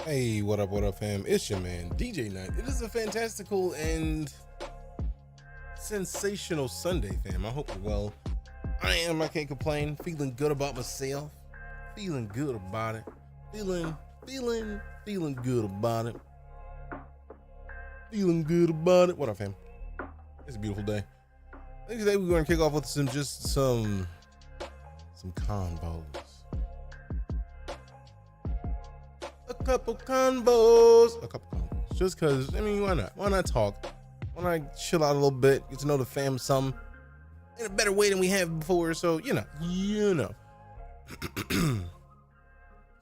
Hey, what up, fam? It's your man, DeejayKnight. It is a fantastical and sensational Sunday, fam. I hope you're well. I can't complain. Feeling good about myself. Feeling good about it. Feeling good about it. Feeling good about it. What up, fam? It's a beautiful day. I think today we're going to kick off with some combos. A couple combos. Just because, I mean, why not? Why not talk? Why not chill out a little bit? Get to know the fam some in a better way than we have before. So, you know.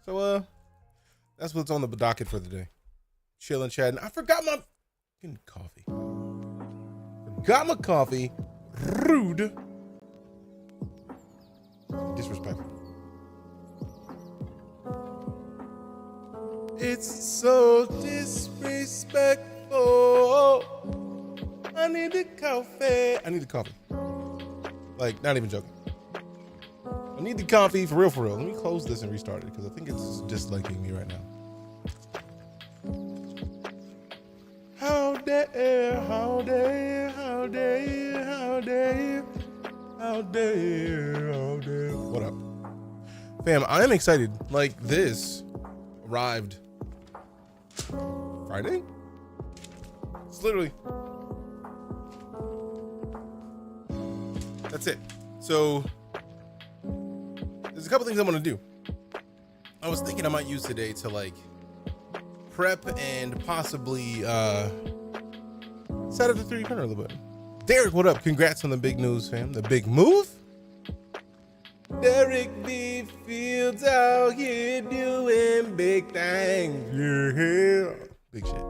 So, that's what's on the docket for the day. Chilling, chatting. I forgot my coffee. Forgot my coffee. Rude. Disrespectful. It's so disrespectful. I need the coffee. Like, not even joking. I need the coffee for real. Let me close this and restart it because I think it's disliking me right now. How dare. What up? Fam, I am excited. Like, this arrived Friday? It's literally. That's it. So, there's a couple things I want to do. I was thinking I might use today to like prep and possibly set up the 3D printer a little bit. Derek, what up? Congrats on the big news, fam. The big move? Derek B. Fields out here doing big things. Yeah. Big shit.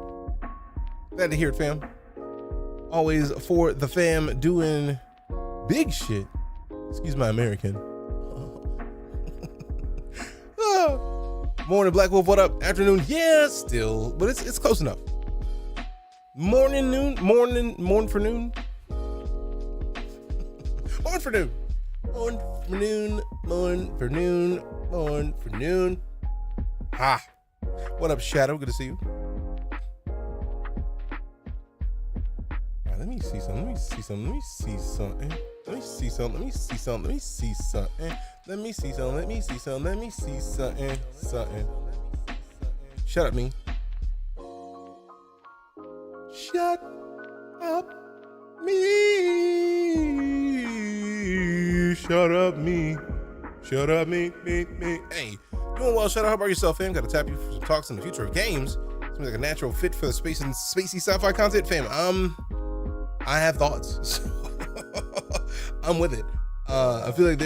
Glad to hear it, fam. Always for the fam doing big shit. Excuse my American. Morning, Black Wolf, what up? Afternoon, yeah, still, but it's close enough. Morning for noon. Morning for noon. Ha. What up, Shadow? Good to see you. All right, let me see something. Shut up, me. Shut up, me. Hey, doing well, Shadow. How about yourself, fam? Got to tap you for some talks in the future of games. Seems like a natural fit for the space and spacey sci-fi content, fam. I have thoughts. So I'm with it. I feel like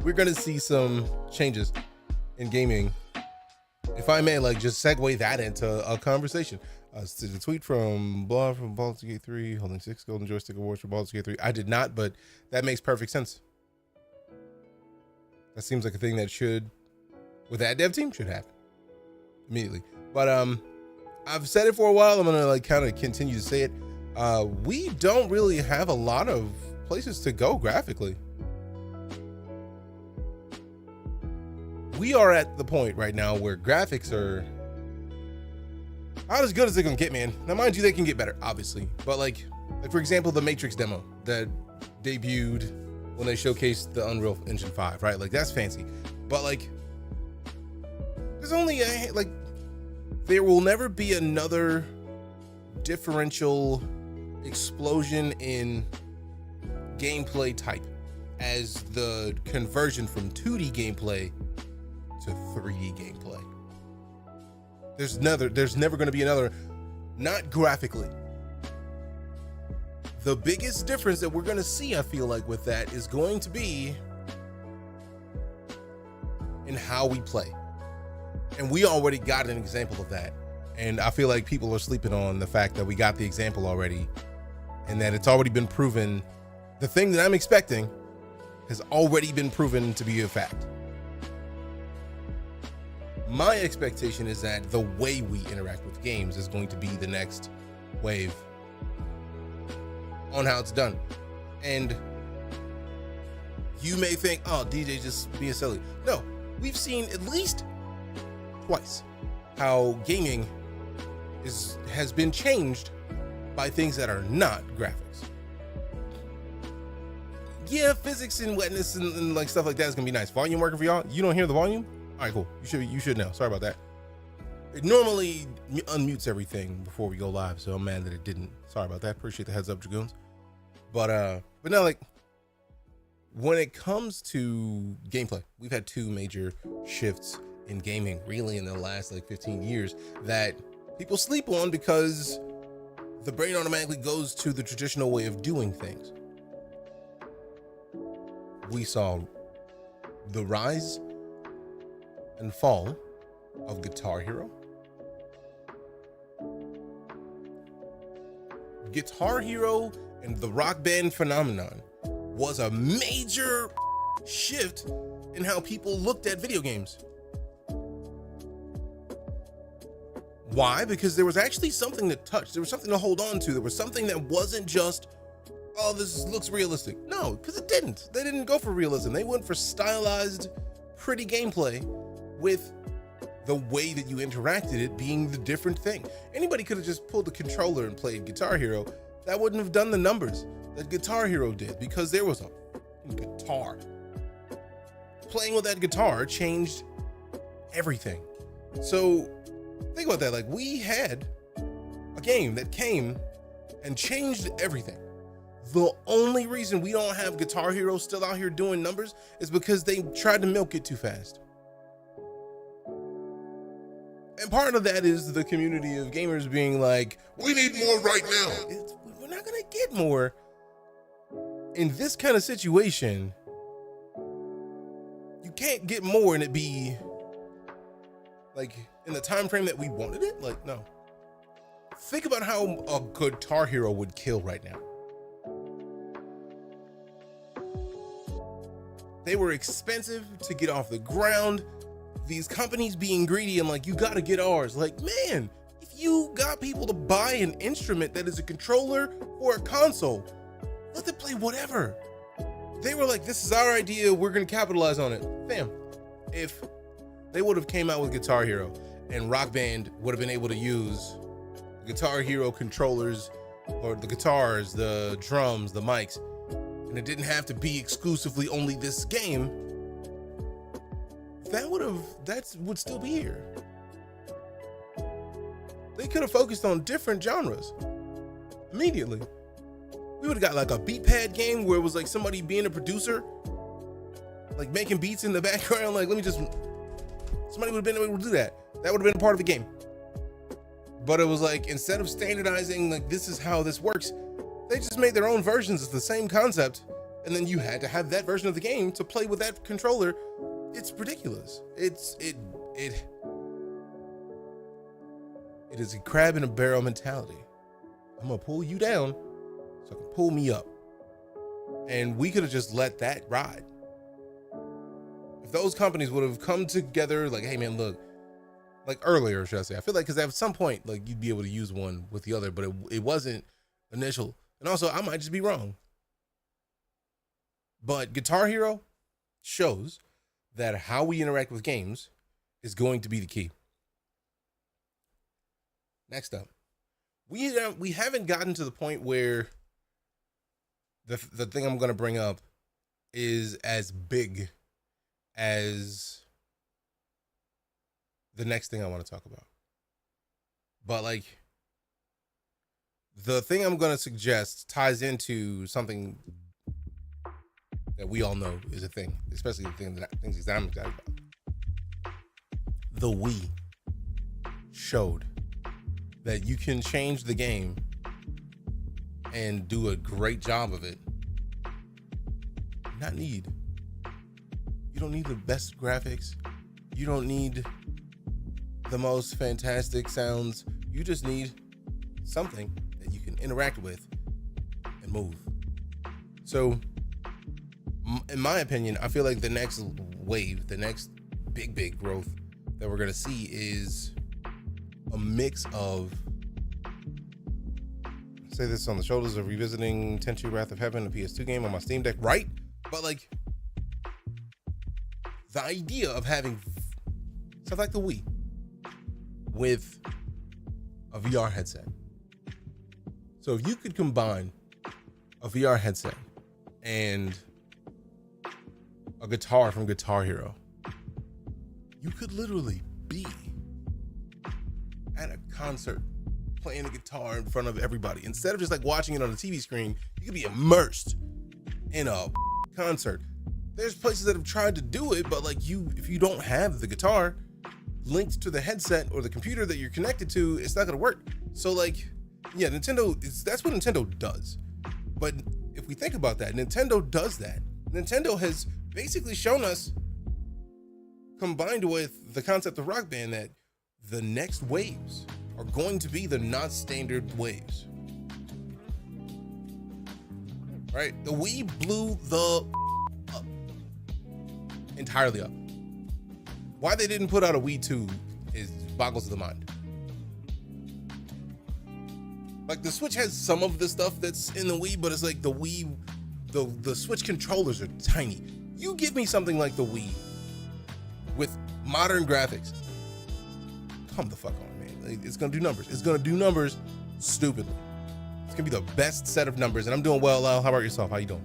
we're gonna see some changes in gaming. If I may, like, just segue that into a conversation. To the tweet from Baldur's Gate 3, holding 6 golden joystick awards for Baldur's Gate 3. I did not, but that makes perfect sense. That seems like a thing that with that dev team, should happen immediately. But I've said it for a while. I'm gonna like kind of continue to say it. We don't really have a lot of places to go graphically. We are at the point right now where graphics are Not as good as they're gonna get, man. Now, mind you, they can get better, obviously. But like for example, the Matrix demo that debuted when they showcased the Unreal Engine 5, right? Like that's fancy. But like, there's only there will never be another differential explosion in gameplay type as the conversion from 2D gameplay to 3D gameplay. There's never going to be another, not graphically. The biggest difference that we're going to see, I feel like, with that is going to be in how we play. And we already got an example of that. And I feel like people are sleeping on the fact that we got the example already and that it's already been proven. The thing that I'm expecting has already been proven to be a fact. My expectation is that the way we interact with games is going to be the next wave on how it's done. And you may think, oh, DJ just being silly. No, we've seen at least twice how gaming has been changed by things that are not graphics. Yeah, physics and wetness and like stuff like that is gonna be nice. Volume working for y'all? You don't hear the volume? All right, cool. You should know. Sorry about that. It normally unmutes everything before we go live, so I'm mad that it didn't. Sorry about that. Appreciate the heads up, Dragoons. But no, like when it comes to gameplay, we've had two major shifts in gaming really in the last like 15 years that people sleep on because the brain automatically goes to the traditional way of doing things. We saw the rise and fall of Guitar Hero. Guitar Hero and the Rock Band phenomenon was a major shift in how people looked at video games. Why? Because there was actually something to touch. There was something to hold on to. There was something that wasn't just, oh, this looks realistic. No, because it didn't. They didn't go for realism. They went for stylized, pretty gameplay with the way that you interacted it being the different thing. Anybody could have just pulled the controller and played Guitar Hero. That wouldn't have done the numbers that Guitar Hero did because there was a guitar. Playing with that guitar changed everything. So think about that. Like we had a game that came and changed everything. The only reason we don't have Guitar Hero still out here doing numbers is because they tried to milk it too fast. And part of that is the community of gamers being like, we need more right now. We're not going to get more. In this kind of situation, you can't get more and it be like in the time frame that we wanted it. Like, no. Think about how a Guitar Hero would kill right now. They were expensive to get off the ground. These companies being greedy and like, you gotta get ours. Like, man, if you got people to buy an instrument that is a controller or a console, let them play whatever. They were like, this is our idea, we're gonna capitalize on it. Fam, if they would have came out with Guitar Hero and Rock Band would have been able to use Guitar Hero controllers or the guitars, the drums, the mics, and it didn't have to be exclusively only this game, that would still be here. They could have focused on different genres immediately. We would have got like a beat pad game where it was like somebody being a producer, like making beats in the background. Like, somebody would have been able to do that. That would have been a part of the game. But it was like, instead of standardizing, like, this is how this works, they just made their own versions of the same concept. And then you had to have that version of the game to play with that controller. It's ridiculous. It is a crab in a barrel mentality. I'm gonna pull you down so I can pull me up. And we could have just let that ride. If those companies would have come together like, hey man, look, like earlier, should I say, I feel like because at some point, like you'd be able to use one with the other, but it wasn't initial. And also I might just be wrong. But Guitar Hero shows that how we interact with games is going to be the key. Next up, we haven't gotten to the point where the thing I'm going to bring up is as big as the next thing I want to talk about. But like, the thing I'm going to suggest ties into something that we all know is a thing, especially the things that I'm excited about. The Wii showed that you can change the game and do a great job of it. You don't need the best graphics. You don't need the most fantastic sounds. You just need something that you can interact with and move. So, in my opinion, I feel like the next wave, the next big growth that we're going to see is a mix of, say this on the shoulders of revisiting Tenchu Wrath of Heaven, a PS2 game on my Steam Deck, right? But like, the idea of having stuff like the Wii with a VR headset. So if you could combine a VR headset and a guitar from Guitar Hero, you could literally be at a concert playing the guitar in front of everybody. Instead of just like watching it on the TV screen, you could be immersed in a concert. There's places that have tried to do it, but like if you don't have the guitar linked to the headset or the computer that you're connected to, it's not gonna work. So like, yeah, that's what Nintendo does. But if we think about that, Nintendo does that. Nintendo has basically shown us, combined with the concept of Rock Band, that the next waves are going to be the not standard waves. Right? The Wii blew the up. Entirely up. Why they didn't put out a Wii 2 boggles the mind. Like, the Switch has some of the stuff that's in the Wii, but it's like the Wii, the Switch controllers are tiny. You give me something like the Wii with modern graphics. Come the fuck on, man. Like, it's gonna do numbers. It's gonna do numbers stupidly. It's gonna be the best set of numbers, and I'm doing well, Al. How about yourself? How you doing?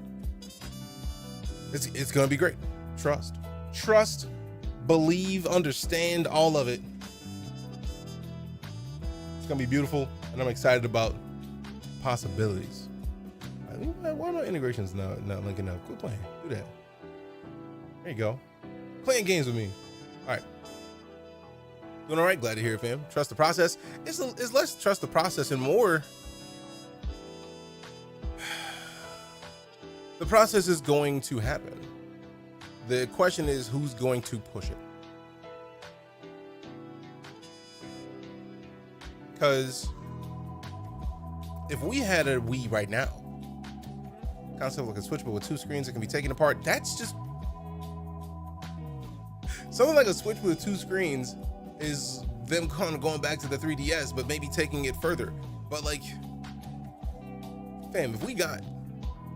It's gonna be great. Trust, believe, understand all of it. It's gonna be beautiful, and I'm excited about possibilities. I think, why are my integrations not linking up? Quit playing. Do that. There you go. Playing games with me. All right. Doing all right. Glad to hear it, fam. Trust the process. It's less trust the process and more. The process is going to happen. The question is, who's going to push it? Because if we had a Wii right now, concept like a Switch but with two screens that can be taken apart, that's just something like a Switch with two screens is them kind of going back to the 3DS, but maybe taking it further. But like, fam, if we got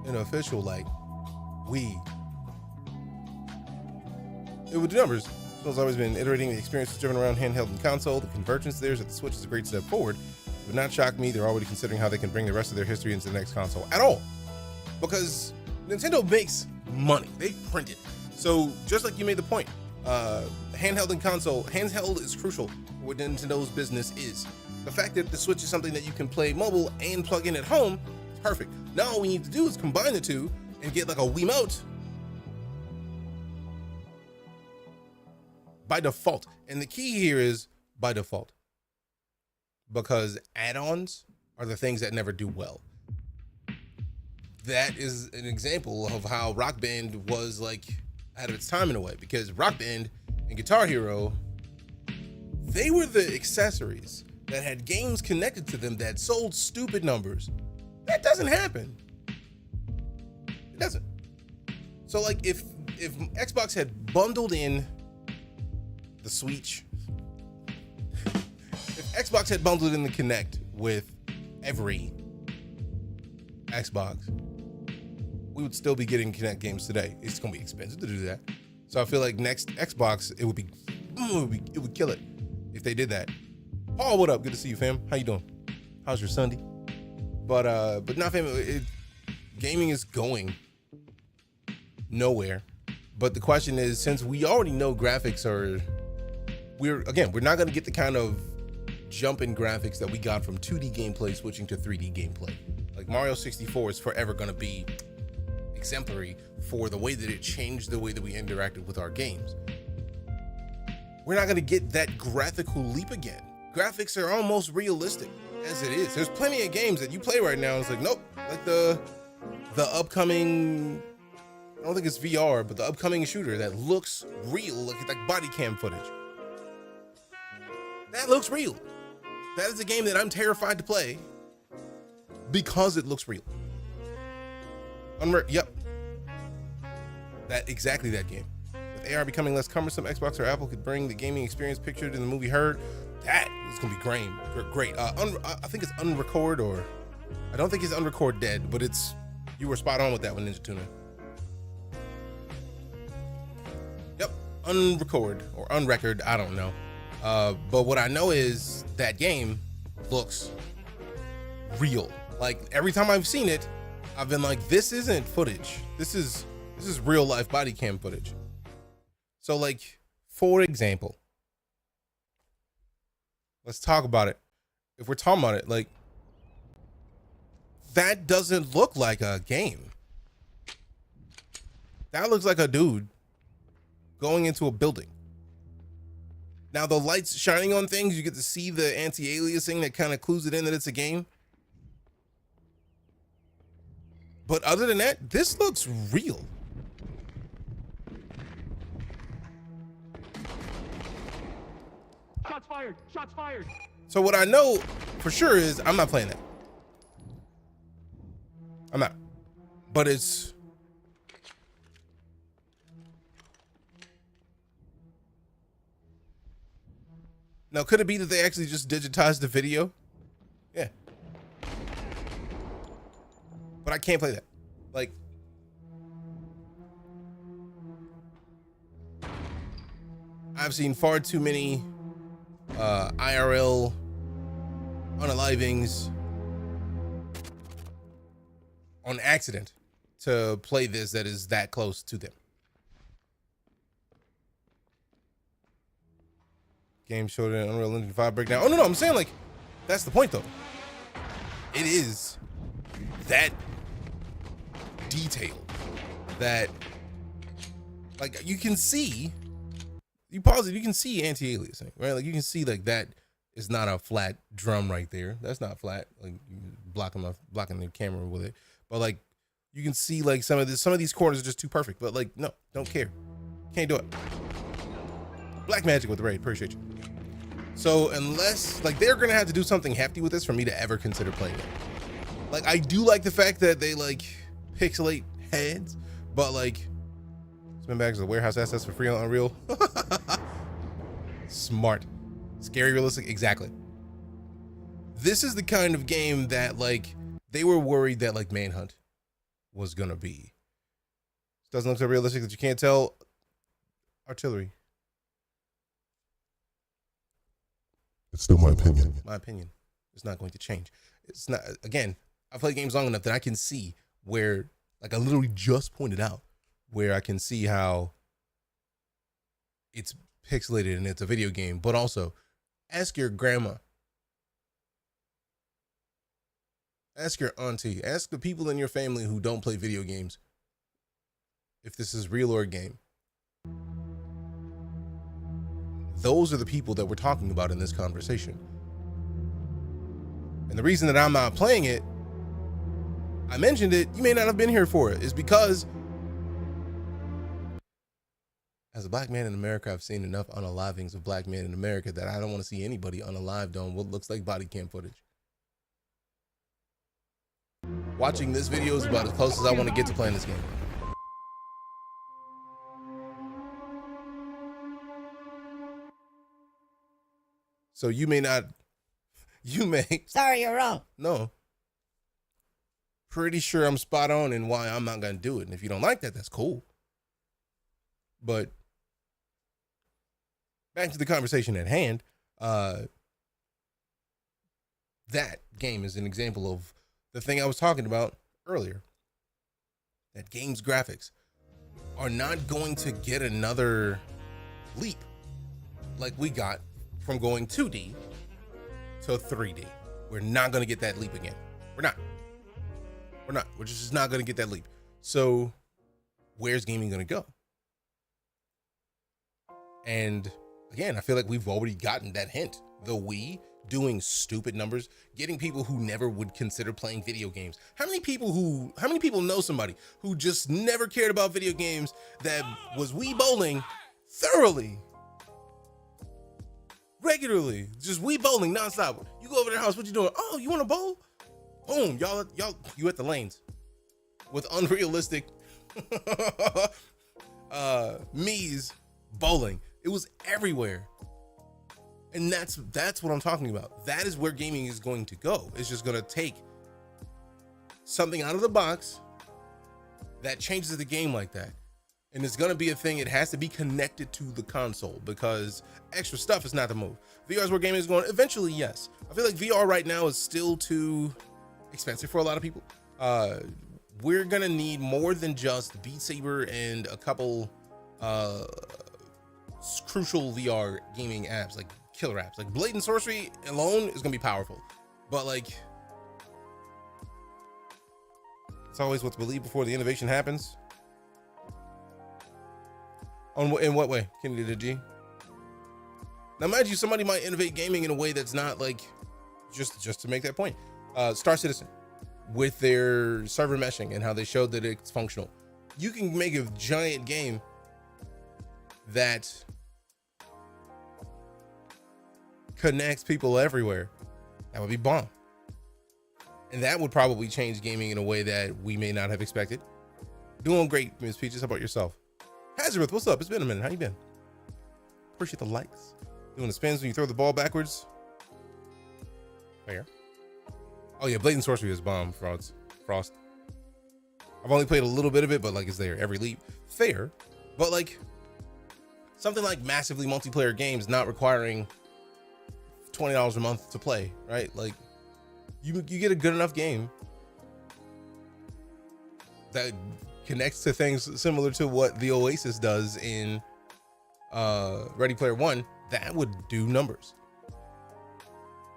an official like Wii, it would do numbers. It's always been iterating the experience driven around handheld and console. The convergence there is that the Switch is a great step forward. It would not shock me. They're already considering how they can bring the rest of their history into the next console at all. Because Nintendo makes money. They print it. So just like you made the point, handheld and console, handheld is crucial for what Nintendo's business is. The fact that the Switch is something that you can play mobile and plug in at home is perfect. Now all we need to do is combine the two and get like a Wiimote by default. And the key here is by default, because add-ons are the things that never do well. That is an example of how Rock Band was like out of its time in a way, because Rock Band and Guitar Hero, they were the accessories that had games connected to them that sold stupid numbers. That doesn't happen. It doesn't. So like, if Xbox had bundled in the Switch, if Xbox had bundled in the Kinect with every Xbox, we would still be getting Kinect games today. It's gonna be expensive to do that. So I feel like next Xbox, it would kill it if they did that. Paul, what up? Good to see you, fam. How you doing? How's your Sunday? But not fam. Gaming is going nowhere. But the question is, since we already know graphics are, we're not going to get the kind of jump in graphics that we got from 2D gameplay switching to 3D gameplay. Like Mario 64 is forever going to be exemplary for the way that it changed the way that we interacted with our games. We're not going to get that graphical leap again. Graphics are almost realistic as it is. There's plenty of games that you play right now. It's like, nope, like the upcoming, I don't think it's VR, but the upcoming shooter that looks real, like body cam footage. That looks real. That is a game that I'm terrified to play because it looks real. Yep. Exactly that game. With AR becoming less cumbersome, Xbox or Apple could bring the gaming experience pictured in the movie Heard. That is gonna be great. I think it's Unrecord, or I don't think it's Unrecord Dead, but you were spot on with that one, Ninja Tuna. Yep, Unrecord or Unrecord, I don't know. But what I know is that game looks real. Like every time I've seen it, I've been like, this isn't footage. This is real life body cam footage. So like, for example, let's talk about it. If we're talking about it, like, that doesn't look like a game. That looks like a dude going into a building. Now the lights shining on things, you get to see the anti-aliasing that kind of clues it in that it's a game. But other than that, this looks real. Shots fired! Shots fired! So what I know for sure is I'm not playing that. I'm not. But it's... Now, could it be that they actually just digitized the video? Yeah. But I can't play that. Like, I've seen far too many IRL unalivings on accident to play this that is that close to them. Game showed an Unreal Engine 5 breakdown. Oh, no, I'm saying, like, that's the point, though. It is that detailed that, like, you can see, you pause it, you can see anti-aliasing, right? Like, you can see, like, that is not a flat drum right there. That's not flat. Like, blocking the camera with it. But, like, you can see, like, some of these corners are just too perfect. But, like, no, don't care. Can't do it. Black Magic with the raid, appreciate you. So unless, like, they're gonna have to do something hefty with this for me to ever consider playing it. Like, I do like the fact that they, like, pixelate heads, but, like, spin bags of warehouse assets for free on Unreal. Smart. Scary realistic, exactly. This is the kind of game that, like, they were worried that, like, Manhunt was gonna be. Doesn't look so realistic that you can't tell. Artillery. It's still my opinion. My opinion. It's not going to change. It's not, again, I've played games long enough that I can see where, like I literally just pointed out, where I can see how it's pixelated and it's a video game, but also ask your grandma, ask your auntie, ask the people in your family who don't play video games if this is real or a game. Those are the people that we're talking about in this conversation. And the reason that I'm not playing it, I mentioned it, you may not have been here for it, is because as a black man in America, I've seen enough unalivings of black men in America that I don't want to see anybody unalived on what looks like body cam footage. Watching this video is about as close as I want to get to playing this game. So you may. Sorry, you're wrong. No. Pretty sure I'm spot on in why I'm not going to do it. And if you don't like that, that's cool. But back to the conversation at hand. that game is an example of the thing I was talking about earlier. That games graphics are not going to get another leap like we got from going 2D to 3D. We're not going to get that leap again. We're not. We're just not going to get that leap. So where's gaming going to go? And again, I feel like we've already gotten that hint. The Wii doing stupid numbers, getting people who never would consider playing video games. How many people know somebody who just never cared about video games that was Wii bowling thoroughly, regularly, just Wii bowling nonstop? You go over to their house, what you doing? Oh, you want to bowl? Boom, y'all, you at the lanes with unrealistic Mii's bowling. It was everywhere. And that's what I'm talking about. That is where gaming is going to go. It's just going to take something out of the box that changes the game like that. And it's going to be a thing. It has to be connected to the console because extra stuff is not the move. VR is where gaming is going. Eventually, yes. I feel like VR right now is still too expensive for a lot of people. We're going to need more than just Beat Saber and a couple crucial VR gaming apps, like killer apps. Like Blade and Sorcery alone is gonna be powerful, but like it's always what's believed before the innovation happens. In what way, Kennedy G? Now, mind you, somebody might innovate gaming in a way that's not like just to make that point. Star Citizen with their server meshing and how they showed that it's functional. You can make a giant game that connects people everywhere. That would be bomb. And that would probably change gaming in a way that we may not have expected. Doing great, Ms. Peaches. How about yourself? Hazareth, what's up? It's been a minute. How you been? Appreciate the likes. Doing the spins when you throw the ball backwards. Fair. Oh yeah, Blade and Sorcery is bomb, Frost. I've only played a little bit of it, but like it's there every leap. Fair. But like something like massively multiplayer games not requiring $20 a month to play, right? Like you get a good enough game that connects to things similar to what the Oasis does in Ready Player One, that would do numbers.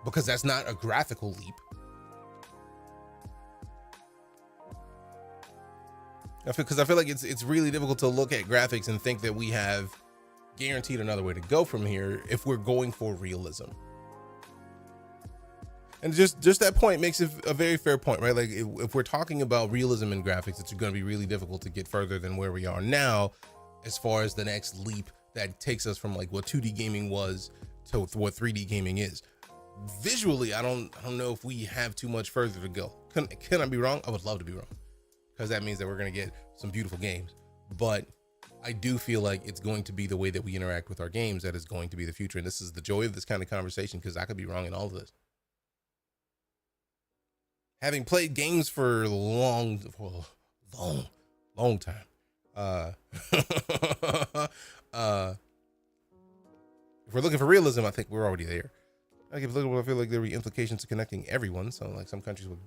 Because that's not a graphical leap. Because I feel like it's really difficult to look at graphics and think that we have guaranteed another way to go from here if we're going for realism. And just that point makes it a very fair point, right? Like if we're talking about realism in graphics, it's going to be really difficult to get further than where we are now as far as the next leap that takes us from like what 2D gaming was to what 3D gaming is. Visually, I don't know if we have too much further to go. Can I be wrong? I would love to be wrong, because that means that we're going to get some beautiful games. But I do feel like it's going to be the way that we interact with our games that is going to be the future. And this is the joy of this kind of conversation, because I could be wrong in all of this. Having played games for a long time, if we're looking for realism, I think we're already there. I feel like there will be implications to connecting everyone. So like some countries would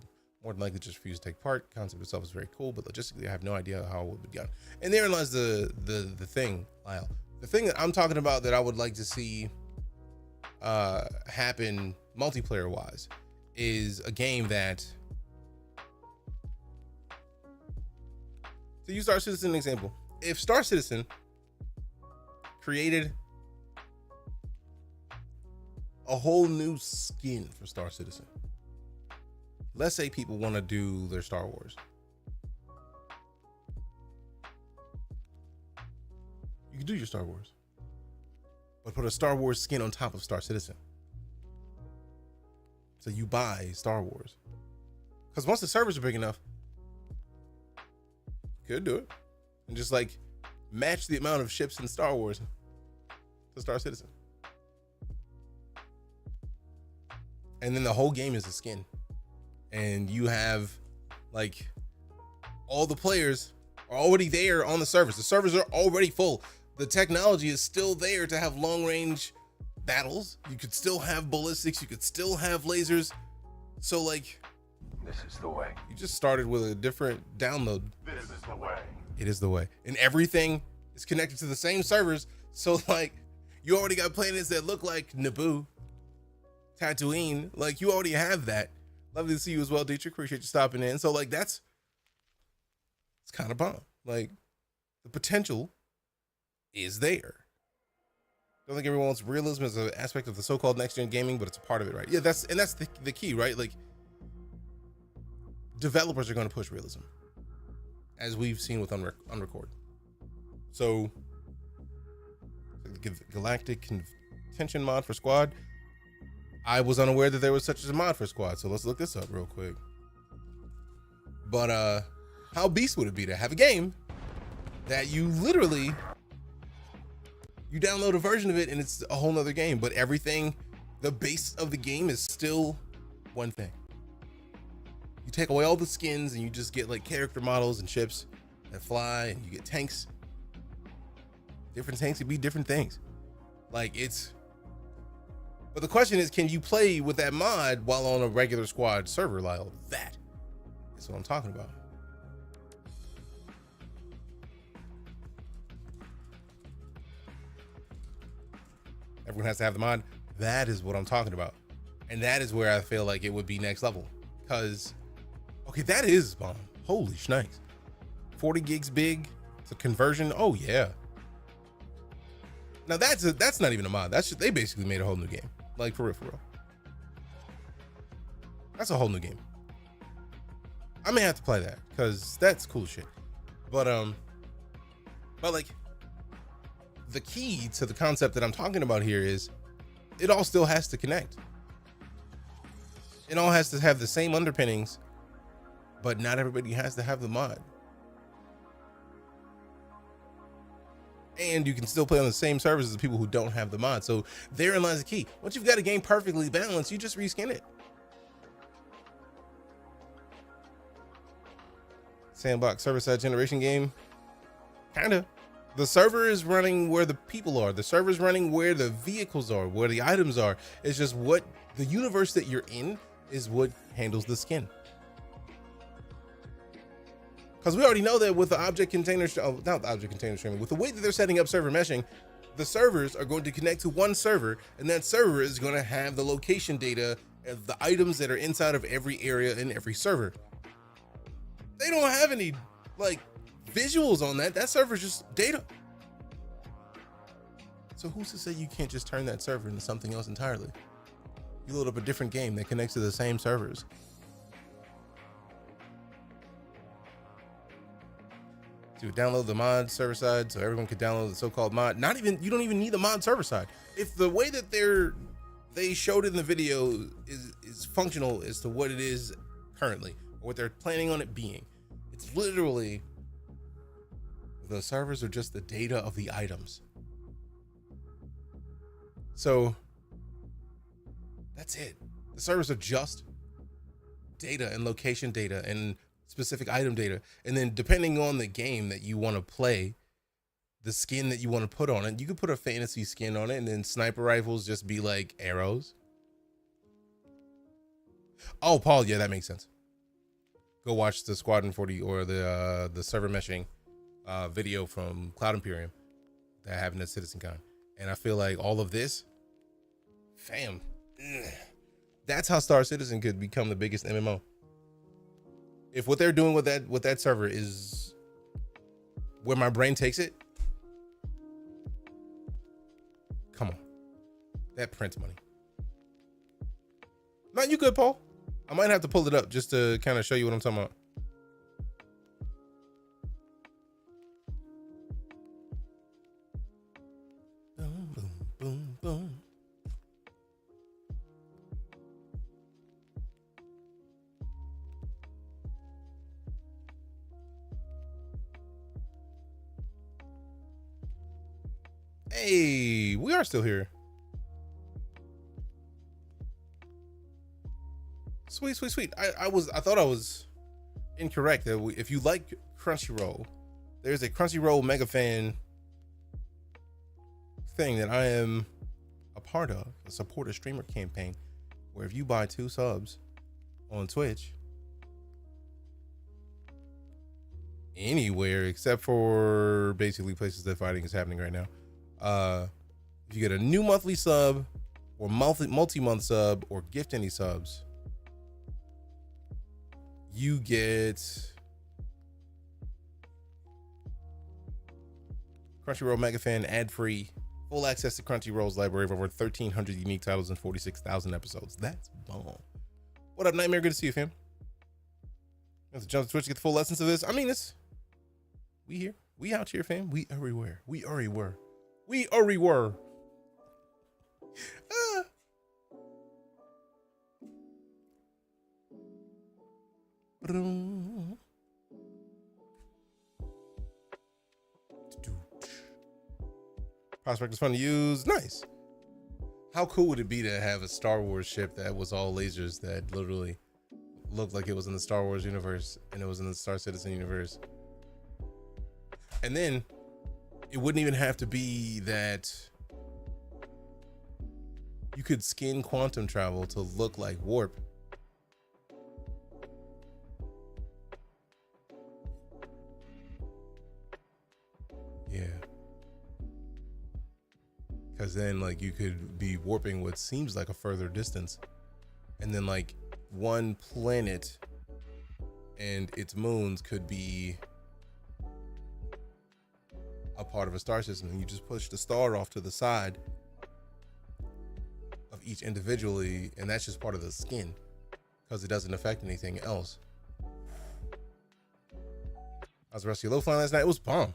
more than likely just refuse to take part. The concept itself is very cool, but logistically, I have no idea how it would be done. And therein lies the thing, Lyle. The thing that I'm talking about that I would like to see happen multiplayer wise is a game that, to use Star Citizen as an example, if Star Citizen created a whole new skin for Star Citizen, let's say people want to do their Star Wars, you can do your Star Wars, but put a Star Wars skin on top of Star Citizen. So you buy Star Wars, because once the servers are big enough, could do it and just like match the amount of ships in Star Wars to Star Citizen, and then the whole game is a skin, and you have like all the players are already there on the servers. The servers are already full. The technology is still there to have long range battles. You could still have ballistics. You could still have lasers. So like, This is the way. you just started with a different download. This is the way. It is the way. And everything is connected to the same servers. So like, you already got planets that look like Naboo, Tatooine. Like, you already have that. Lovely to see you as well, Dietrich. Appreciate you stopping in. So like, it's kind of bomb. Like, the potential is there. Don't think everyone wants realism as an aspect of the so-called next-gen gaming, but it's a part of it, right? Yeah, that's the key, right? Like, developers are going to push realism, as we've seen with Unrecord. So, the Galactic Contention mod for Squad. I was unaware that there was such a mod for Squad, so let's look this up real quick. But how beast would it be to have a game that you literally, you download a version of it and it's a whole nother game, but everything, the base of the game is still one thing. You take away all the skins and you just get like character models and ships that fly, and you get tanks. Different tanks could be different things. Like, it's, but the question is, can you play with that mod while on a regular Squad server? Like, that is what I'm talking about. Everyone has to have the mod. That is what I'm talking about. And that is where I feel like it would be next level. Because, okay, that is bomb. Holy snakes. 40 gigs big. It's a conversion. Oh, yeah. Now, that's not even a mod. That's just, they basically made a whole new game. Like, for real, for real. That's a whole new game. I may have to play that because that's cool shit. But like, the key to the concept that I'm talking about here is it all still has to connect. It all has to have the same underpinnings, but not everybody has to have the mod. And you can still play on the same servers as the people who don't have the mod. So therein lies the key. Once you've got a game perfectly balanced, you just reskin it. Sandbox server-side generation game. Kinda. The server is running where the people are. The server is running where the vehicles are, where the items are. It's just what the universe that you're in is what handles the skin. Because we already know that with the object container, not the object container streaming, with the way that they're setting up server meshing, the servers are going to connect to one server, and that server is going to have the location data of the items that are inside of every area in every server. They don't have any like visuals on that. That server is just data. So who's to say you can't just turn that server into something else entirely? You load up a different game that connects to the same servers. To download the mod server side so everyone could download the so-called mod. You don't even need the mod server side. If the way that they showed in the video is functional as to what it is currently, or what they're planning on it being, it's literally the servers are just the data of the items. So that's it. The servers are just data and location data and specific item data. And then depending on the game that you want to play, the skin that you want to put on it, you could put a fantasy skin on it, and then sniper rifles just be like arrows. Oh, Paul, yeah, that makes sense. Go watch the Squadron 40 or the server meshing video from Cloud Imperium that happened at CitizenCon. And I feel like all of this, fam, that's how Star Citizen could become the biggest MMO. If what they're doing with that server is where my brain takes it, come on, that prints money. No, you good, Paul? I might have to pull it up just to kind of show you what I'm talking about. Boom, boom, boom, boom. Hey, we are still here. Sweet, sweet, sweet. I thought I was incorrect. That if you like Crunchyroll, there's a Crunchyroll mega fan thing that I am a part of, a support a streamer campaign, where if you buy 2 subs, on Twitch. Anywhere except for basically places that fighting is happening right now. If you get a new monthly sub or multi-month sub or gift any subs, you get Crunchyroll Mega Fan ad-free, full access to Crunchyroll's library of over 1,300 unique titles and 46,000 episodes. That's bomb. What up, Nightmare? Good to see you, fam. You have to jump to Twitch to get the full essence of this. I mean, we here. We out here, fam. We everywhere. We everywhere. We everywhere. Prospect is fun to use. Nice. How cool would it be to have a Star Wars ship that was all lasers that literally looked like it was in the Star Wars universe and it was in the Star Citizen universe? And then it wouldn't even have to be that you could skin quantum travel to look like warp. Yeah. Because then like you could be warping what seems like a further distance, and then like one planet and its moons could be a part of a star system, and you just push the star off to the side of each individually, and that's just part of the skin because it doesn't affect anything else. I was rusty low flying last night. It was bomb.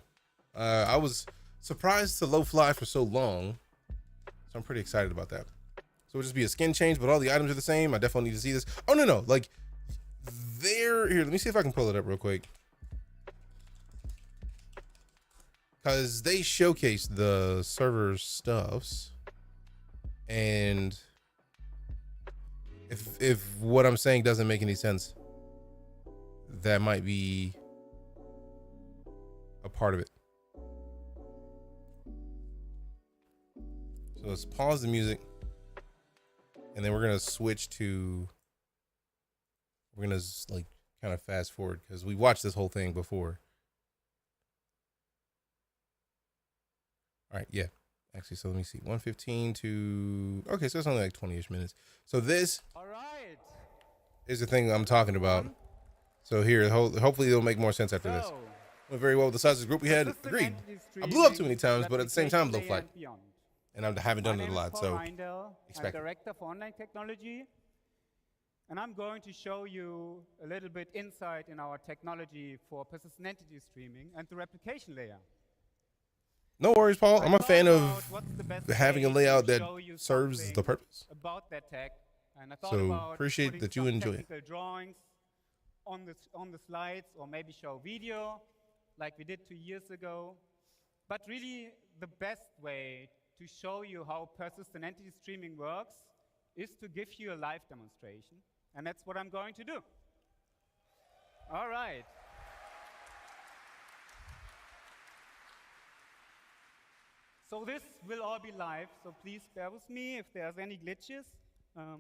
I was surprised to low fly for so long, so I'm pretty excited about that. So it'll just be a skin change, but all the items are the same. I definitely need to see this. Oh no, like here. Let me see if I can pull it up real quick, because they showcased the server stuffs, and if what I'm saying doesn't make any sense, that might be a part of it. So let's pause the music, and then we're gonna switch to, we're gonna like kind of fast forward because we watched this whole thing before. All right, yeah, actually, so let me see, 1:15 to, okay, so it's only like 20-ish minutes. So this is the thing I'm talking about. So here, hopefully it'll make more sense after this. Went very well with the size of the group we had. Agreed. I blew up too many times, but at the same time, low flight. And I haven't done it a lot, so expect it. I'm Director for Online Technology, and I'm going to show you a little bit insight in our technology for persistent entity streaming and the replication layer. No worries, Paul. I'm a fan of having a layout that serves the purpose. About that tech, and I thought so about appreciate that you enjoy it. Drawings on the slides, or maybe show video like we did 2 years ago. But really, the best way to show you how persistent entity streaming works is to give you a live demonstration, and that's what I'm going to do. All right. So this will all be live, so please bear with me if there's any glitches. So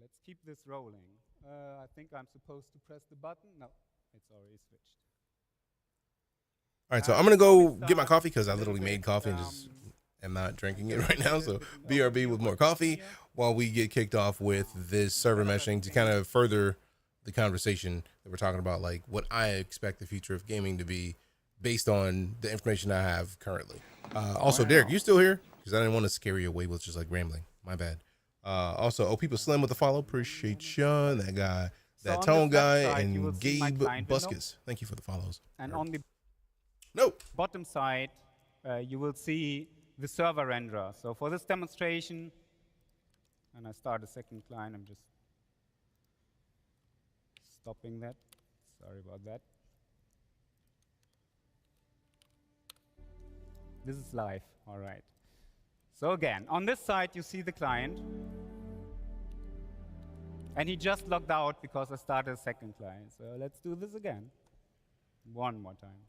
let's keep this rolling. I think I'm supposed to press the button. No, it's already switched. All right, so I'm gonna go get my coffee because I literally made coffee and just am not drinking it right now. So BRB with more coffee while we get kicked off with this server meshing to kind of further the conversation that we're talking about, like what I expect the future of gaming to be based on the information I have currently. Also, Derek, you still here? Because I didn't want to scare you away with just like rambling. My bad. Also, Oh People Slim with the follow. Appreciate you. That guy, that Tone guy, and Gabe Buskus. Thank you for the follows. And on the Nope. bottom side, you will see the server renderer. So for this demonstration, and I start a second client, I'm just stopping that. Sorry about that. This is live, all right. So again, on this side, you see the client. And he just logged out because I started a second client. So let's do this again. One more time.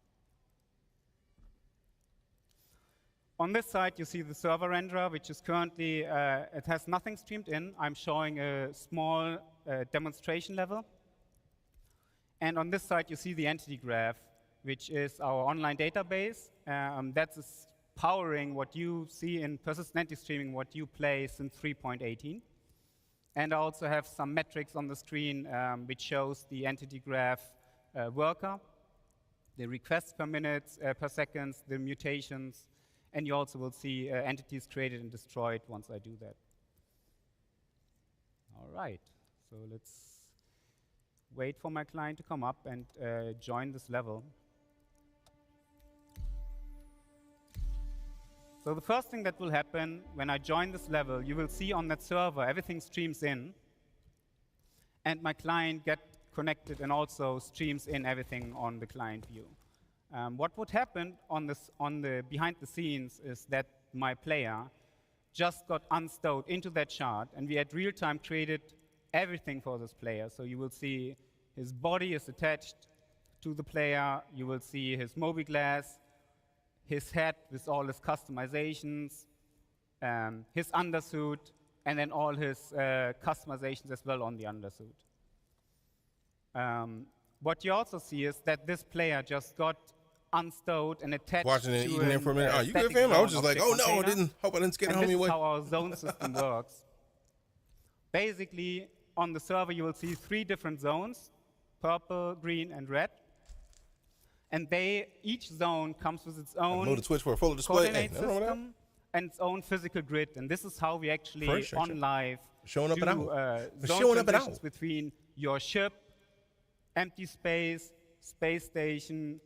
On this side, you see the server renderer, which is currently, it has nothing streamed in. I'm showing a small demonstration level. And on this side, you see the entity graph, which is our online database. That's powering what you see in persistent entity streaming, what you play since 3.18. And I also have some metrics on the screen, which shows the entity graph worker, the requests per minute, per second, the mutations, and you also will see entities created and destroyed once I do that. All right, so let's wait for my client to come up and join this level. So the first thing that will happen when I join this level, you will see on that server, everything streams in, and my client gets connected and also streams in everything on the client view. What would happen on the behind the scenes is that my player just got unstowed into that shard, and we at real time created everything for this player. So you will see his body is attached to the player. You will see his mobi-glass, his head with all his customizations, his undersuit, and then all his customizations as well on the undersuit. What you also see is that this player just got unstowed and attached Watching it to even there for a minute. Oh, you good, static fam? I was zone just like, object oh no, I container. hope I didn't scare the And homie this away. is how our zone system works. Basically, on the server, you will see 3 different zones, purple, green, and red. And each zone comes with its own Load the Twitch for a full display. Hey, coordinate nothing wrong with that. system and its own physical grid. And this is how we actually, Appreciate on you. live, Showing up do and out. zone Showing up and transitions out. between your ship, empty space, space station,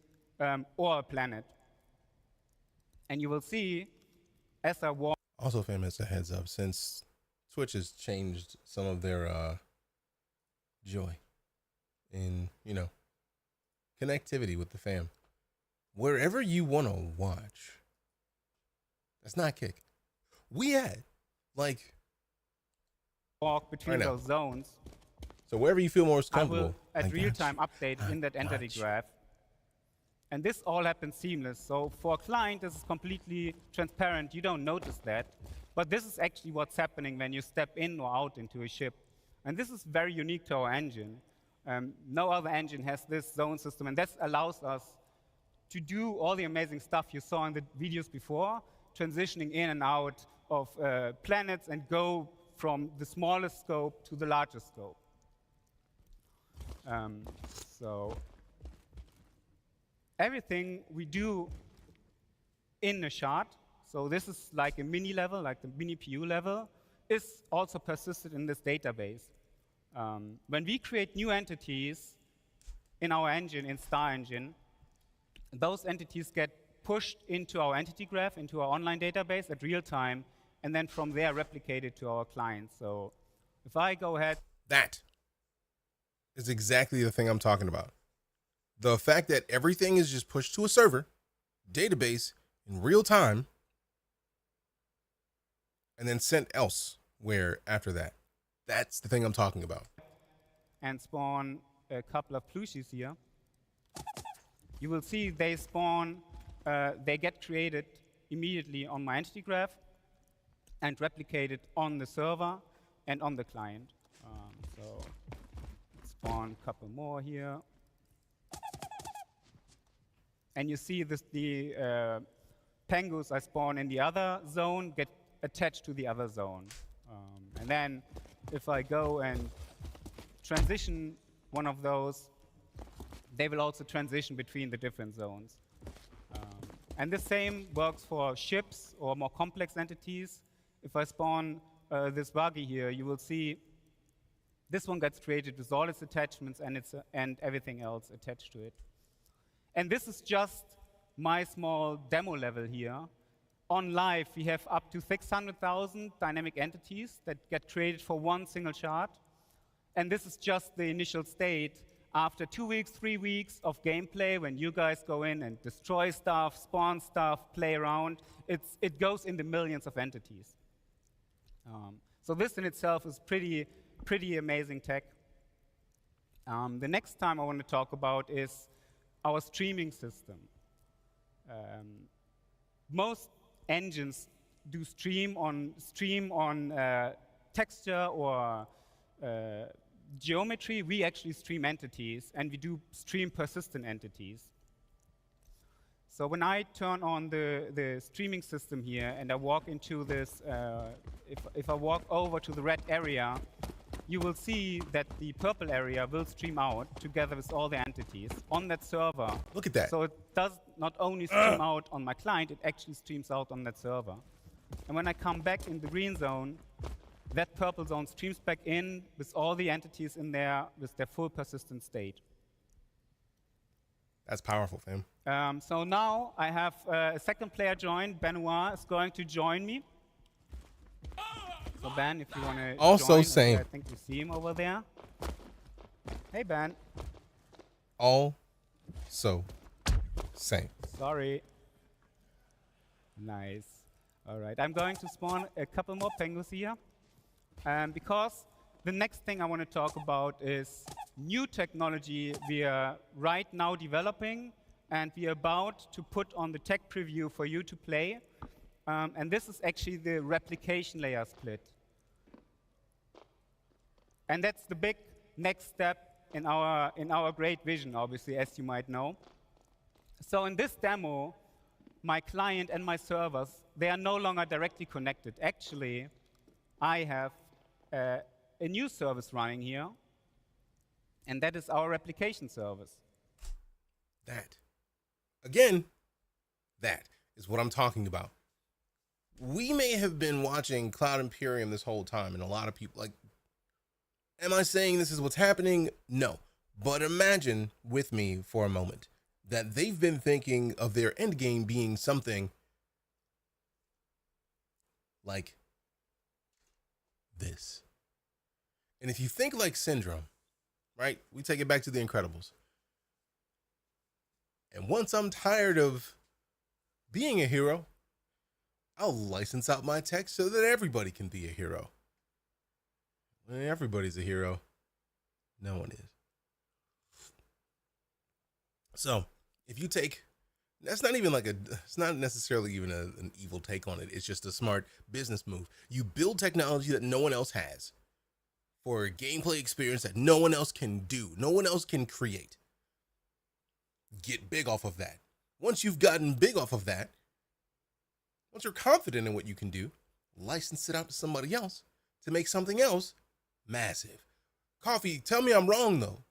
or a planet. And you will see, as I walk. Also, fam, as a heads up, since Twitch has changed some of their joy in, connectivity with the fam, wherever you want to watch, that's not kick. We had, walk between Right now. those zones, so wherever you feel most I comfortable. will at I real-time got you. update in that I entity got you. graph. And this all happens seamless. So for a client, this is completely transparent. You don't notice that. But this is actually what's happening when you step in or out into a ship. And this is very unique to our engine. No other engine has this zone system. And that allows us to do all the amazing stuff you saw in the videos before, transitioning in and out of planets and go from the smallest scope to the largest scope. So everything we do in a shard, so this is like a mini level, like the mini PU level, is also persisted in this database. When we create new entities in our engine, in Star Engine, those entities get pushed into our entity graph, into our online database at real time, and then from there replicated to our clients. So if I go ahead. That is exactly the thing I'm talking about. The fact that everything is just pushed to a server, database, in real time, and then sent elsewhere after that. That's the thing I'm talking about. And spawn a couple of plushies here. You will see they spawn, they get created immediately on my entity graph and replicated on the server and on the client. So spawn a couple more here. And you see this, the pengus I spawn in the other zone get attached to the other zone. And then if I go and transition one of those, they will also transition between the different zones. And the same works for ships or more complex entities. If I spawn this buggy here, you will see this one gets created with all its attachments and everything else attached to it. And this is just my small demo level here. On live, we have up to 600,000 dynamic entities that get created for one single shard. And this is just the initial state. After 2 weeks, 3 weeks of gameplay, when you guys go in and destroy stuff, spawn stuff, play around, it goes in the millions of entities. So this in itself is pretty amazing tech. The next time I want to talk about is our streaming system. Most engines do stream on texture or geometry. We actually stream entities, and we do stream persistent entities. So when I turn on the streaming system here and I walk into this, if I walk over to the red area, you will see that the purple area will stream out together with all the entities on that server. Look at that. So it does not only stream out on my client, it actually streams out on that server. And when I come back in the green zone, that purple zone streams back in with all the entities in there with their full persistent state. That's powerful, fam. So now I have a second player joined. Benoit is going to join me. So Ben, if you want to Also join, same. I think you see him over there. Hey Ben. All so same. Sorry. Nice. All right. I'm going to spawn a couple more penguins here. Because the next thing I want to talk about is new technology we are right now developing, and we are about to put on the tech preview for you to play. And this is actually the replication layer split. And that's the big next step in our great vision, obviously, as you might know. So in this demo, my client and my servers, they are no longer directly connected. Actually, I have a new service running here, and that is our replication service. That is what I'm talking about. We may have been watching Cloud Imperium this whole time, and a lot of people, like, am I saying this is what's happening? No. But imagine with me for a moment that they've been thinking of their end game being something like this. And if you think like Syndrome, right? We take it back to The Incredibles. And once I'm tired of being a hero, I'll license out my tech so that everybody can be a hero. When everybody's a hero, no one is. So, if you take, that's not even like it's not necessarily even an evil take on it. It's just a smart business move. You build technology that no one else has for a gameplay experience that no one else can do, no one else can create. Get big off of that. Once you've gotten big off of that, once you're confident in what you can do, license it out to somebody else to make something else massive. Coffee, tell me I'm wrong though.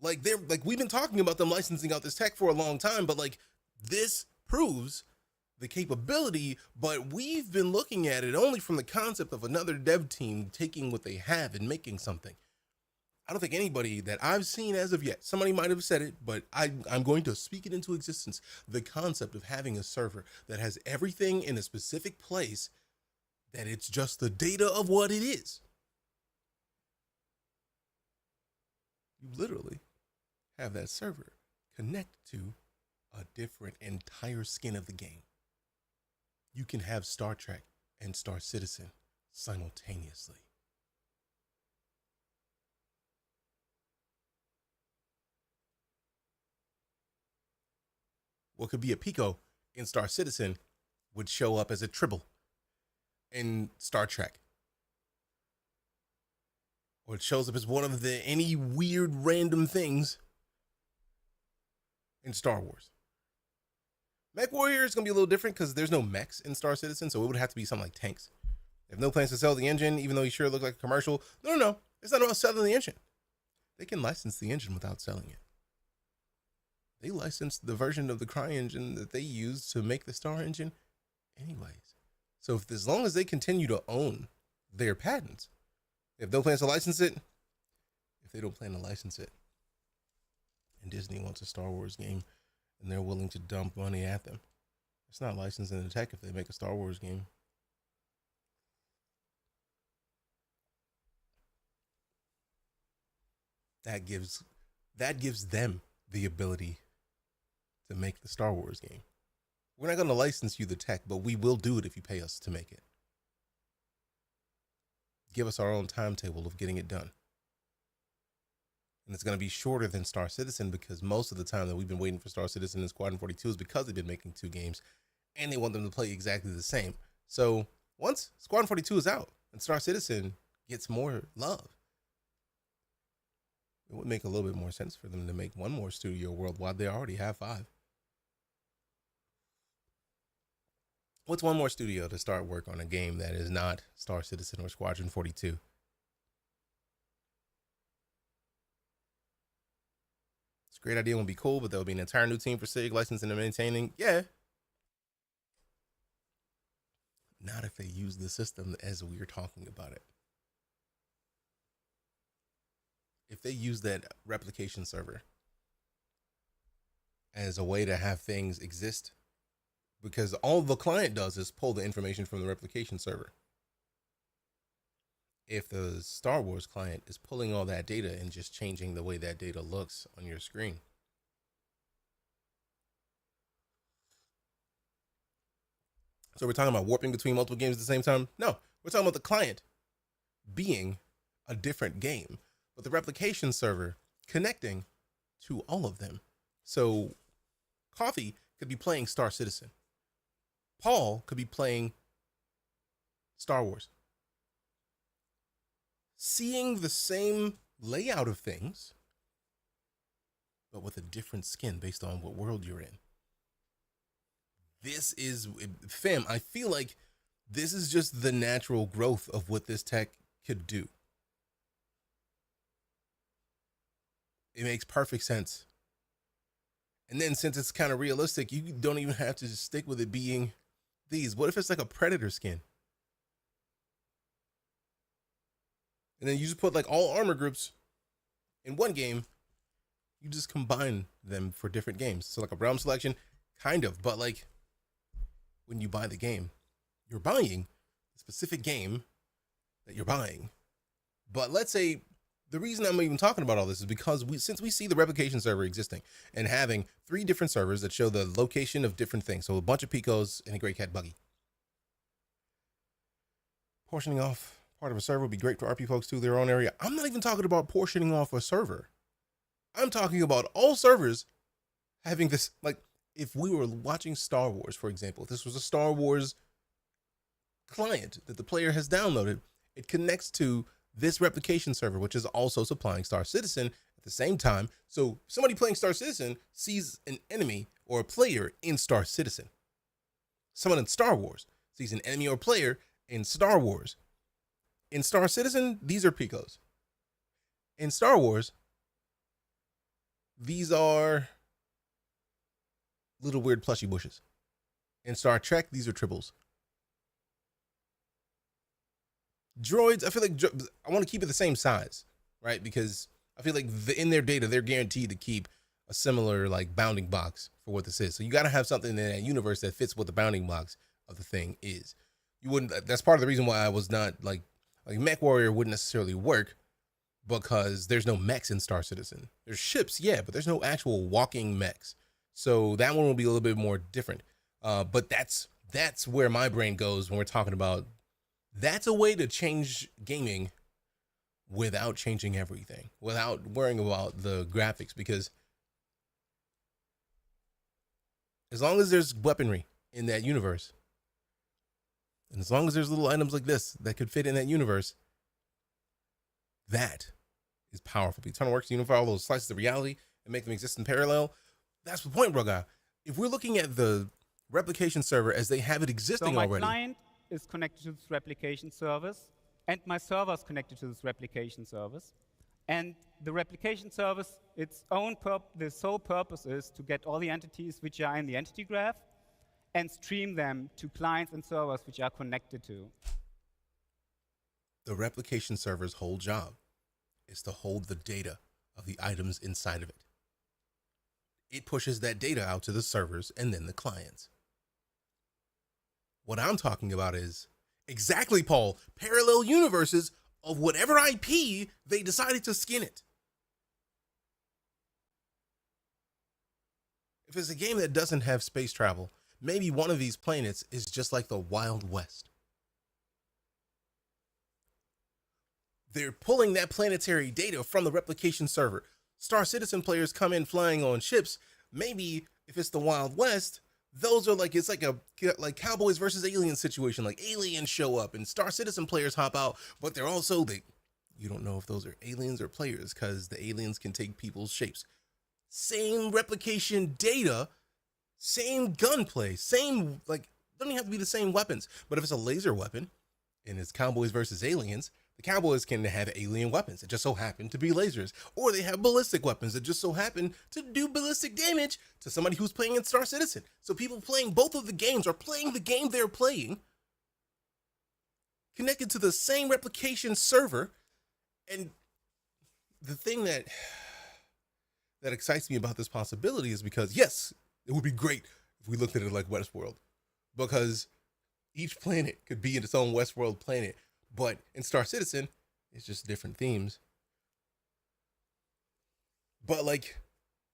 Like we've been talking about them licensing out this tech for a long time, but like this proves the capability, but we've been looking at it only from the concept of another dev team taking what they have and making something. I don't think anybody that I've seen as of yet, somebody might have said it, but I'm going to speak it into existence. The concept of having a server that has everything in a specific place, that it's just the data of what it is. You literally have that server connect to a different entire skin of the game. You can have Star Trek and Star Citizen simultaneously. What could be a Pico in Star Citizen would show up as a Tribble in Star Trek. Or it shows up as one of any weird random things in Star Wars. Mech Warrior is going to be a little different because there's no mechs in Star Citizen, so it would have to be something like tanks. They have no plans to sell the engine, even though he sure looked like a commercial. No. It's not about selling the engine. They can license the engine without selling it. They licensed the version of the CryEngine that they used to make the Star engine anyways. So as long as they continue to own their patents, if no plans to license it, if they don't plan to license it, and Disney wants a Star Wars game and they're willing to dump money at them, it's not licensing the tech if they make a Star Wars game. That gives them the ability to make the Star Wars game. We're not going to license you the tech, but we will do it if you pay us to make it. Give us our own timetable of getting it done. And it's going to be shorter than Star Citizen because most of the time that we've been waiting for Star Citizen and Squadron 42 is because they've been making 2 games. and they want them to play exactly the same. So once Squadron 42 is out and Star Citizen gets more love, it would make a little bit more sense for them to make one more studio worldwide. They already have 5. What's one more studio to start work on a game that is not Star Citizen or Squadron 42? It's a great idea, would be cool, but there'll be an entire new team for SIG, licensing and maintaining. Yeah. Not if they use the system as we are talking about it. If they use that replication server as a way to have things exist, because all the client does is pull the information from the replication server. If the Star Wars client is pulling all that data and just changing the way that data looks on your screen, so we're talking about warping between multiple games at the same time? No, we're talking about the client being a different game, but the replication server connecting to all of them. So Coffee could be playing Star Citizen. Paul could be playing Star Wars. Seeing the same layout of things, but with a different skin based on what world you're in. This is, fam, I feel like this is just the natural growth of what this tech could do. It makes perfect sense. And then since it's kind of realistic, you don't even have to just stick with it being these. What if it's like a Predator skin? And then you just put like all armor groups in one game. You just combine them for different games. So like a realm selection, kind of, but like when you buy the game, you're buying a specific game that you're buying. But let's say the reason I'm even talking about all this is because since we see the replication server existing and having 3 different servers that show the location of different things, so a bunch of Picos and a Great Cat Buggy. Portioning off part of a server would be great for RP folks to their own area. I'm not even talking about portioning off a server. I'm talking about all servers having this, like, if we were watching Star Wars, for example, if this was a Star Wars client that the player has downloaded, it connects to this replication server, which is also supplying Star Citizen at the same time. So somebody playing Star Citizen sees an enemy or a player in Star Citizen. Someone in Star Wars sees an enemy or player in Star Wars. In Star Citizen, these are Picos. In Star Wars, these are little weird plushy bushes. In Star Trek, these are tribbles. Droids, I feel like I want to keep it the same size, right? Because I feel like in their data, they're guaranteed to keep a similar like bounding box for what this is. So you got to have something in that universe that fits what the bounding box of the thing is. You wouldn't. That's part of the reason why I was not like Mech Warrior wouldn't necessarily work, because there's no mechs in Star Citizen. There's ships, yeah, but there's no actual walking mechs. So that one will be a little bit more different. But that's where my brain goes when we're talking about. That's a way to change gaming without changing everything, without worrying about the graphics, because as long as there's weaponry in that universe, and as long as there's little items like this that could fit in that universe, that is powerful. The Eternal Works unify all those slices of reality and make them exist in parallel. That's the point, bro, guy. If we're looking at the replication server as they have it existing already. So my client is connected to this replication service, and my server is connected to this replication service. And the replication service, the sole purpose is to get all the entities which are in the entity graph and stream them to clients and servers which are connected to. The replication server's whole job is to hold the data of the items inside of it. It pushes that data out to the servers and then the clients. What I'm talking about is exactly, Paul, parallel universes of whatever IP they decided to skin it. If it's a game that doesn't have space travel, maybe one of these planets is just like the Wild West. They're pulling that planetary data from the replication server. Star Citizen players come in flying on ships. Maybe if it's the Wild West, those are like, it's like a like Cowboys versus Aliens situation. Like aliens show up and Star Citizen players hop out, but they're also you don't know if those are aliens or players because the aliens can take people's shapes. Same replication data, same gunplay, same, like, don't even have to be the same weapons. But if it's a laser weapon and it's Cowboys versus Aliens, the Cowboys can have alien weapons that just so happen to be lasers. Or they have ballistic weapons that just so happen to do ballistic damage to somebody who's playing in Star Citizen. So people playing both of the games are playing the game they're playing, connected to the same replication server. And the thing that excites me about this possibility is because, yes, it would be great if we looked at it like Westworld, because each planet could be in its own Westworld planet, but in Star Citizen, it's just different themes. But like,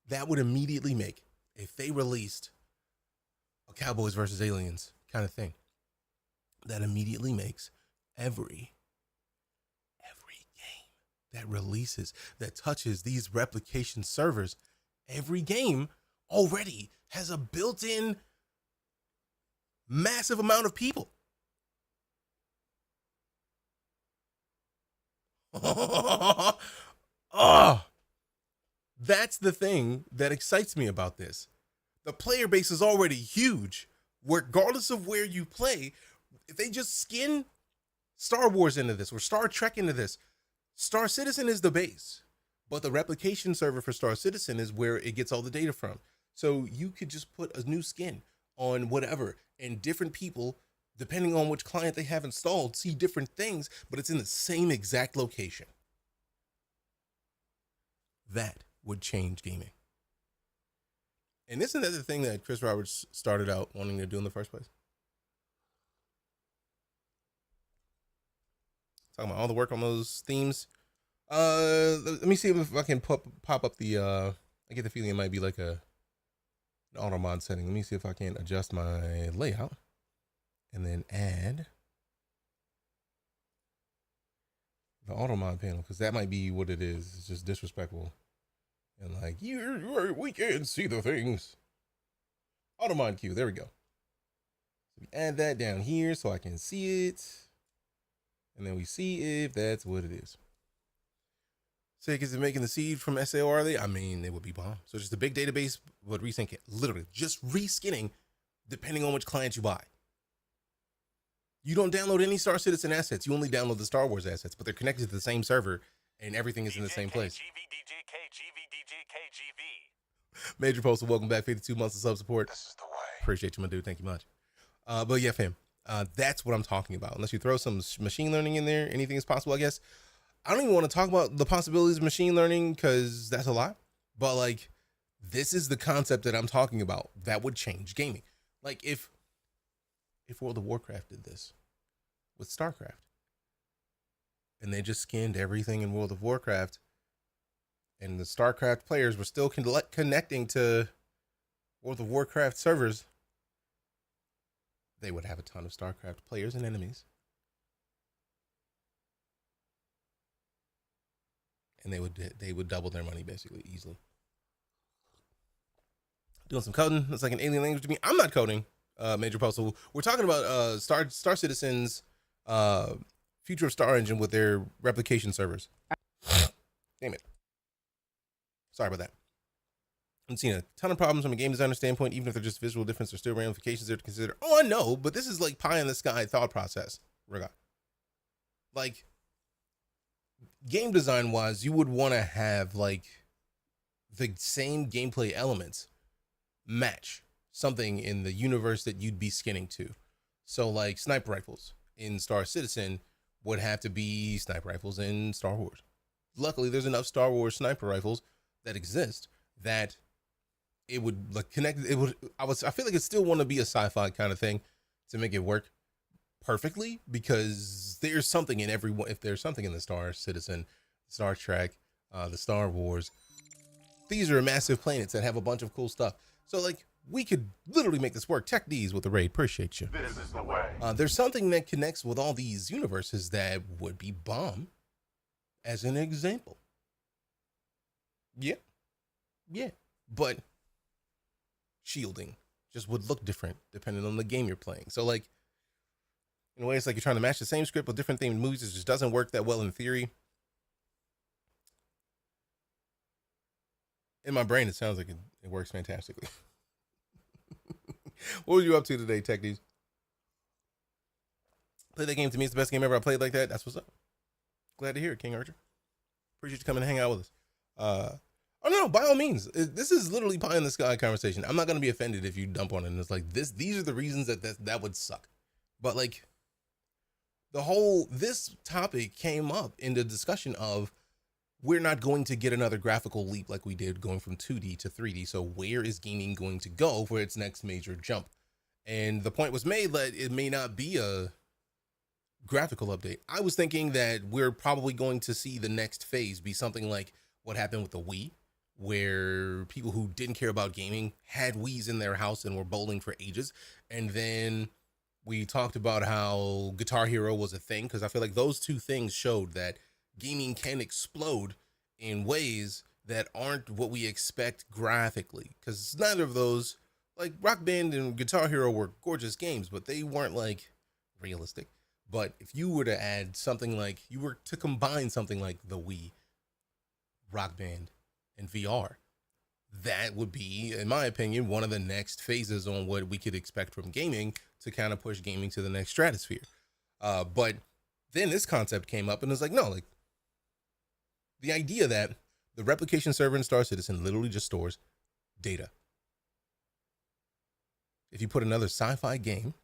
that would immediately make, if they released a Cowboys versus Aliens kind of thing, that immediately makes every game that releases, that touches these replication servers, every game already has a built-in massive amount of people. Oh, that's the thing that excites me about this. The player base is already huge, regardless of where you play. If they just skin Star Wars into this or Star Trek into this, Star Citizen is the base, but the replication server for Star Citizen is where it gets all the data from. So you could just put a new skin on whatever, and different people, depending on which client they have installed, see different things, but it's in the same exact location. That would change gaming. And isn't that the thing that Chris Roberts started out wanting to do in the first place? Talking about all the work on those themes. Let me see if I can pop up the, I get the feeling it might be like an auto mod setting. Let me see if I can adjust my layout and then add the auto mod panel, because that might be what it is. It's just disrespectful. And like, we can't see the things. Auto mod queue, there we go. So we add that down here so I can see it. And then we see if that's what it is. Sick, is it making the seed from SAO, are they? I mean, it would be bomb. So just a big database, but reskin it. Literally, just reskinning depending on which client you buy. You don't download any Star Citizen assets. You only download the Star Wars assets, but they're connected to the same server and everything is in the same place. Major Postal, welcome back. 52 months of sub support. This is the way. Appreciate you, my dude. Thank you much. But yeah, fam, that's what I'm talking about. Unless you throw some machine learning in there, anything is possible, I guess. I don't even want to talk about the possibilities of machine learning because that's a lot. But like, this is the concept that I'm talking about that would change gaming. Like if World of Warcraft did this with StarCraft, and they just skinned everything in World of Warcraft, and the StarCraft players were still connecting to World of Warcraft servers, they would have a ton of StarCraft players and enemies. And they would double their money basically easily. Doing some coding. It's like an alien language to me. I'm not coding, Major Postal. We're talking about Star Citizen's Future of Star Engine with their replication servers. Damn it. Sorry about that. I'm seeing a ton of problems from a game designer standpoint, even if they're just visual difference, there's still ramifications there to consider. Oh, I know, but this is like pie in the sky thought process. Like, game design wise, you would want to have like the same gameplay elements match something in the universe that you'd be skinning to. So like sniper rifles in Star Citizen would have to be sniper rifles in Star Wars. Luckily, there's enough Star Wars sniper rifles that exist that it would like connect. It would. I feel like it still want to be a sci-fi kind of thing to make it work perfectly, because there's something in everyone. If there's something in the Star Citizen, Star Trek, the Star Wars, these are massive planets that have a bunch of cool stuff. So like we could literally make this work. Tech D's with the raid. Appreciate you. This is the way. There's something that connects with all these universes that would be bomb. As an example. Yeah. But shielding just would look different depending on the game you're playing. So like, in a way, it's like you're trying to match the same script with different themed movies. It just doesn't work that well in theory. In my brain, it sounds like it works fantastically. What were you up to today, Techies? Play that game. To me, it's the best game ever I played like that. That's what's up. Glad to hear it, King Archer. Appreciate you coming and hang out with us. Oh no, by all means. This is literally pie in the sky conversation. I'm not going to be offended if you dump on it and it's like these are the reasons that would suck. But like this topic came up in the discussion of we're not going to get another graphical leap like we did going from 2D to 3D. So where is gaming going to go for its next major jump? And the point was made that it may not be a graphical update. I was thinking that we're probably going to see the next phase be something like what happened with the Wii, where people who didn't care about gaming had Wiis in their house and were bowling for ages. And then we talked about how Guitar Hero was a thing, because I feel like those two things showed that gaming can explode in ways that aren't what we expect graphically, because neither of those, like Rock Band and Guitar Hero, were gorgeous games, but they weren't like realistic. But if you were to add something like, you were to combine something like the Wii, Rock Band, and VR, that would be, in my opinion, one of the next phases on what we could expect from gaming to kind of push gaming to the next stratosphere. But then this concept came up and it's like, no, like the idea that the replication server in Star Citizen literally just stores data. If you put another sci-fi game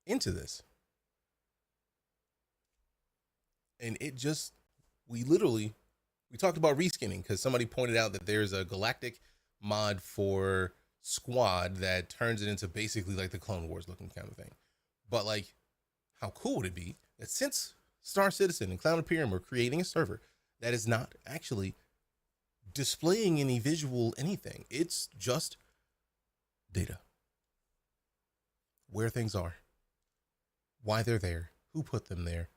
into this, and it just, we talked about reskinning because somebody pointed out that there's a galactic mod for Squad that turns it into basically like the Clone Wars looking kind of thing. But like, how cool would it be that since Star Citizen and Cloud Imperium are creating a server that is not actually displaying any visual anything, it's just data, where things are, why they're there, who put them there.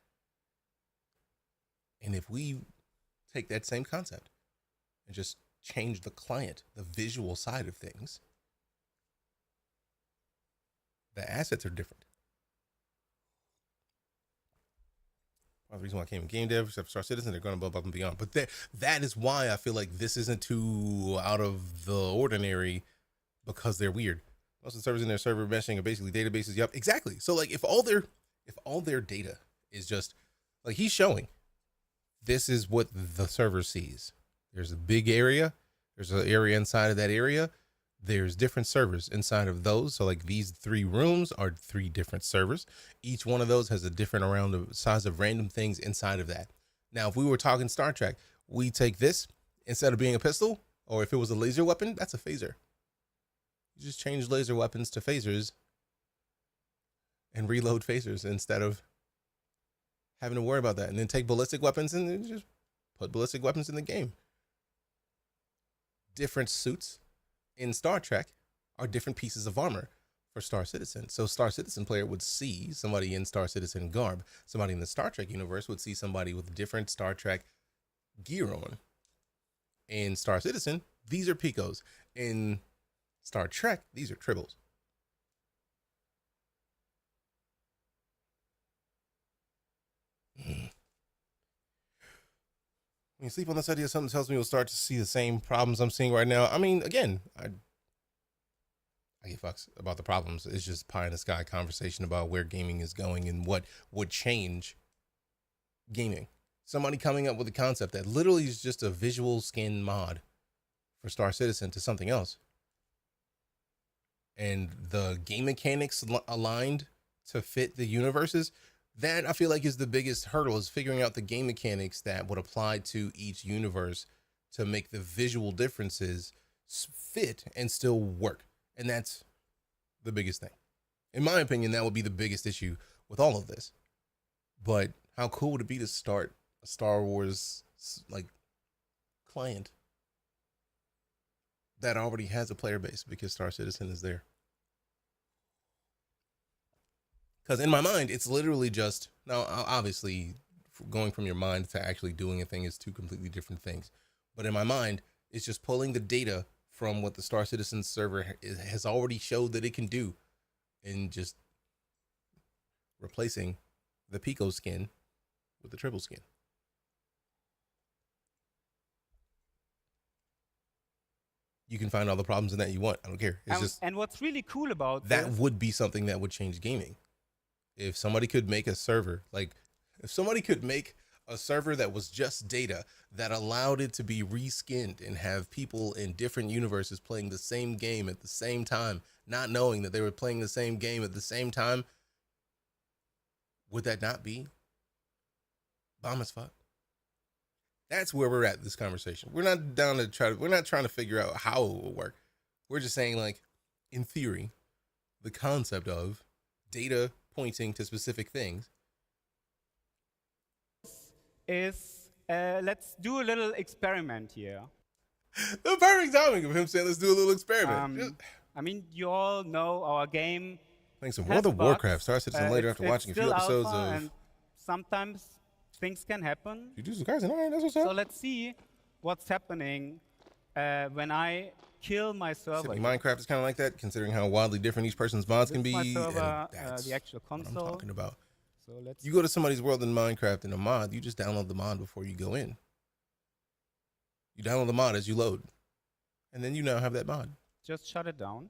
And if we take that same concept and just change the client, the visual side of things, the assets are different. Part of the reason why I came in game dev, except for Star Citizen, they're going above and beyond. But that is why I feel like this isn't too out of the ordinary, because they're weird. Most of the servers in their server meshing are basically databases. Yep, exactly. So like if all their data is just like he's showing, this is what the server sees. There's a big area. There's an area inside of that area. There's different servers inside of those. So like these 3 rooms are 3 different servers. Each one of those has a different around the size of random things inside of that. Now, if we were talking Star Trek, we take this instead of being a pistol, or if it was a laser weapon, that's a phaser. You just change laser weapons to phasers and reload phasers instead of having to worry about that. And then take ballistic weapons and then just put ballistic weapons in the game. Different suits in Star Trek are different pieces of armor for Star Citizen. So Star Citizen player would see somebody in Star Citizen garb. Somebody in the Star Trek universe would see somebody with different Star Trek gear on. In Star Citizen, these are Picos. In Star Trek, these are Tribbles. When you sleep on this idea, something tells me you'll start to see the same problems I'm seeing right now. I mean, again, I give fucks about the problems. It's just pie in the sky conversation about where gaming is going and what would change gaming. Somebody coming up with a concept that literally is just a visual skin mod for Star Citizen to something else, and the game mechanics aligned to fit the universes. That I feel like is the biggest hurdle, is figuring out the game mechanics that would apply to each universe to make the visual differences fit and still work. And that's the biggest thing. In my opinion, that would be the biggest issue with all of this. But how cool would it be to start a Star Wars like client that already has a player base because Star Citizen is there? Because in my mind, it's literally just, now obviously going from your mind to actually doing a thing is 2 completely different things. But in my mind, it's just pulling the data from what the Star Citizen server has already showed that it can do, in just replacing the Pico skin with the triple skin. You can find all the problems in that you want. I don't care. It's just, and what's really cool about that this, would be something that would change gaming. If somebody could make a server, like if somebody could make a server that was just data that allowed it to be reskinned and have people in different universes playing the same game at the same time, not knowing that they were playing the same game at the same time, would that not be bomb as fuck? That's where we're at this conversation. We're not down to we're not trying to figure out how it will work. We're just saying, like, in theory, the concept of data pointing to specific things is let's do a little experiment here. The perfect timing of him saying, let's do a little experiment. I mean, you all know our game. Thanks to World of Warcraft, Star Citizen later after watching a few episodes of... And sometimes things can happen. You do some guys, all right, that's what's up. So let's see what's happening when I kill my server. Minecraft is kind of like that, considering how wildly different each person's mods can be. My server, that's the actual console. what I'm talking about. So let's. You go to somebody's world in Minecraft in a mod, you just download the mod before you go in. You download the mod as you load, and then you now have that mod. Just shut it down.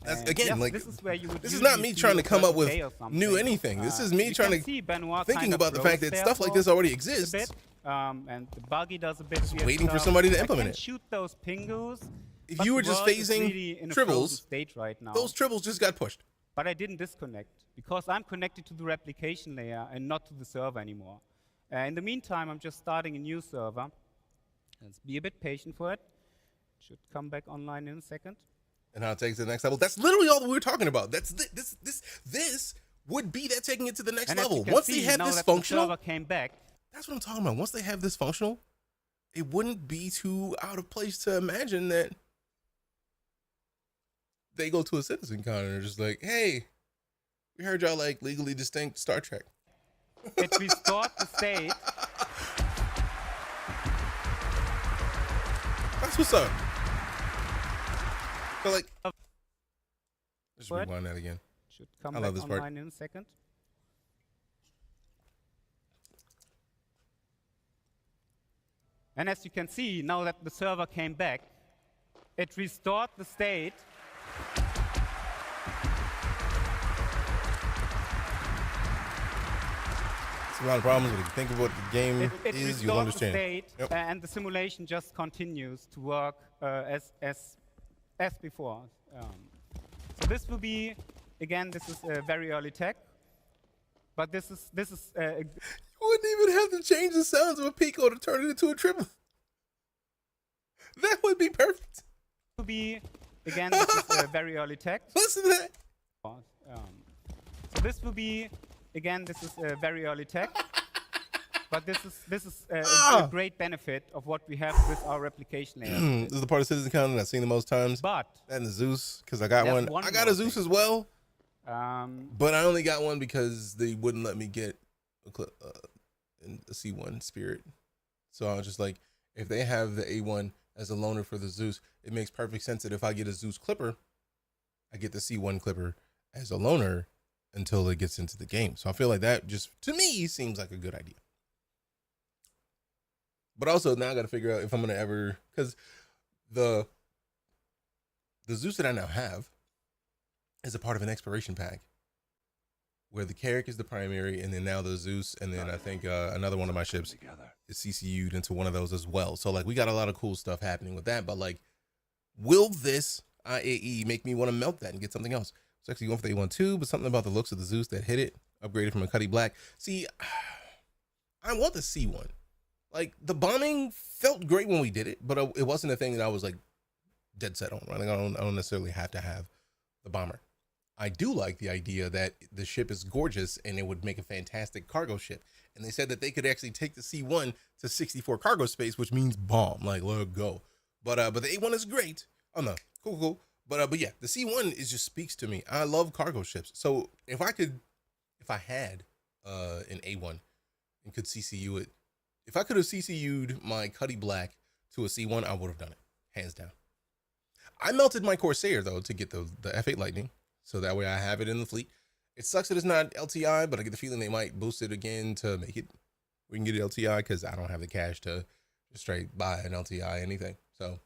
That's, again, yes, like, this is where you would this is not me trying to come up with new something. anything. This is me trying to Benoit thinking about the fact that stuff like this already exists. And the buggy does a bit. Just waiting for somebody to implement it. Shoot those pingus. If you were just phasing really tribbles, right now. those tribbles just got pushed. But I didn't disconnect because I'm connected to the replication layer and not to the server anymore. In the meantime, I'm just starting a new server. Let's be a bit patient for it. Should come back online in a second. And how it takes it to the next level. That's literally all that we were talking about. That's this would be that taking it to the next level. Once they have this functional, the server came back. That's what I'm talking about. Once they have this functional, it wouldn't be too out of place to imagine that they go to a citizen con and they're just like, hey, we heard y'all like legally distinct Star Trek. It restored the state. That's what's up. So like, let's rewind that again. Should come I back love this online part. in a second. And as you can see, now that the server came back, it restored the state. It's a lot of problems, but if you think of what the game is, you'll understand. The state, and the simulation just continues to work as before. So this will be, again, this is very early tech, but this is you wouldn't even have to change the sounds of a Pico to turn it into a triple. That would be perfect. Will be, again, this is very early tech. Listen to that. So this will be, again, this is very early tech, but this is a great benefit of what we have with our replication layer. This is the part of Citizen Con that I've seen the most times. But and the Zeus, because I got one. I got a Zeus as well, but I only got one because they wouldn't let me get a C1 Spirit. So I was just like, if they have the A1 as a loaner for the Zeus, it makes perfect sense that if I get a Zeus Clipper, I get the C1 Clipper as a loaner until it gets into the game. So I feel like that just, to me, seems like a good idea. But also now I got to figure out if I'm going to ever, because the Zeus that I now have is a part of an exploration pack where the Carrack is the primary, and then now the Zeus, and then I think another one of my ships is CCU'd into one of those as well. So like we got a lot of cool stuff happening with that, but like, will this IAE make me want to melt that and get something else? It's actually going for the A1 too, but something about the looks of the Zeus that hit it, upgraded from a Cuddy Black. See, I want the C1. Like the bombing felt great when we did it, but it wasn't a thing that I was like dead set on. Right? Like, I don't necessarily have to have the bomber. I do like the idea that the ship is gorgeous and it would make a fantastic cargo ship. And they said that they could actually take the C1 to 64 cargo space, which means bomb. Like, let it go. But the A1 is great. Oh no, cool. But yeah, the C1 just speaks to me. I love cargo ships. So if I had an A1 and could CCU it If I could have CCU'd my Cuddy Black to a C1, I would have done it, hands down. I melted my Corsair though to get the F8 Lightning, so that way I have it in the fleet. It sucks that it's not LTI, but I get the feeling they might boost it again to make it. We can get it LTI because I don't have the cash to just straight buy an LTI anything. So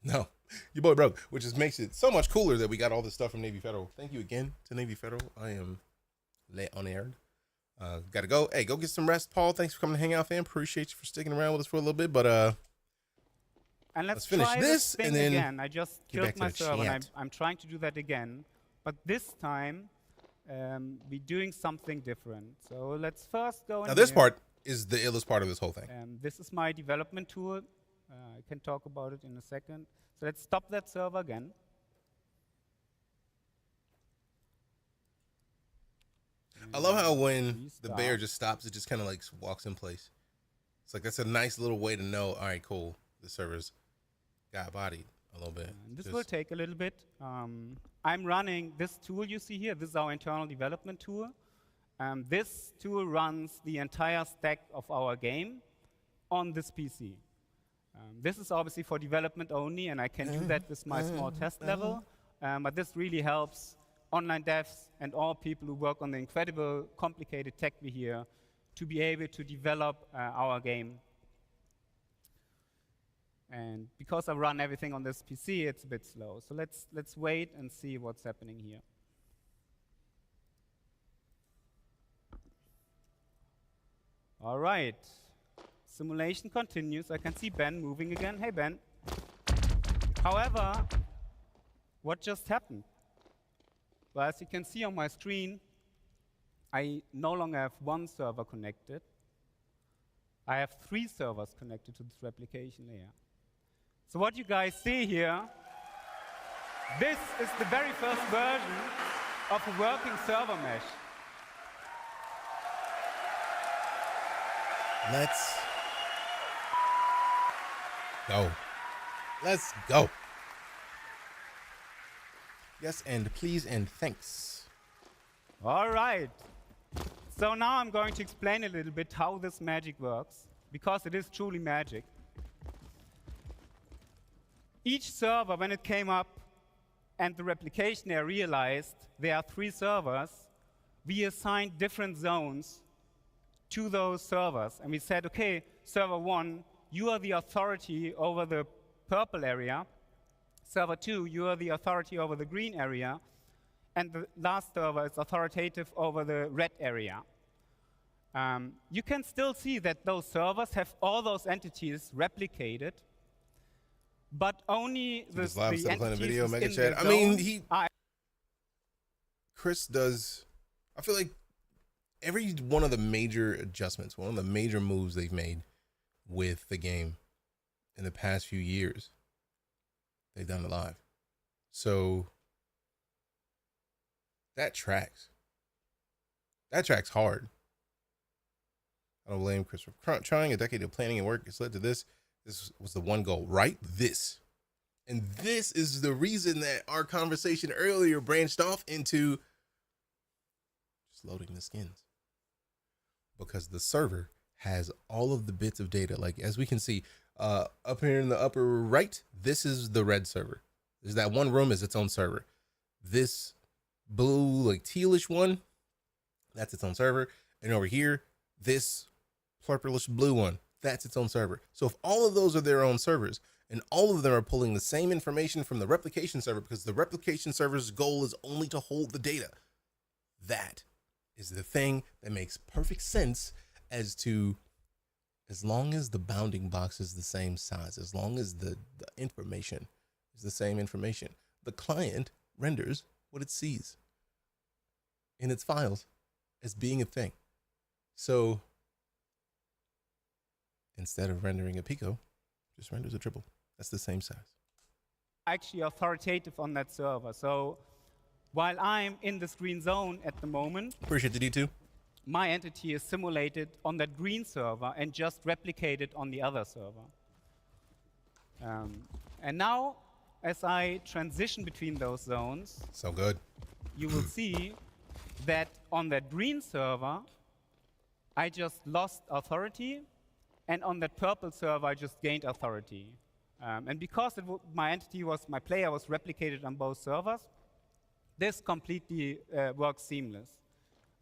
no, your boy broke, which just makes it so much cooler that we got all this stuff from Navy Federal. Thank you again to Navy Federal. I am late on air. Gotta go. Hey, go get some rest, Paul. Thanks for coming to hang out, fam. Appreciate you for sticking around with us for a little bit. But and let's finish try this thing and then again. I just get back killed to my the server, and chat. I'm trying to do that again. But this time, we're doing something different. So let's first go in now this here. part is the illest part of this whole thing. This is my development tool. I can talk about it in a second. So let's stop that server again. I love how when the Restart. bear just stops, it just kind of like walks in place. It's like that's a nice little way to know. All right, cool. The server's got bodied a little bit. And this Just- will take a little bit. I'm running this tool you see here. This is our internal development tool. This tool runs the entire stack of our game on this PC. This is obviously for development only, and I can do that with my small test level. But this really helps online devs and all people who work on the incredible, complicated tech we hear to be able to develop our game. And because I run everything on this PC, it's a bit slow. So let's wait and see what's happening here. All right. Simulation continues. I can see Ben moving again. Hey, Ben. However, what just happened? Well, as you can see on my screen, I no longer have one server connected. I have 3 servers connected to this replication layer. So what you guys see here, this is the very first version of a working server mesh. Let's go. Let's go. Yes, and please, and thanks. All right. So now I'm going to explain a little bit how this magic works, because it is truly magic. Each server, when it came up and the replication layer realized there are 3 servers, we assigned different zones to those servers. And we said, okay, server 1, you are the authority over the purple area. Server 2, you are the authority over the green area. And the last server is authoritative over the red area. You can still see that those servers have all those entities replicated, but only the This live instead of playing a entities video, mega within chat. the I mean, zone are Chris does. I feel like every one of the major adjustments, one of the major moves they've made with the game in the past few years, they've done it live. So that tracks. That tracks hard. I don't blame Chris for trying. A decade of planning and work has led to this. This was the one goal, right? This. And this is the reason that our conversation earlier branched off into just loading the skins. Because the server has all of the bits of data. Like, as we can see, up here in the upper right, this is the red server. There's that one room is its own server. This blue, like tealish one, that's its own server. And over here, this purplish blue one, that's its own server. So if all of those are their own servers, and all of them are pulling the same information from the replication server, because the replication server's goal is only to hold the data, that is the thing that makes perfect sense as to, as long as the bounding box is the same size, as long as the information is the same information, the client renders what it sees in its files as being a thing. So instead of rendering a pico, just renders a triple. That's the same size. actually authoritative on that server. So while I'm in this green zone at the moment, Appreciate the D2. my entity is simulated on that green server and just replicated on the other server. And now, as I transition between those zones, So good. you will see that on that green server, I just lost authority and on that purple server, I just gained authority. And because my player was replicated on both servers, this completely works seamless.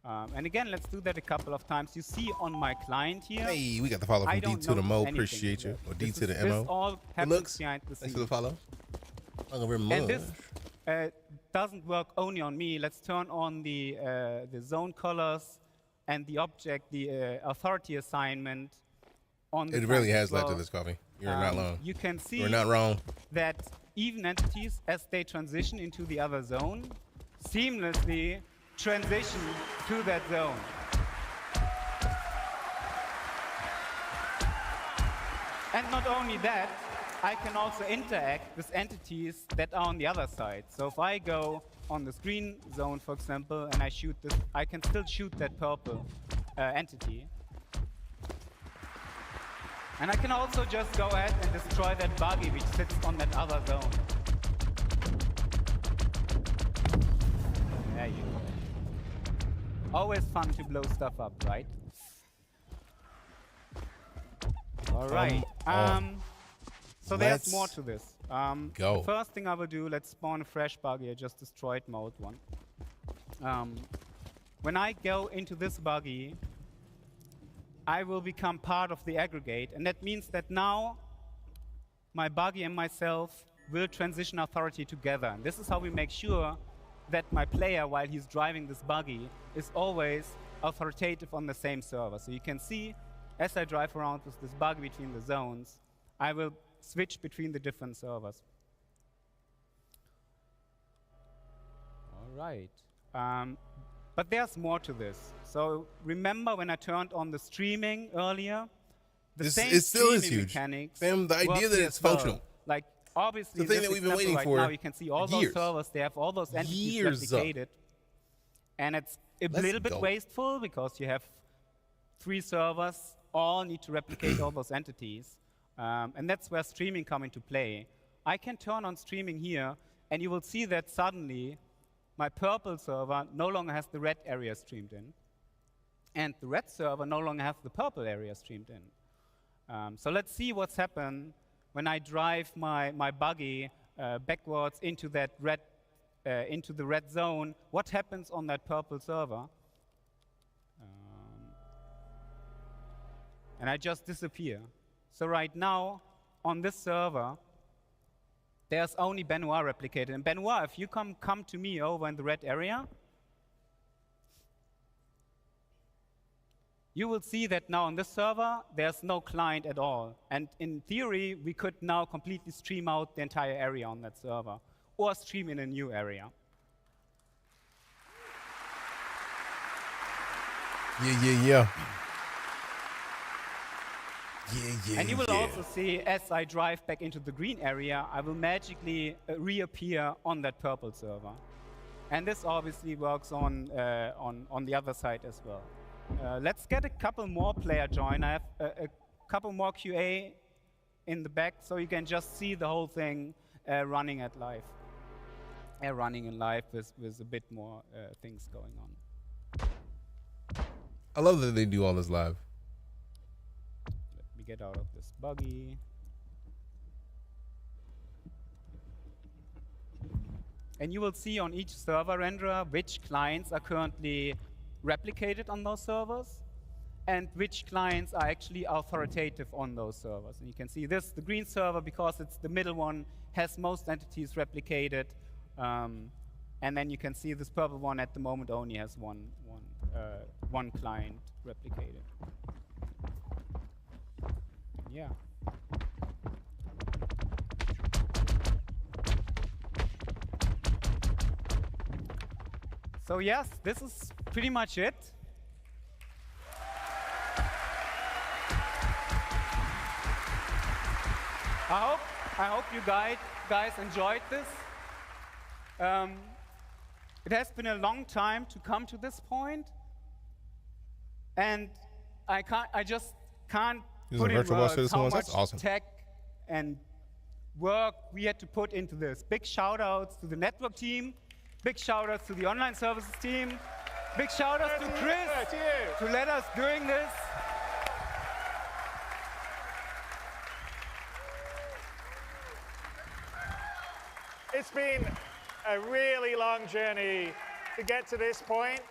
And again, let's do that a couple of times. You see on my client here. Hey, we got the follow from D to the Mo. Appreciate you. Or D to the MO. This all happens behind the scenes. Thanks for the follow. Thank you very much. And this doesn't work only on me. Let's turn on the zone colors and the object, the authority assignment on the It really client has as well. led to this, Coffee. You're not wrong. You can see You're not wrong. that even entities, as they transition into the other zone, seamlessly transition to that zone. And not only that, I can also interact with entities that are on the other side. So if I go on the green zone, for example, and I shoot this, I can still shoot that purple entity. And I can also just go ahead and destroy that buggy which sits on that other zone. There you go. Always fun to blow stuff up, right? All right. So there's more to this. Go. The first thing I will do, let's spawn a fresh buggy. I just destroyed my old one. When I go into this buggy, I will become part of the aggregate, and that means that now my buggy and myself will transition authority together. And this is how we make sure that my player, while he's driving this buggy, is always authoritative on the same server. So you can see, as I drive around with this buggy between the zones, I will switch between the different servers. All right. But there's more to this. So remember when I turned on the streaming earlier? The same it still is streaming huge. mechanics Fam, the idea work that here it's as well. functional. Like, obviously, The thing this that we've been example waiting right for now, you can see all years. those servers, they have all those entities Years. replicated. And it's a Let's little bit go. wasteful because you have 3 servers, all need to replicate all those entities. And that's where streaming come into play. I can turn on streaming here, and you will see that suddenly my purple server no longer has the red area streamed in, and the red server no longer has the purple area streamed in. So let's see what's happened when I drive my buggy backwards into that red, into the red zone. What happens on that purple server? And I just disappear. So right now, on this server, there's only Benoit replicated. And Benoit, if you come to me over in the red area, you will see that now on this server, there's no client at all. And in theory, we could now completely stream out the entire area on that server, or stream in a new area. Yeah. And you will also see, as I drive back into the green area, I will magically reappear on that purple server. And this obviously works on the other side as well. Let's get a couple more player join. I have a couple more QA in the back, so you can just see the whole thing running in live with a bit more things going on. I love that they do all this live. Let me get out of this buggy. And you will see on each server renderer which clients are currently replicated on those servers and which clients are actually authoritative on those servers. And you can see this, the green server, because it's the middle one, has most entities replicated. And then you can see this purple one at the moment only has one client replicated. Yeah. So yes, this is pretty much it. I hope you guys enjoyed this. It has been a long time to come to this point, and I just can't put in virtual boss for words this how one? much That's awesome. tech and work we had to put into this. Big shout outs to the network team, big shout outs to the online services team, big shout outs to Chris to let us doing this. it's been a really long journey to get to this point.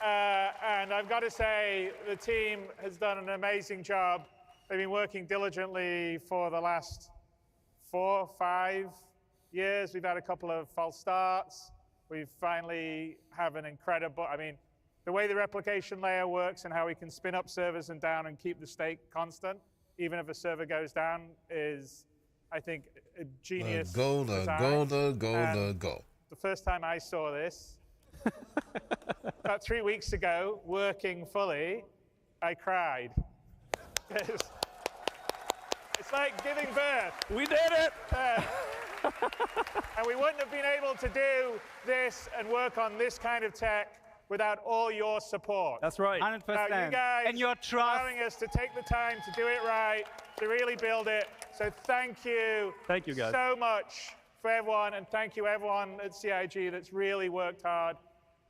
And I've got to say, the team has done an amazing job. They've been working diligently for the last 4, 5 years. We've had a couple of false starts. We finally have an incredible, I mean, the way the replication layer works and how we can spin up servers and down and keep the state constant, even if a server goes down, is, I think, a genius design. Go. The first time I saw this, about 3 weeks ago, working fully, I cried. It's like giving birth. We did it! And we wouldn't have been able to do this and work on this kind of tech without all your support. That's right. 100%. Now, you guys and your trust. allowing us to take the time to do it right, to really build it. So thank you. Thank you, guys. So much for everyone, and thank you everyone at CIG that's really worked hard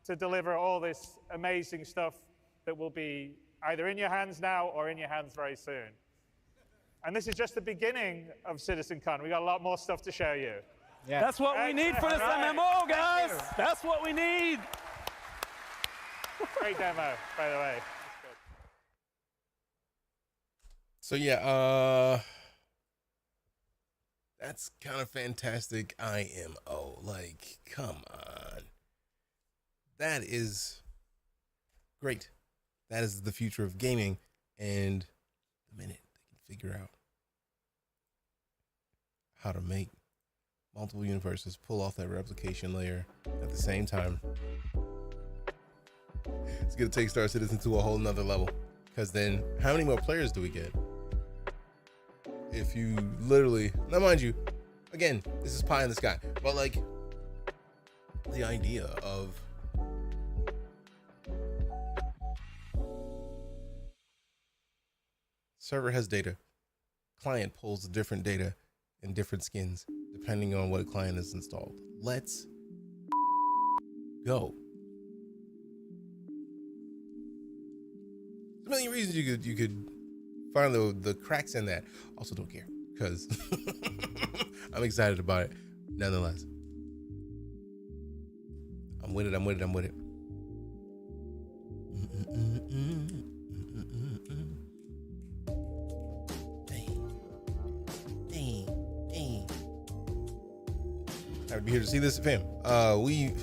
to deliver all this amazing stuff that will be either in your hands now or in your hands very soon. And this is just the beginning of CitizenCon. We got a lot more stuff to show you. Yeah. That's what we need for this Right. MMO, guys. Thank you. That's what we need. Great demo, by the way. So yeah, that's kind of fantastic. IMO, like, come on, that is great. That is the future of gaming, and the minute they can figure out how to make multiple universes pull off that replication layer at the same time, it's gonna take Star Citizen to a whole nother level. Because then, how many more players do we get? If you literally, now mind you, again, this is pie in the sky, but like the idea of server has data, client pulls different data and different skins depending on what client is installed. Let's go. There's a million reasons you could find the cracks in that. Also don't care, because I'm excited about it nonetheless. I'm with it. Dang. I'd be here to see this, fam. We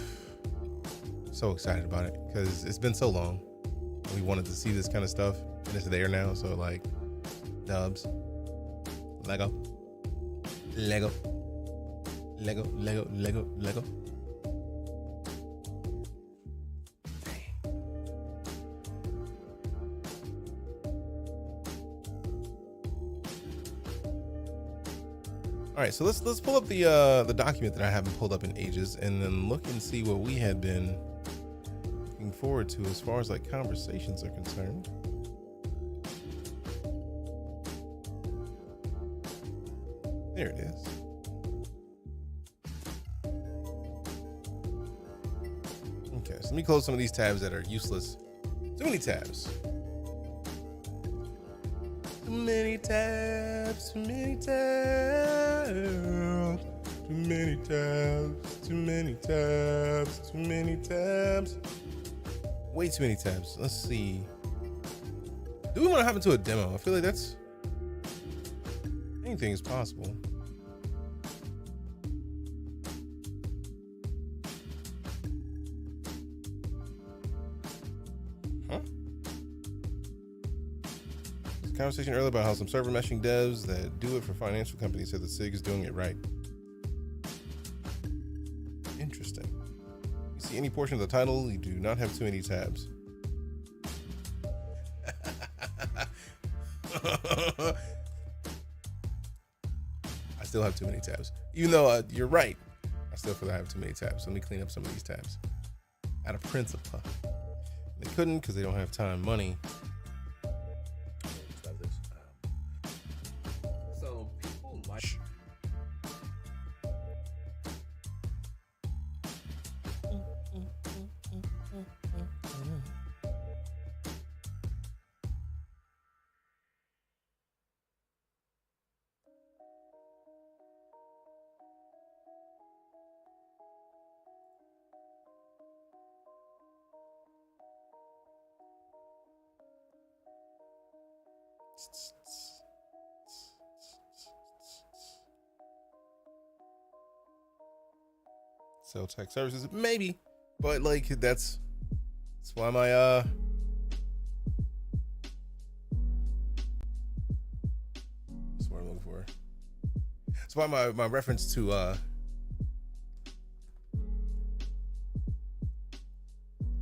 so excited about it because it's been so long. We wanted to see this kind of stuff, and it's there now. So like, dubs, Lego. All right, so let's pull up the document that I haven't pulled up in ages, and then look and see what we had been looking forward to as far as like conversations are concerned. There it is. Okay, so let me close some of these tabs that are useless. Too many tabs. Too many tabs. Too many tabs. Too many tabs. Too many tabs. Too many tabs. Way too many tabs. Let's see. Do we want to hop into a demo? I feel like that's anything is possible. Huh? There's a conversation earlier about how some server meshing devs that do it for financial companies said that SIG is doing it right. Interesting. You see any portion of the title, you do not have too many tabs. I still have too many tabs. Even though you're right, I still feel I have too many tabs. So let me clean up some of these tabs. Out of principle. They couldn't because they don't have time, money. So people like. Sell tech services, maybe, but like that's why my that's what I'm looking for. That's why my reference to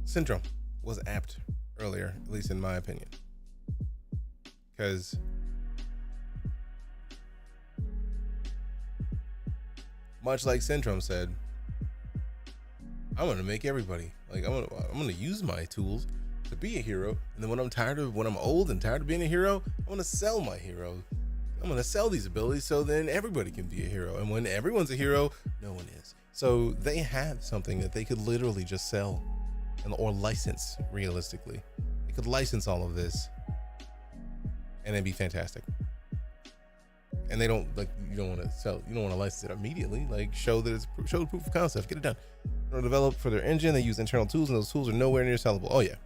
Syndrome was apt earlier, at least in my opinion, because much like Syndrome said, I'm gonna make everybody like I'm gonna use my tools to be a hero, and then when I'm old and tired of being a hero, I'm gonna sell my hero. I'm gonna sell these abilities so then everybody can be a hero, and when everyone's a hero, no one is. So they have something that they could literally just sell or license. Realistically, they could license all of this, and it'd be fantastic. And they don't you don't want to license it immediately. Like show the proof of concept, get it done. They're developed for their engine. They use internal tools, and those tools are nowhere near sellable. Oh yeah,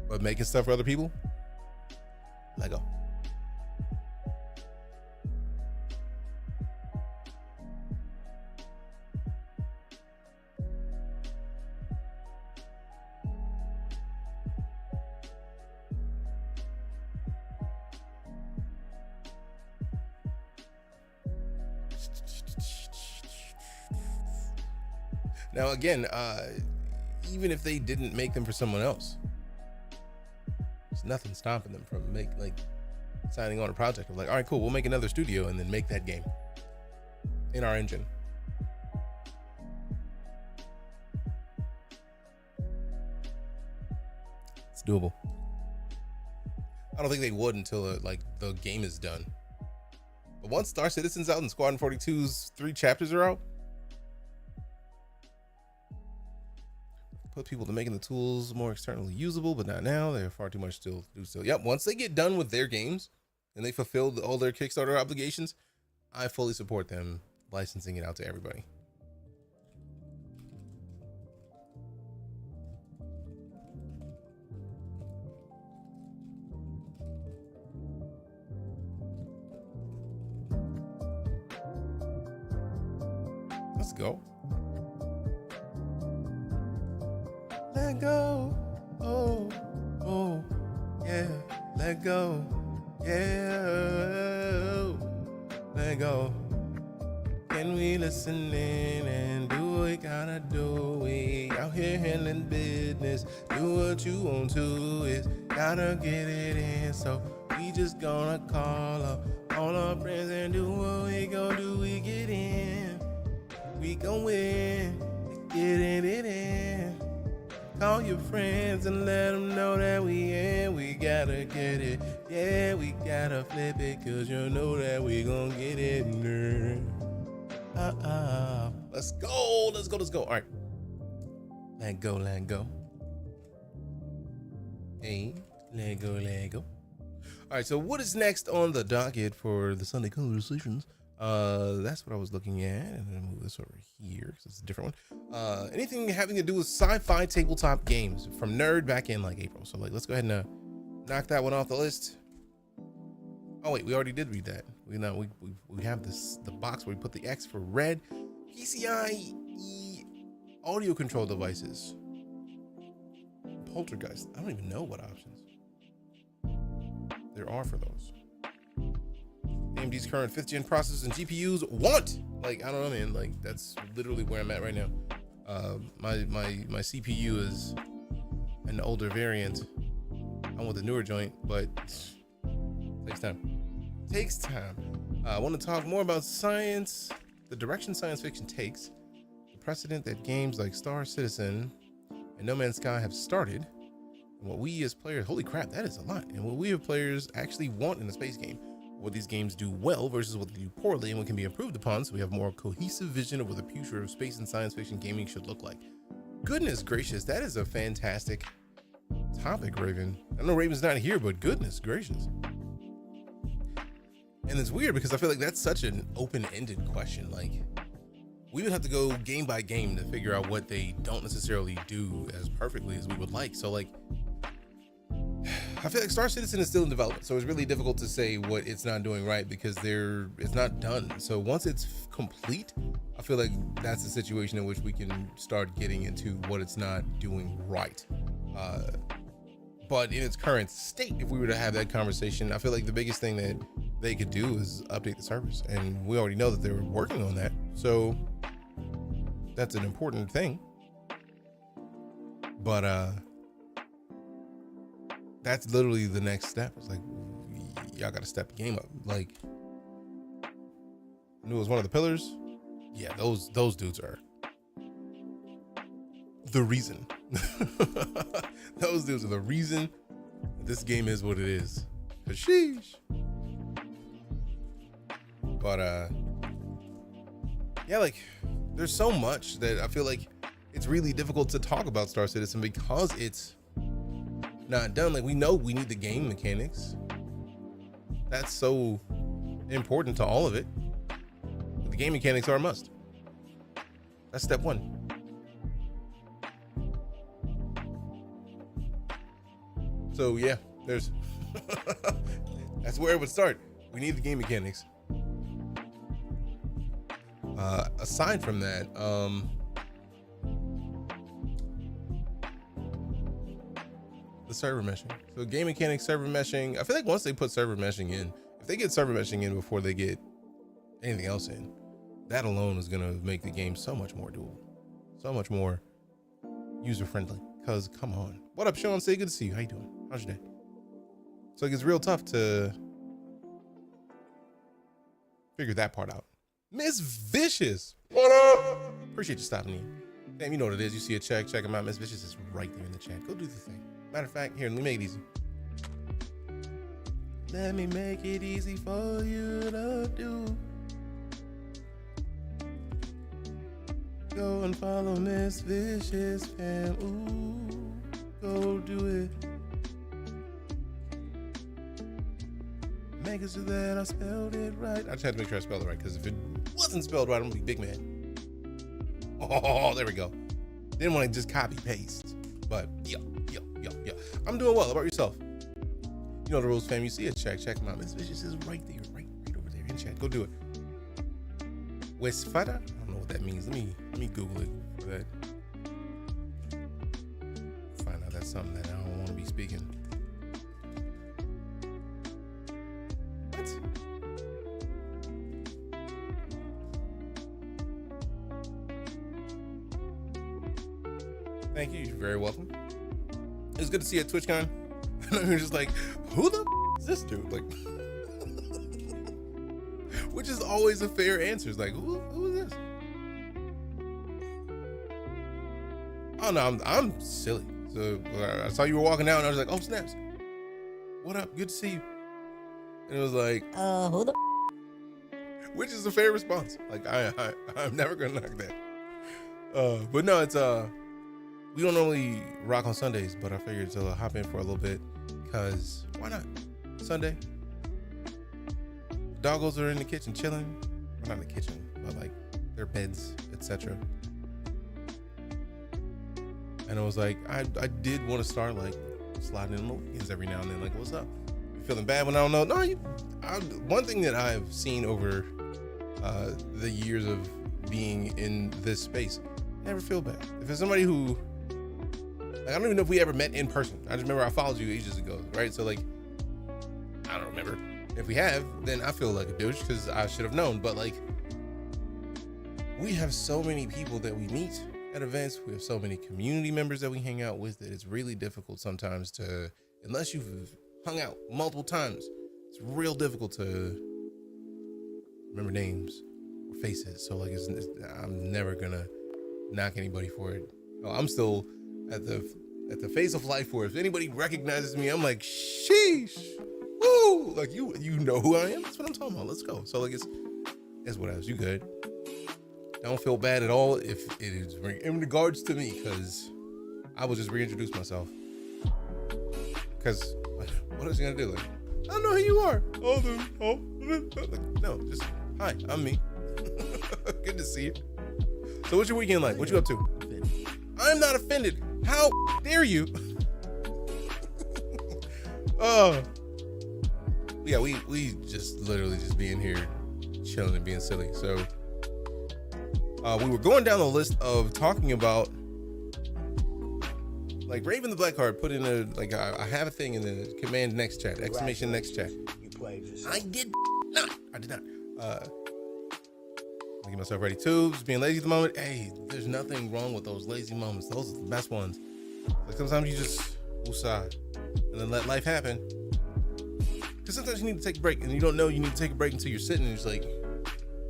but making stuff for other people, let go. Now again, even if they didn't make them for someone else, there's nothing stopping them from signing on a project of like, all right, cool, we'll make another studio and then make that game in our engine. It's doable. I don't think they would until the game is done. But once Star Citizen's out and Squadron 42's 3 chapters are out, put people to making the tools more externally usable, but not now. They have far too much still to do. So, yep, once they get done with their games and they fulfill all their Kickstarter obligations, I fully support them licensing it out to everybody. Let's go. Let go, oh, oh, yeah, let go, yeah, let go. Can we listen in and do what we gotta do? We out here handling business, do what you want to, is gotta get it in. So we just gonna call up all our friends and do what we gon' do. We get in, we gon' win, we getting it in. Call your friends and let them know that we in. We gotta get it. Yeah, we gotta flip it, cause you know that we gon' get it. Let's go, let's go, let's go. All right. Let go, let go. Hey, let go, let go. All right, so what is next on the docket for the Sunday conversations? That's what I was looking at. And then move this over here because it's a different one. Anything having to do with sci-fi tabletop games from Nerd back in April. So let's go ahead and knock that one off the list. Oh wait, we already did read that. We have the box where we put the X for red. PCIe audio control devices. Poltergeist. I don't even know what options there are for those. AMD's current 5th gen processors and GPUs want. I don't know, man. That's literally where I'm at right now. My CPU is an older variant. I want the newer joint, but takes time. I want to talk more about science, the direction science fiction takes, the precedent that games like Star Citizen and No Man's Sky have started, and what we as players, holy crap, that is a lot, and what we as players actually want in a space game. What these games do well versus what they do poorly and what can be improved upon, so we have more cohesive vision of what the future of space and science fiction gaming should look like. Goodness gracious, that is a fantastic topic, Raven. I know Raven's not here, but goodness gracious. And it's weird because I feel like that's such an open-ended question. We would have to go game by game to figure out what they don't necessarily do as perfectly as we would like. So I feel like Star Citizen is still in development, so it's really difficult to say what it's not doing right because it's not done. So once it's complete, I feel like that's the situation in which we can start getting into what it's not doing right. But in its current state, if we were to have that conversation, I feel like the biggest thing that they could do is update the servers, and we already know that they're working on that. So that's an important thing. But that's literally the next step. It's like, y'all got to step the game up. Like, I knew it was one of the pillars. Yeah, those dudes are the reason. Those dudes are the reason this game is what it is. Sheesh. But yeah, like, there's so much that I feel like it's really difficult to talk about Star Citizen because it's not done. Like, we know we need the game mechanics. That's so important to all of it. The game mechanics are a must. That's step one. So yeah, there's that's where it would start. We need the game mechanics. Aside from that, the server meshing. So game mechanics, server meshing. I feel like once they put server meshing in, if they get server meshing in before they get anything else in, that alone is gonna make the game so much more doable, so much more user friendly. Cause come on, what up, Sean? Say good to see you. How you doing? How's your day? So it gets real tough to figure that part out. Miss Vicious, what up? Appreciate you stopping in. Damn, you know what it is. You see a check them out. Miss Vicious is right there in the chat. Go do the thing. Matter of fact, here, let me make it easy. Let me make it easy for you to do. Go and follow Miss Vicious, fam. Ooh, go do it. Make it so that I spelled it right. I just had to make sure I spelled it right, because if it wasn't spelled right, I'm gonna be big man. Oh, there we go. Didn't want to just copy paste, but yo. I'm doing well. How about yourself? You know the rules, fam. You see a check them out. Miss Vicious is right there, right over there in chat. Go do it. Westfada? I don't know what that means. Let me Google it for that. Find out that's something that I don't want to be speaking. What? Thank you. You're very welcome. It's good to see you at TwitchCon. And you're just like, who the is this dude? Like, which is always a fair answer. It's like, who is this? Oh no, I'm silly. So I saw you were walking out, and I was like, oh snaps, what up? Good to see you. And it was like, who the? Which is a fair response. Like I'm never gonna knock that. But no, it's we don't normally rock on Sundays, but I figured to hop in for a little bit, because why not? Sunday. Doggos are in the kitchen chilling. Well, not in the kitchen, but like their beds, etc. And I was like, I did want to start like sliding in weekends every now and then. Like, what's up? You feeling bad when I don't know? No, one thing that I've seen over the years of being in this space, never feel bad. If it's somebody who, like, I don't even know if we ever met in person. I just remember I followed you ages ago, right? So like, I don't remember. If we have, then I feel like a douche because I should have known. But like, we have so many people that we meet at events. We have so many community members that we hang out with that it's really difficult sometimes to, unless you've hung out multiple times, it's real difficult to remember names or faces. So like, I'm never gonna knock anybody for it. I'm still at the face of life where if anybody recognizes me, I'm like, sheesh. Woo! Like, you know who I am. That's what I'm talking about. Let's go. So like, it's what else. You good? Don't feel bad at all if it is in regards to me, because I will just reintroduce myself. Because what is he gonna do? Like, I don't know who you are. Like, no, just hi. I'm me. Good to see you. So what's your weekend like? What you up to? I'm not offended. How dare you? Yeah, we just literally just being here, chilling and being silly. So we were going down the list of talking about, like, Raven the Blackheart put in a, like, I have a thing in the command next chat, exclamation next chat. You played this. I did not. I'll get myself ready too. Just being lazy at the moment. Hey, there's nothing wrong with those lazy moments. Those are the best ones. Like, sometimes you just woosah and then let life happen. Because sometimes you need to take a break, and you don't know you need to take a break until you're sitting and it's like,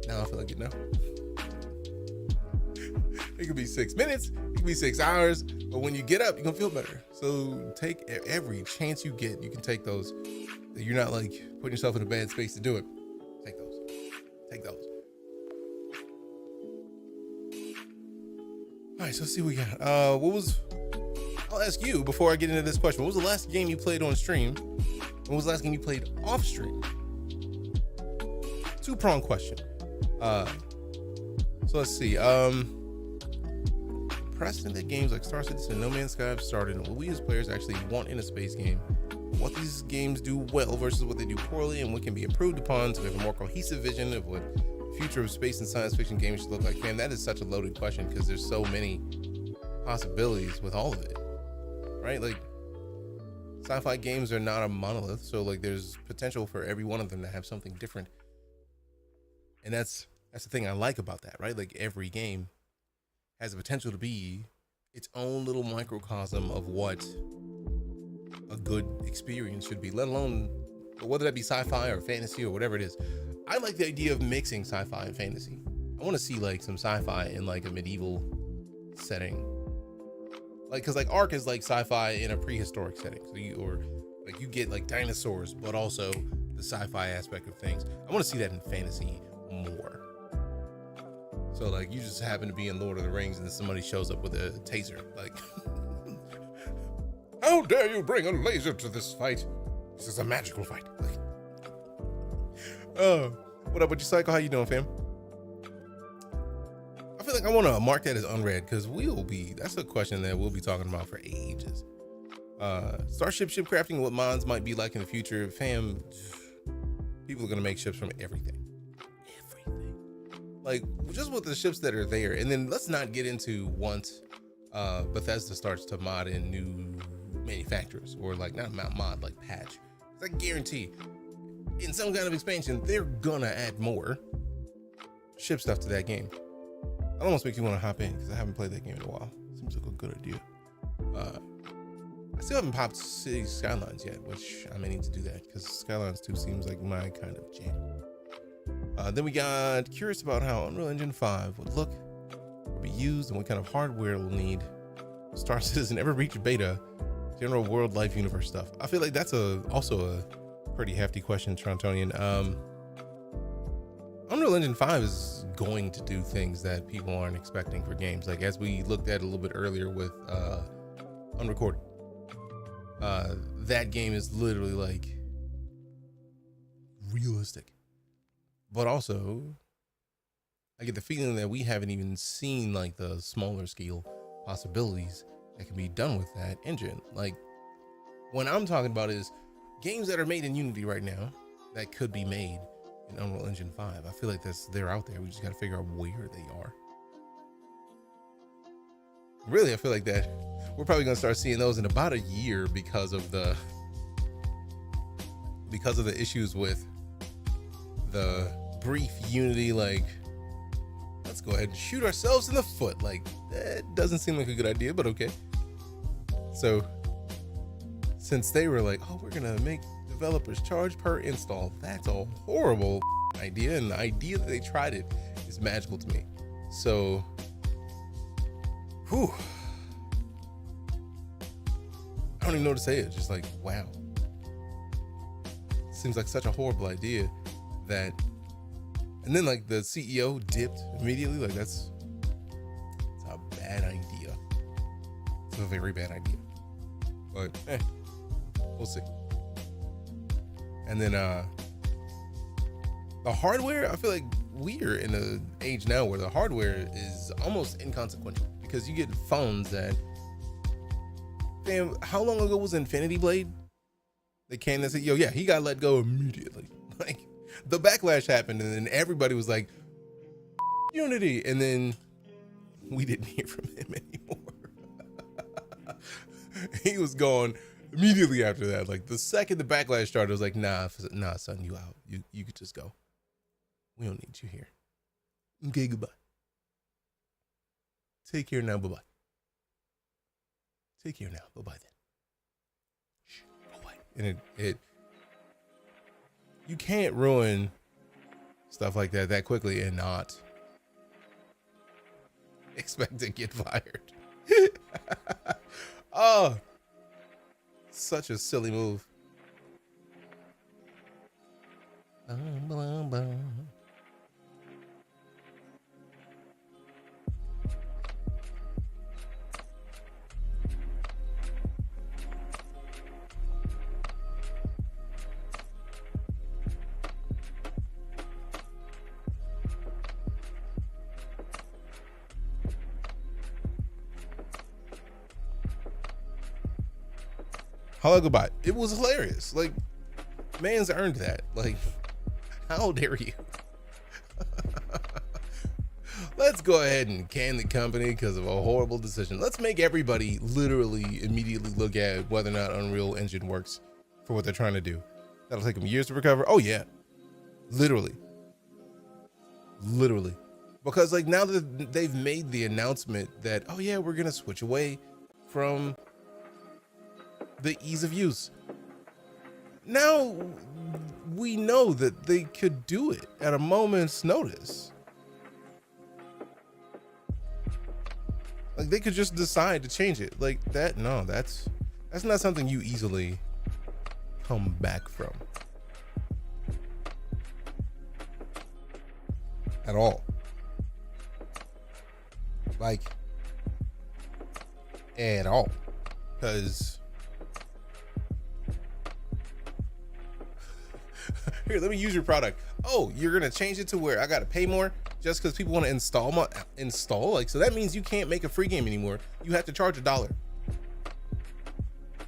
now I feel like it now. It could be 6 minutes, it could be 6 hours, but when you get up, you're gonna feel better. So take every chance you get. You can take those. You're not like putting yourself in a bad space to do it. Take those. Take those. All right, so let's see what we got. I'll ask you before I get into this question. What was the last game you played on stream? When was the last game you played off stream? Two-pronged question. So let's see. Precedent that games like Star Citizen and No Man's Sky have started and what we as players actually want in a space game, what these games do well versus what they do poorly, and what can be improved upon to have a more cohesive vision of what the future of space and science fiction games should look like. Man, that is such a loaded question because there's so many possibilities with all of it, right? Like, sci-fi games are not a monolith, so like there's potential for every one of them to have something different, and that's the thing I like about that, right? Like, every game has the potential to be its own little microcosm of what a good experience should be, let alone whether that be sci-fi or fantasy or whatever it is. I like the idea of mixing sci-fi and fantasy. I want to see like some sci-fi in like a medieval setting, like, because like Ark is like sci-fi in a prehistoric setting, so you get like dinosaurs but also the sci-fi aspect of things. I want to see that in fantasy more. So like you just happen to be in Lord of the Rings and then somebody shows up with a taser, like how dare you bring a laser to this fight? This is a magical fight. Like, what up with you, Psycho? How you doing, fam? I feel like I want to mark that as unread because that's a question that we'll be talking about for ages. Starship ship crafting, what mods might be like in the future. Fam, people are going to make ships from everything. Like, just with the ships that are there. And then let's not get into once Bethesda starts to mod in new manufacturers, or like not mod, like patch. I guarantee in some kind of expansion, they're gonna add more ship stuff to that game. That almost makes you want to hop in because I haven't played that game in a while. Seems like a good idea. I still haven't popped City Skylines yet, which I may need to do that because Skylines 2 seems like my kind of jam. Then we got curious about how Unreal Engine 5 would look or be used and what kind of hardware it will need. Star Citizen ever reach beta? General world, life, universe stuff. I feel like that's also a pretty hefty question, Trontonian. Unreal Engine 5 is going to do things that people aren't expecting for games. Like, as we looked at a little bit earlier with Unrecorded. That game is literally like realistic. But also, I get the feeling that we haven't even seen like the smaller scale possibilities that can be done with that engine. Like, what I'm talking about is games that are made in Unity right now that could be made in Unreal Engine 5. I feel like they're out there. We just got to figure out where they are. Really, I feel like that we're probably going to start seeing those in about a year because of the issues with the brief Unity, like, let's go ahead and shoot ourselves in the foot. Like, that doesn't seem like a good idea, but okay. So since they were like, oh, we're gonna make developers charge per install, that's a horrible idea, and the idea that they tried it is magical to me. So whew, I don't even know what to say. It's just like, wow, seems like such a horrible idea. That, and then like the CEO dipped immediately. Like, it's a bad idea. It's a very bad idea. But we'll see. And then the hardware, I feel like we're in an age now where the hardware is almost inconsequential because you get phones that, damn, how long ago was Infinity Blade? They came and said, yo, yeah, he got let go immediately. Like, the backlash happened, and then everybody was like, Unity. And then we didn't hear from him anymore. He was gone immediately after that. Like, the second the backlash started, it was like, nah, son, you out. You could just go. We don't need you here. Okay, goodbye. Take care now. Bye-bye. Take care now. Bye-bye then. Shh. Bye-bye. And it you can't ruin stuff like that quickly and not expect to get fired. Oh, such a silly move. Hello, goodbye. It was hilarious. Like, man's earned that. Like, how dare you? Let's go ahead and can the company because of a horrible decision. Let's make everybody literally immediately look at whether or not Unreal Engine works for what they're trying to do. That'll take them years to recover. Oh yeah, literally. Because like now that they've made the announcement that, oh yeah, we're gonna switch away from the ease of use. Now we know that they could do it at a moment's notice. Like they could just decide to change it like that. No, that's not something you easily come back from at all. Like at all. Because here, let me use your product. Oh, you're gonna change it to where I gotta pay more just because people want to install? Like, so that means you can't make a free game anymore. You have to charge $1.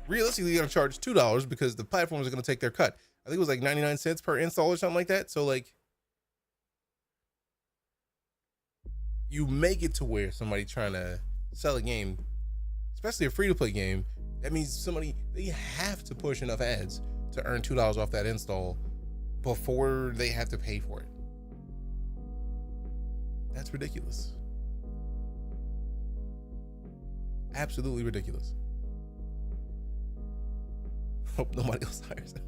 Realistically, you're gonna charge $2 because the platforms are gonna take their cut. I think it was like 99 cents per install or something like that. So like, you make it to where somebody trying to sell a game, especially a free-to-play game, that means they have to push enough ads to earn $2 off that install before they have to pay for it. That's ridiculous. Absolutely ridiculous. Hope nobody else hires him.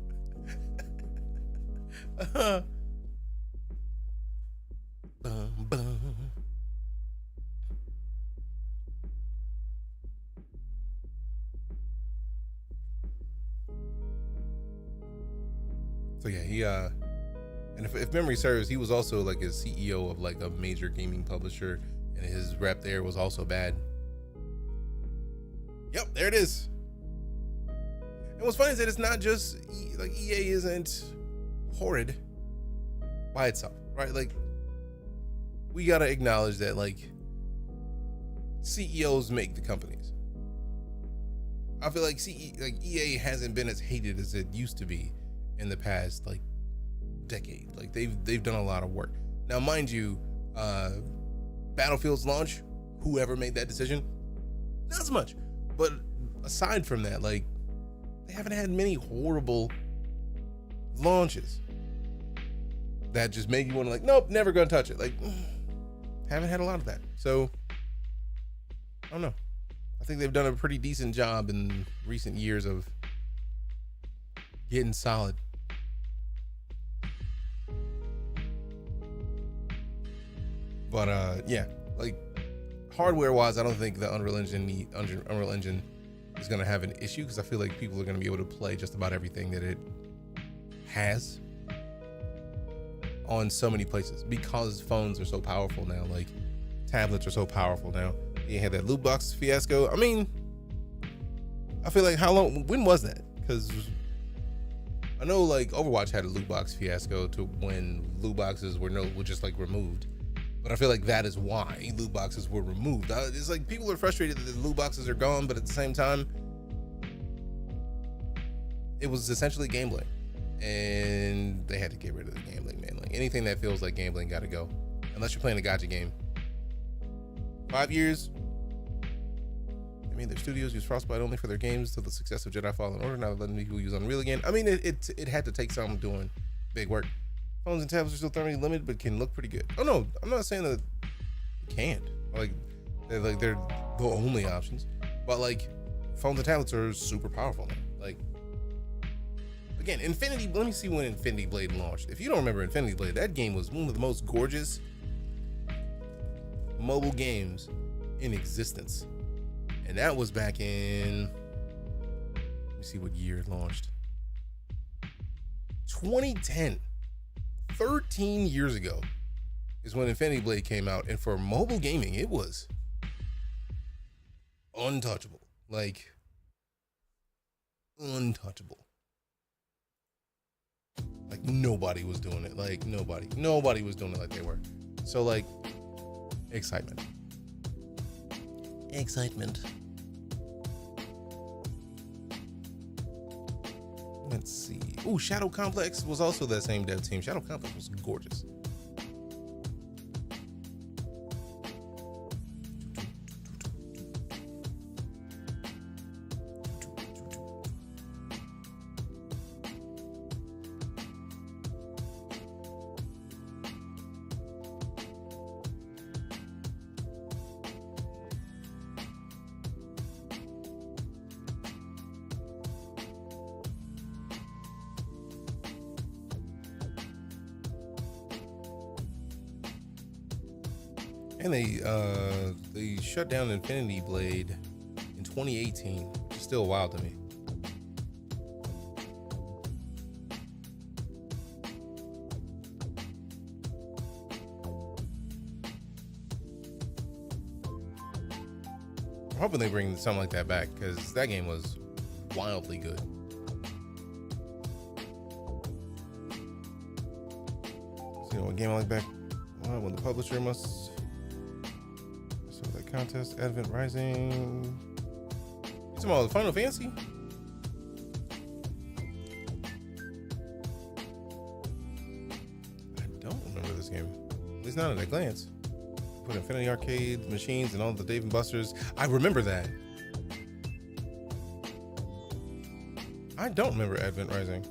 So yeah, he and if memory serves, he was also like a CEO of like a major gaming publisher, and his rep there was also bad. Yep, there it is. And what's funny is that it's not just like EA isn't horrid by itself, right? Like we gotta acknowledge that like CEOs make the companies. I feel like EA hasn't been as hated as it used to be in the past like decade. Like they've done a lot of work. Now, mind you, Battlefield's launch, whoever made that decision, not so much. But aside from that, like they haven't had many horrible launches that just make you want to like, nope, never gonna touch it. Like, haven't had a lot of that. So I don't know. I think they've done a pretty decent job in recent years of getting solid. But yeah, like hardware wise, I don't think the Unreal Engine is going to have an issue because I feel like people are going to be able to play just about everything that it has on so many places because phones are so powerful now. Like tablets are so powerful now. You had that loot box fiasco. I mean, I feel like when was that? Because I know like Overwatch had a loot box fiasco to when loot boxes were just like removed. But I feel like that is why loot boxes were removed. It's like people are frustrated that the loot boxes are gone, but at the same time, it was essentially gambling, and they had to get rid of the gambling, man. Like anything that feels like gambling got to go, unless you're playing a gacha game. 5 years. I mean, their studios use Frostbite only for their games till the success of Jedi Fallen Order. Now they're letting people use Unreal again. I mean, it had to take some doing big work. Phones and tablets are still thermally limited, but can look pretty good. Oh no, I'm not saying that you can't. Like they're the only options, but like phones and tablets are super powerful now. Like again, Infinity. Let me see when Infinity Blade launched. If you don't remember Infinity Blade, that game was one of the most gorgeous mobile games in existence, and that was back in. Let me see what year it launched. 2010. 13 years ago is when Infinity Blade came out, and for mobile gaming, it was untouchable. Like, untouchable. Like, nobody was doing it. Like, nobody was doing it like they were. So, like, excitement. Let's see. Ooh, Shadow Complex was also that same dev team. Shadow Complex was gorgeous. And they shut down Infinity Blade in 2018, which is still wild to me. I'm hoping they bring something like that back, because that game was wildly good. So, you know, a game like that, when the publisher must. So that contest, Advent Rising. You talking about Final Fantasy? I don't remember this game. At least not at a glance. Put Infinity Arcade machines and all the Dave and Buster's. I remember that. I don't remember Advent Rising.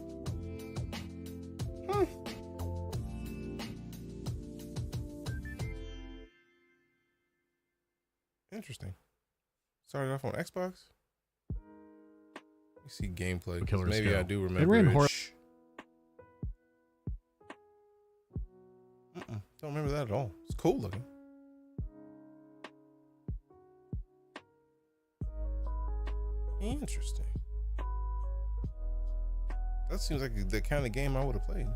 Interesting. Started off on Xbox. Let me see gameplay. Maybe I do remember. They ran don't remember that at all. It's cool looking. Interesting. That seems like the kind of game I would have played.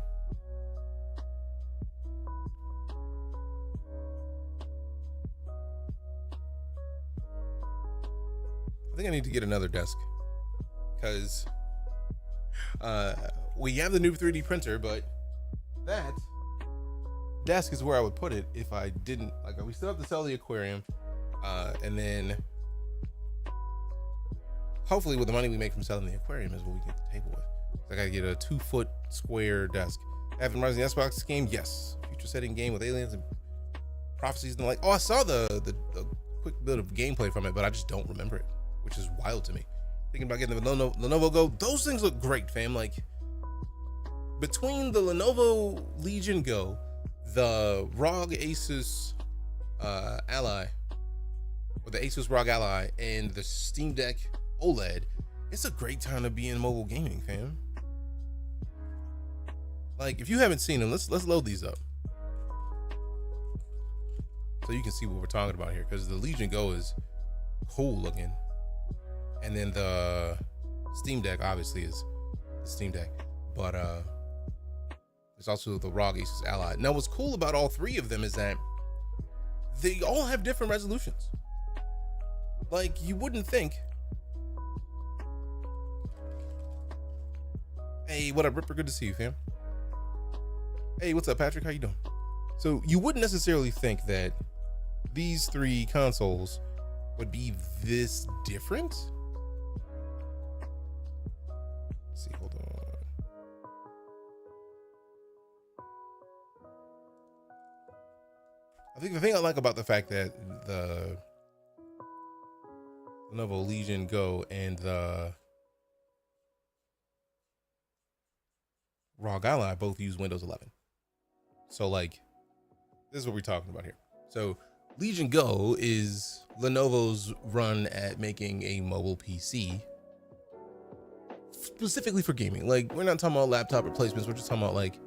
I think I need to get another desk, because we have the new 3D printer, but that desk is where I would put it if I didn't. Like, we still have to sell the aquarium, and then hopefully with the money we make from selling the aquarium is what we get the table with. I gotta get a 2-foot square desk. Advent Rising Xbox game, yes. Future setting game with aliens and prophecies and the like. Oh, I saw the quick bit of gameplay from it, but I just don't remember it, which is wild to me. Thinking about getting the Lenovo Go. Those things look great, fam. Like, between the Lenovo Legion Go, the ROG Asus Ally, or the Asus ROG Ally, and the Steam Deck OLED, it's a great time to be in mobile gaming, fam. Like, if you haven't seen them, let's load these up so you can see what we're talking about here, because the Legion Go is cool looking, and then the Steam Deck obviously is the Steam Deck, but there's also the ROG Asus Ally. Now, what's cool about all three of them is that they all have different resolutions. Like, you wouldn't think. Hey, what up, Ripper? Good to see you, fam. Hey, what's up, Patrick? How you doing? So you wouldn't necessarily think that these three consoles would be this different. Let's see, hold think the thing I like about the fact that the Lenovo Legion Go and the ROG Ally both use Windows 11. So like, this is what we're talking about here. So Legion Go is Lenovo's run at making a mobile PC specifically for gaming. Like, we're not talking about laptop replacements. We're just talking about like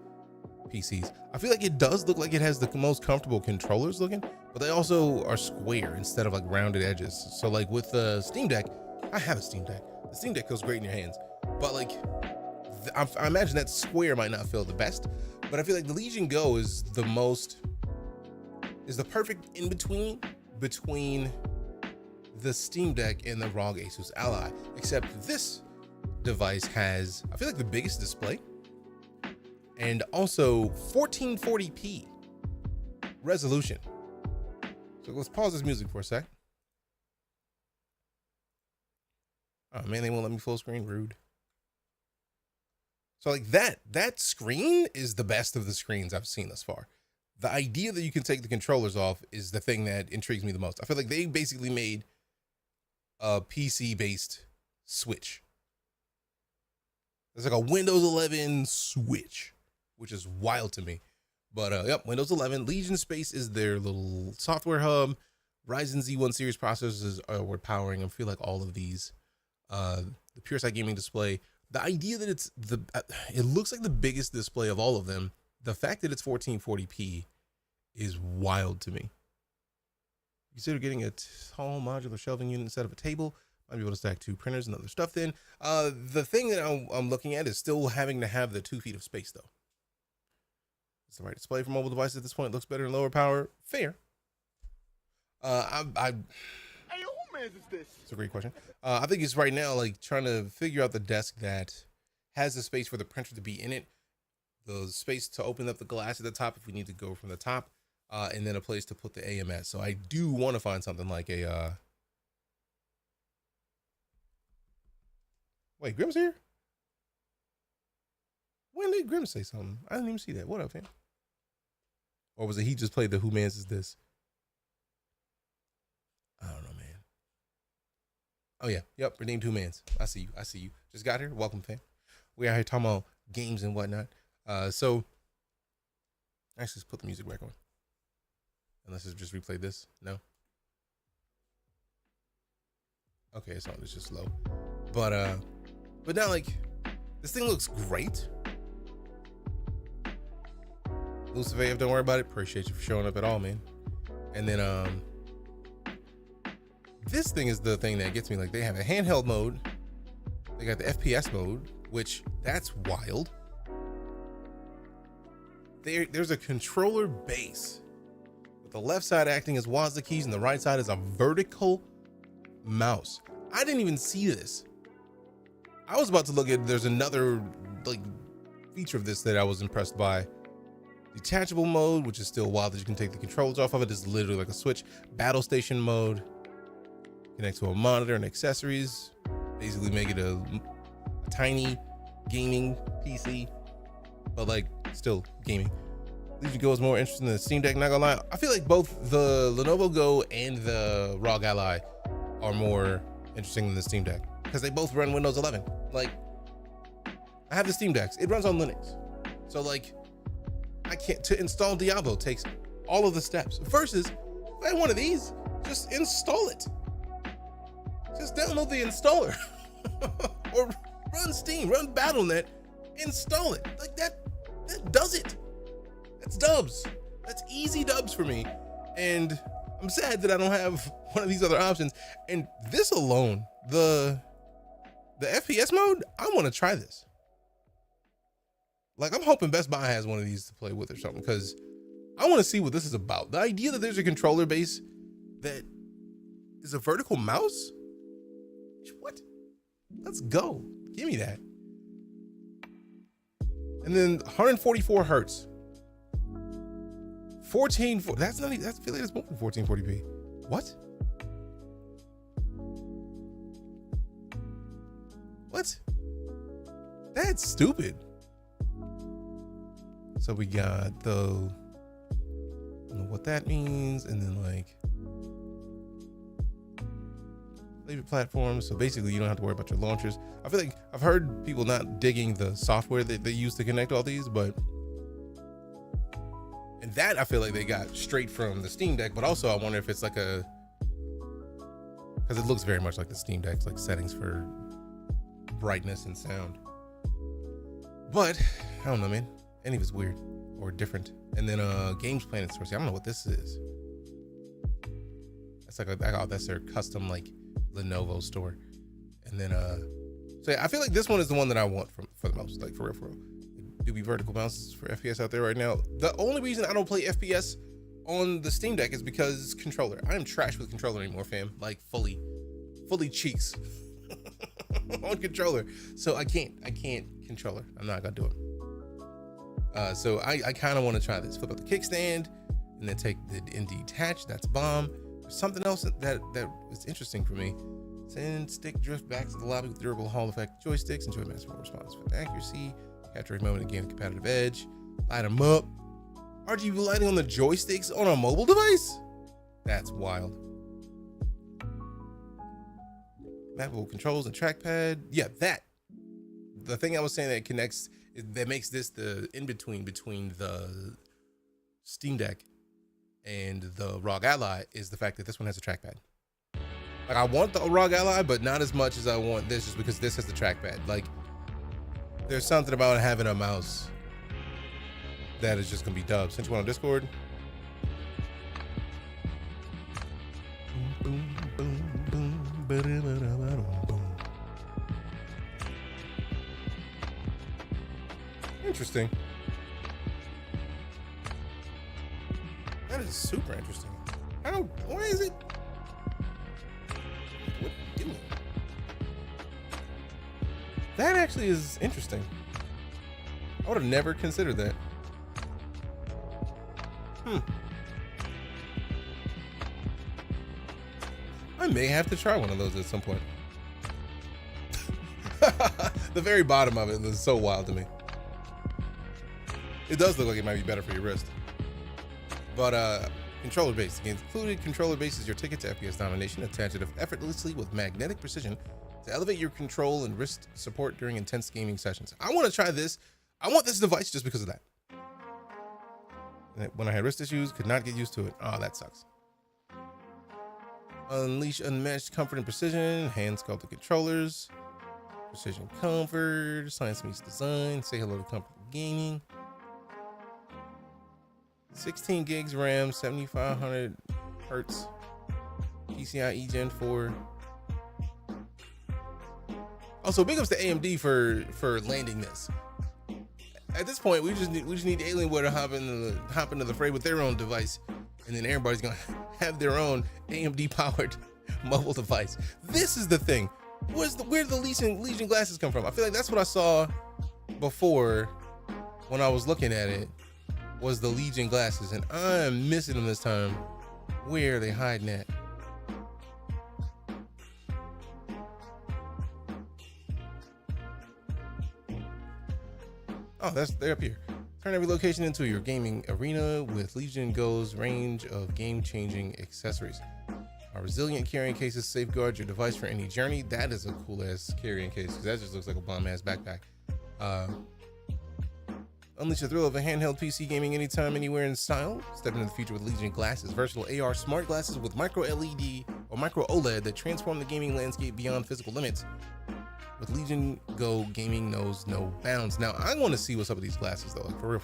PCs. I feel like it does look like it has the most comfortable controllers looking, but they also are square instead of like rounded edges. So like with the Steam Deck, I have a Steam Deck. The Steam Deck feels great in your hands, but like I imagine that square might not feel the best, but I feel like the Legion Go is the perfect in between the Steam Deck and the ROG Asus Ally, except this device has, I feel like, the biggest display and also 1440p resolution. So let's pause this music for a sec. Oh man, they won't let me full screen, rude. So like that screen is the best of the screens I've seen thus far. The idea that you can take the controllers off is the thing that intrigues me the most. I feel like they basically made a PC-based Switch. It's like a Windows 11 Switch, which is wild to me. But yep, Windows 11. Legion Space is their little software hub. Ryzen Z1 series processors were powering. I feel like all of these. The PureSight gaming display. The idea that it looks like the biggest display of all of them. The fact that it's 1440p is wild to me. Consider getting a tall modular shelving unit instead of a table. Might be able to stack 2 printers and other stuff then. The thing that I'm looking at is still having to have the 2 feet of space though. It's the right display for mobile devices at this point. It looks better in lower power. Fair. Hey, who man is this? It's a great question. I think it's right now like trying to figure out the desk that has the space for the printer to be in it, the space to open up the glass at the top if we need to go from the top, and then a place to put the AMS. So I do want to find something like a. Wait, Grim's here? When did Grim say something? I didn't even see that. What up, fam? Or was it he just played the Who Mans Is This? I don't know, man. Oh, yeah. Yep. Redeemed Who Mans. I see you. I see you. Just got here. Welcome, fam. We out here talking about games and whatnot. So, actually, let's put the music back on. Unless it's just replay this. No? Okay, it's on. It's just slow. But now, like, this thing looks great. Lucifer, don't worry about it. Appreciate you for showing up at all, man. And then, this thing is the thing that gets me. Like, they have a handheld mode. They got the FPS mode, which that's wild. There's a controller base with the left side acting as WASD keys and the right side is a vertical mouse. I didn't even see this. I was about to look at, there's another like feature of this that I was impressed by. Detachable mode, which is still wild that you can take the controls off of it. It's literally like a switch. Battle station mode. Connect to a monitor and accessories. Basically make it a tiny gaming PC, but like still gaming. Legion Go is more interesting than the Steam Deck, not gonna lie. I feel like both the Lenovo Go and the ROG Ally are more interesting than the Steam Deck because they both run Windows 11. Like, I have the Steam Decks. It runs on Linux. So like, I can't, to install Diablo takes all of the steps. Versus, if I had one of these, just install it. Just download the installer. Or run Steam, run Battle.net, install it. Like that does it. That's dubs. That's easy dubs for me. And I'm sad that I don't have one of these other options. And this alone, the FPS mode, I want to try this. Like, I'm hoping Best Buy has one of these to play with or something, because I want to see what this is about. The idea that there's a controller base that is a vertical mouse? What? Let's go. Give me that. And then 144 hertz. 14, that's not even, I feel like it's more than 1440p. What? What? That's stupid. So we got the don't know what that means. And then like favorite platforms. So basically you don't have to worry about your launchers. I feel like I've heard people not digging the software that they use to connect all these, but and that I feel like they got straight from the Steam Deck, but also I wonder if it's like because it looks very much like the Steam Deck's like settings for brightness and sound. But I don't know, man. Any of it's weird or different. And then Games Planet Source. I don't know what this is. That's like that's their custom like Lenovo store. And then so yeah, I feel like this one is the one that I want for the most, like for real. Do be vertical bounces for FPS out there right now. The only reason I don't play FPS on the Steam Deck is because controller. I am trash with controller anymore, fam. Like fully cheeks on controller. So I can't controller. I'm not gonna do it. So I kind of want to try this. Flip up the kickstand and then take the detach. That's bomb. There's something else that was interesting for me. Send stick drift back to the lobby with durable Hall effect joysticks. Enjoy maximum response with accuracy. Capture a moment and gain a competitive edge. Light them up. RGB lighting on the joysticks on a mobile device? That's wild. Mappable controls and trackpad. Yeah, that. The thing I was saying that connects, that makes this the in-between between the Steam Deck and the ROG Ally is the fact that this one has a trackpad. Like I want the ROG Ally, but not as much as I want this just because this has the trackpad. Like there's something about having a mouse that is just gonna be dubbed. Since you want on Discord. Interesting. That is super interesting. Why is it? What are you doing? That actually is interesting. I would have never considered that. I may have to try one of those at some point. The very bottom of it is so wild to me. It does look like it might be better for your wrist. But controller base. The included controller base is your ticket to FPS domination. Attach it effortlessly with magnetic precision to elevate your control and wrist support during intense gaming sessions. I want to try this. I want this device just because of that. When I had wrist issues, could not get used to it. Oh, that sucks. Unleash unmatched comfort and precision. Hand sculpted controllers. Precision comfort. Science meets design. Say hello to comfortable gaming. 16 gigs RAM, 7500 hertz. PCIe Gen 4. Also, big ups to AMD for landing this. At this point, we just need Alienware to hop into the fray with their own device, and then everybody's gonna have their own AMD powered mobile device. This is the thing. Where did the Legion glasses come from? I feel like that's what I saw before when I was looking at it, was the Legion glasses, and I'm missing them this time. Where are they hiding at? Oh, they're up here. Turn every location into your gaming arena with Legion Go's range of game-changing accessories. Our resilient carrying cases safeguard your device for any journey. That is a cool-ass carrying case, because that just looks like a bomb-ass backpack. Unleash the thrill of a handheld PC gaming anytime, anywhere in style. Step into the future with Legion glasses, versatile AR smart glasses with micro LED or micro OLED that transform the gaming landscape beyond physical limits. With Legion Go, gaming knows no bounds. Now, I want to see what's up with these glasses, though, like for real.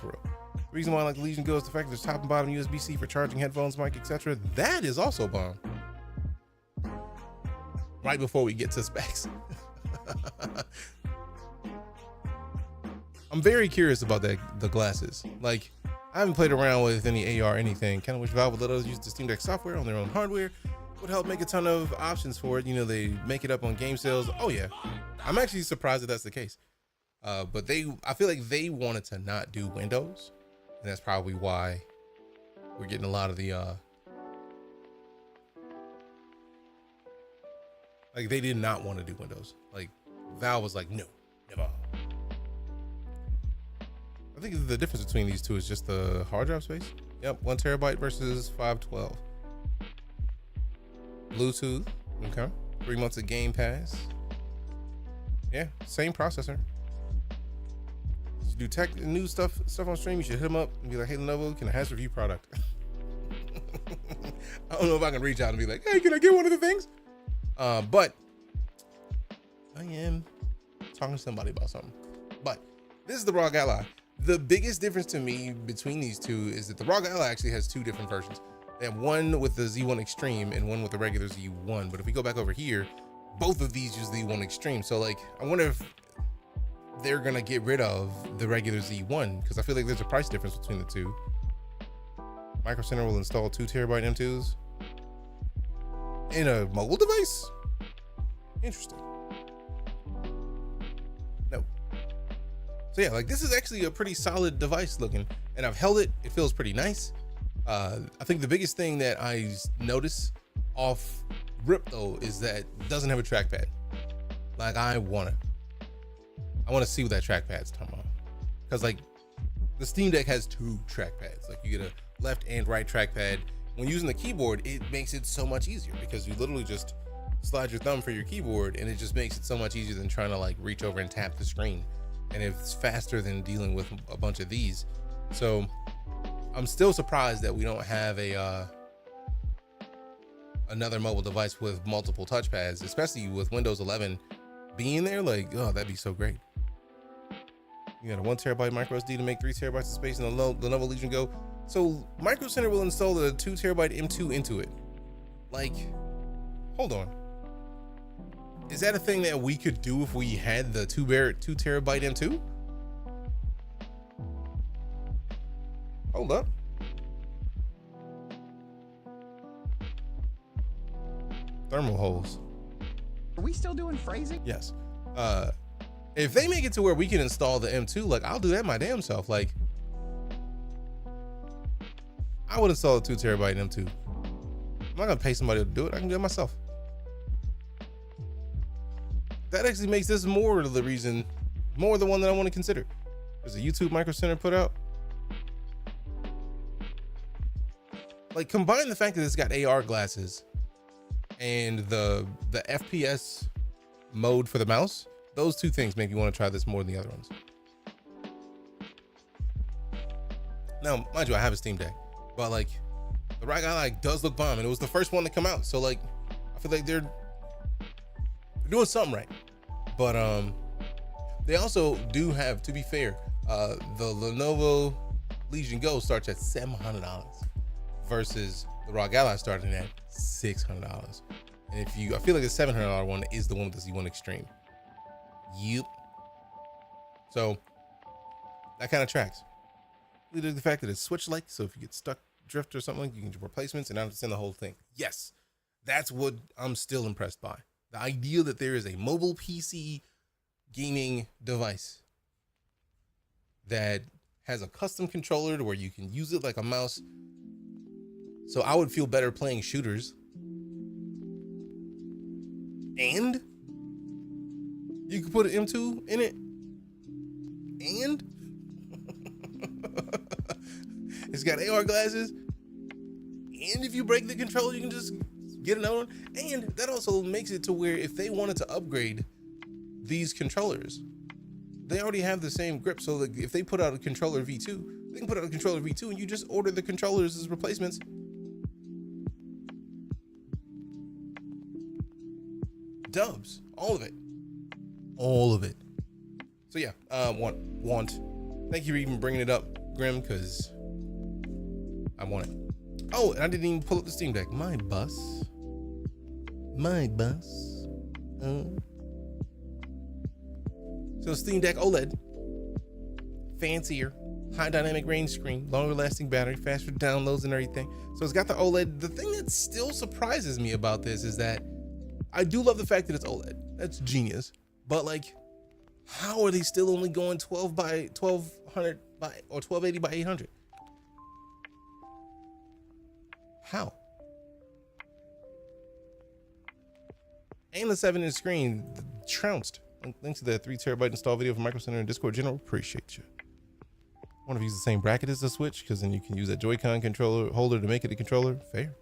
The reason why I like the Legion Go is the fact that there's top and bottom USB-C for charging headphones, mic, etc. That is also bomb. Right before we get to specs. I'm very curious about the glasses. Like, I haven't played around with any AR anything. Kind of wish Valve would let us use the Steam Deck software on their own hardware. Would help make a ton of options for it. You know, they make it up on game sales. Oh yeah, I'm actually surprised that that's the case. But I feel like they wanted to not do Windows, and that's probably why we're getting a lot of the like they did not want to do Windows. Like Valve was like, no, never. I think the difference between these two is just the hard drive space. Yep, 1 terabyte versus 512. Bluetooth, okay. 3 months of Game Pass. Yeah, same processor. You do tech new stuff on stream, you should hit them up and be like, hey Lenovo, can I have a review product? I don't know if I can reach out and be like, hey, can I get one of the things? But I am talking to somebody about something. But this is the ROG Ally. The biggest difference to me between these two is that the ROG Ally actually has 2 different versions. They have one with the Z1 Extreme and one with the regular Z1. But if we go back over here, both of these use the Z1 Extreme. So like, I wonder if they're gonna get rid of the regular Z1 because I feel like there's a price difference between the two. Micro Center will install 2 terabyte M2s in a mobile device. Interesting. No. So yeah, like this is actually a pretty solid device looking, and I've held it. It feels pretty nice. I think the biggest thing that I notice off rip though is that it doesn't have a trackpad. Like I wanna see what that trackpad's talking about, because like the Steam Deck has 2 trackpads. Like you get a left and right trackpad. When using the keyboard, it makes it so much easier because you literally just slide your thumb for your keyboard, and it just makes it so much easier than trying to like reach over and tap the screen. And it's faster than dealing with a bunch of these. So I'm still surprised that we don't have another mobile device with multiple touchpads, especially with Windows 11 being there. Like, oh, that'd be so great. You got a 1 terabyte micro SD to make 3 terabytes of space in the Lenovo Legion Go. So Micro Center will install the 2 terabyte M2 into it. Like, hold on. Is that a thing that we could do if we had the 2 terabyte M2? Hold up. Thermal holes. Are we still doing phrasing? Yes. If they make it to where we can install the M2, like I'll do that my damn self. Like I would install a 2 terabyte M2. I'm not gonna pay somebody to do it. I can do it myself. That actually makes this more the one that I want to consider. There's a YouTube Micro Center put out. Like combine the fact that it's got AR glasses and the FPS mode for the mouse. Those 2 things make me want to try this more than the other ones. Now, mind you, I have a Steam Deck, but like the ROG Ally does look bomb, and it was the first one to come out. So like, I feel like they're doing something right. But they also do have, to be fair, the Lenovo Legion Go starts at $700 versus the ROG Ally starting at $600. And I feel like the $700 one is the one with the Z1 Extreme. Yep. So that kind of tracks. Due to the fact that it's switch-like, so if you get stuck, drift or something, you can do replacements and not send the whole thing. Yes, that's what I'm still impressed by. The idea that there is a mobile PC gaming device that has a custom controller to where you can use it like a mouse. So I would feel better playing shooters. And you could put an M2 in it. And it's got AR glasses. And if you break the controller, you can just get another one. And that also makes it to where if they wanted to upgrade these controllers, they already have the same grip. So that if they put out a controller V2, they can put out a controller V2 and you just order the controllers as replacements. Dubs, all of it. All of it. So yeah, want. Thank you for even bringing it up, Grim, because I want it. Oh, and I didn't even pull up the Steam Deck. My bus. So Steam Deck OLED, fancier, high dynamic range screen, longer lasting battery, faster downloads and everything. So it's got the OLED. The thing that still surprises me about this is that I do love the fact that it's OLED. That's genius. But like, how are they still only going 12 by 1200 by or 1280 by 800? How? And the 7-inch screen trounced. Links to the 3 terabyte install video from Micro Center and Discord General. Appreciate you. want to use the same bracket as the Switch because then you can use that Joy-Con controller holder to make it a controller. Fair.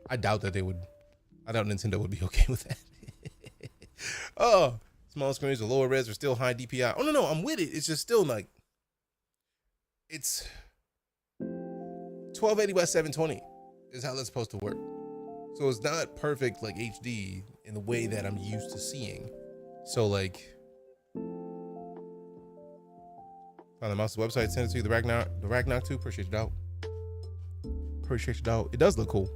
I doubt that they would. I doubt Nintendo would be okay with that. Oh, small screens with lower res are still high DPI. Oh no, I'm with it. It's just still like it's 1280 by 720 is how that's supposed to work. So it's not perfect like HD in the way that I'm used to seeing. So like, on the mouse's website, send it to you. The Ragnarok 2. Appreciate you, dog. It does look cool.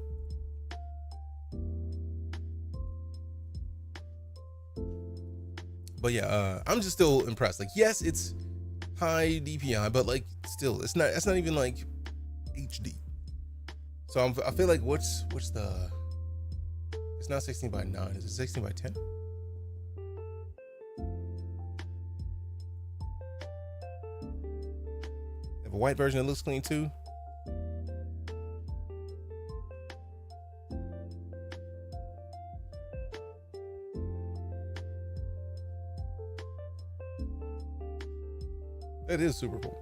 But yeah, I'm just still impressed. Like, yes, it's high DPI, but like, still, it's not even like HD. So I feel like what's the? It's not 16 by 9. Is it 16 by 10? They have a white version that looks clean too. That is super cool.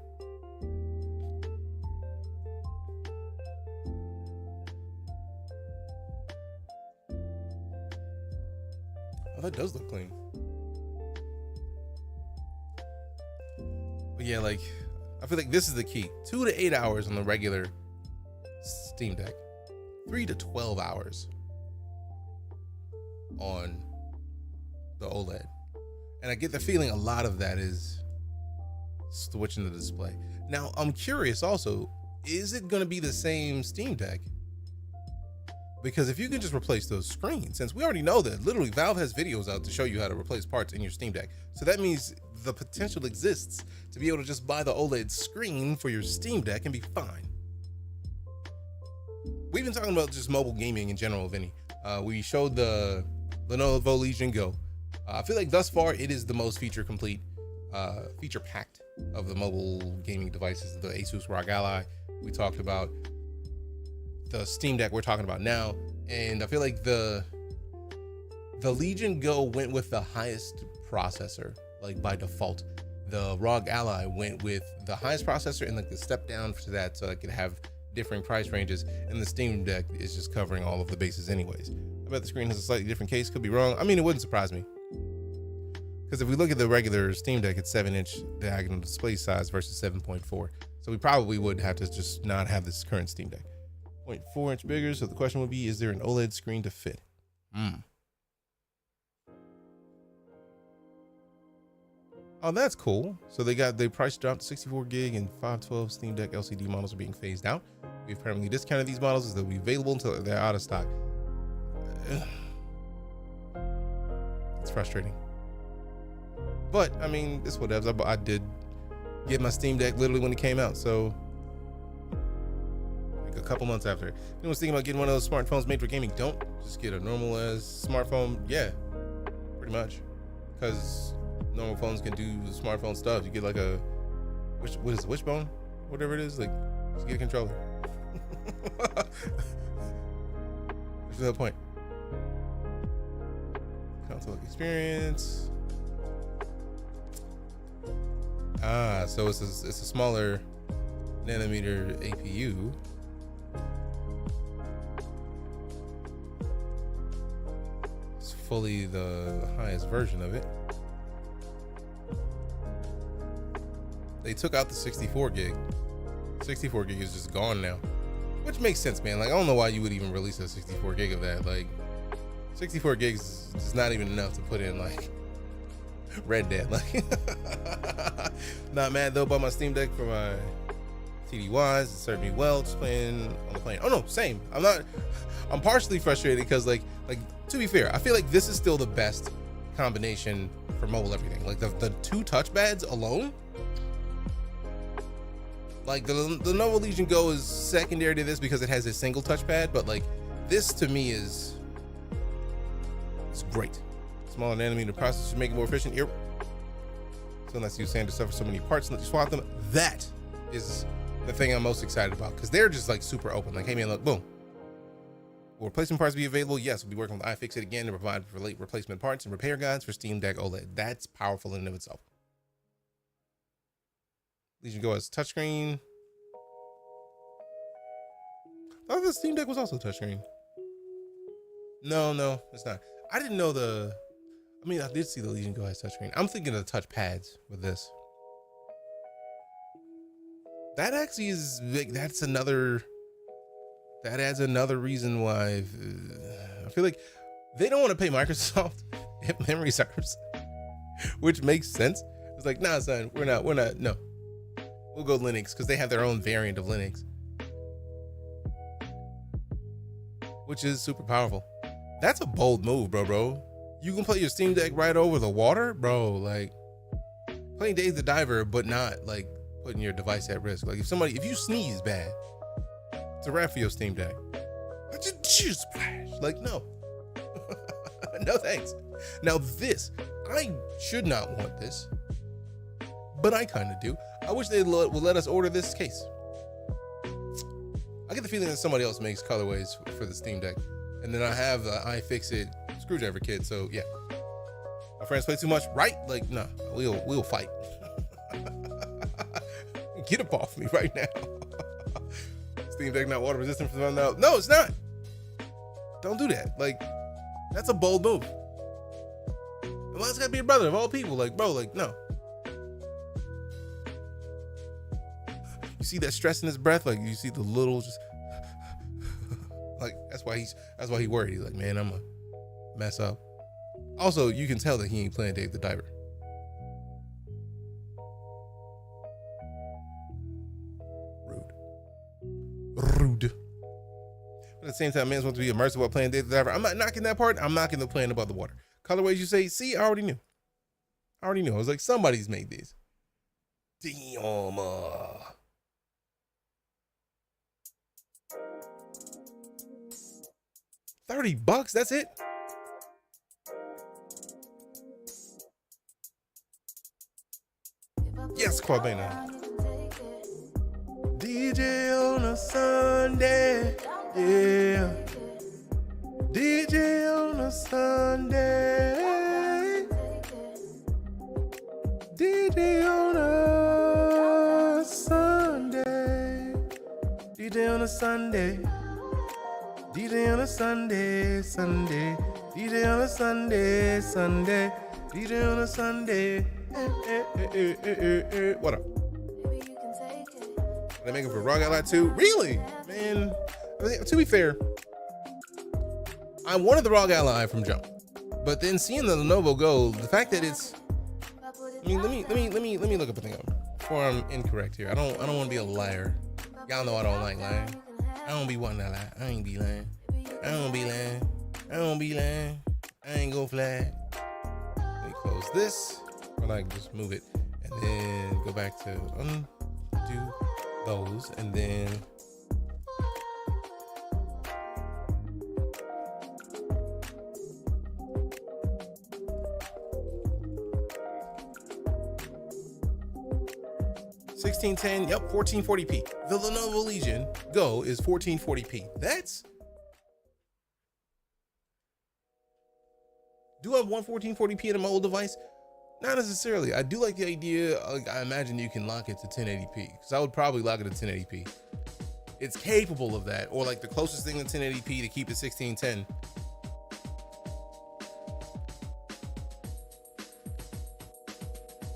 Oh, that does look clean. But yeah, like, I feel like this is the key. 2 to 8 hours on the regular Steam Deck. 3 to 12 hours on the OLED. And I get the feeling a lot of that is switching the display. Now, I'm curious also, is it going to be the same Steam Deck? Because if you can just replace those screens, since we already know that literally Valve has videos out to show you how to replace parts in your Steam Deck. So that means the potential exists to be able to just buy the OLED screen for your Steam Deck and be fine. We've been talking about just mobile gaming in general, Vinny. We showed the Lenovo Legion Go. I feel like thus far it is the most feature packed of the mobile gaming devices. The Asus ROG Ally we talked about, the Steam Deck we're talking about now, and I feel like the Legion Go went with the highest processor, like by default. The ROG Ally went with the highest processor and like the step down to that, so I could have different price ranges, and the Steam Deck is just covering all of the bases anyways. I bet the screen has a slightly different case, could be wrong. I mean, it wouldn't surprise me. Because if we look at the regular Steam Deck, it's 7-inch diagonal display size versus 7.4. So we probably would have to just not have this current Steam Deck. 0.4 inch bigger. So the question would be, is there an OLED screen to fit? Oh, that's cool. So they price dropped to 64 gig and 512 Steam Deck LCD models are being phased out. We've permanently discounted these models as they'll be available until they're out of stock. It's frustrating. But I mean, it's whatever. I did get my Steam Deck literally when it came out, so like a couple months after. Anyone's thinking about getting one of those smartphones made for gaming? Don't just get a normal as smartphone. Yeah, pretty much, because normal phones can do smartphone stuff. You get like a wishbone, whatever it is. Like, just get a controller. What's the point? Console experience. So it's a smaller nanometer APU. It's fully the highest version of it. They took out the 64 gig. 64 gig is just gone now, which makes sense, man. Like, I don't know why you would even release a 64 gig of that. Like, 64 gigs is not even enough to put in like Red Dead. Like, not mad though about my Steam Deck for my TDYs. It served me well just playing on the plane. Oh no, same. I'm partially frustrated because like to be fair, I feel like this is still the best combination for mobile everything. Like the two touchpads alone. Like the Lenovo Legion Go is secondary to this because it has a single touchpad, but like this to me it's great. Smaller nanometer processor make it more efficient. Yep. So unless you sand stuff for so many parts and let you swap them, that is the thing I'm most excited about because they're just like super open. Like, hey man, look, boom. Will replacement parts be available? Yes, we'll be working with iFixit again to provide replacement parts and repair guides for Steam Deck OLED. That's powerful in and of itself. Legion Go has touchscreen. Oh, the Steam Deck was also touchscreen. No, it's not. I didn't know I mean, I did see the Legion Go has touchscreen. I'm thinking of the touch pads with this. That actually is like, that adds another reason why I feel like they don't want to pay Microsoft if memory serves, which makes sense. It's like, nah, son, we're not, no. We'll go Linux because they have their own variant of Linux, which is super powerful. That's a bold move, bro. You can play your Steam Deck right over the water, bro. Like playing Dave the Diver, but not like putting your device at risk. Like if you sneeze bad, it's a wrap for your Steam Deck. Just splash. Like, no. No thanks. Now this, I should not want this, but I kind of do. I wish they would let us order this case. I get the feeling that somebody else makes colorways for the Steam Deck, and then I have the iFixit screwdriver kit. So yeah, my friends play too much, right? Like, nah, we'll fight. Get up off me right now. Steam Deck not water resistant for them now. No, it's not. Don't do that. Like, that's a bold move. Why it's gotta be a brother of all people? Like, bro, like, no. You see that stress in his breath? Like, you see the little just like, that's why he worried. He's like, man, I'm gonna mess up. Also, you can tell that he ain't playing Dave the Diver. Rude. But at the same time, man's want to be immersive while playing Dave the Diver. I'm not knocking that part. I'm knocking the playing above the water. Colorways, you say, see, I already knew. I was like, somebody's made these. Damn. $30, that's it? Yes, Corbina. DJ on a Sunday, yeah. DJ on a Sunday. DJ on a Sunday. DJ on a Sunday. DJ on a Sunday, Sunday. DJ on a Sunday, Sunday. DJ on a Sunday. What up? They make it for Rogue Ally 2? Really? Man, I mean, to be fair, I wanted the Rogue Ally from jump, but then seeing the Lenovo Go, the fact that it's, I mean, let me look up a thing up before I'm incorrect here. I don't want to be a liar. Y'all know I don't like lying. I don't be wanting to lie. I ain't be lying. I don't be lying. I ain't gonna flag. Let me close this, or like just move it, and then go back to undo those, and then $1610, yep, 1440p. The Lenovo Legion Go is 1440p. That's, do I want 1440p in my old device? Not necessarily. I do like the idea. I imagine you can lock it to 1080p, because I would probably lock it to 1080p. It's capable of that, or like the closest thing to 1080p to keep it 1610.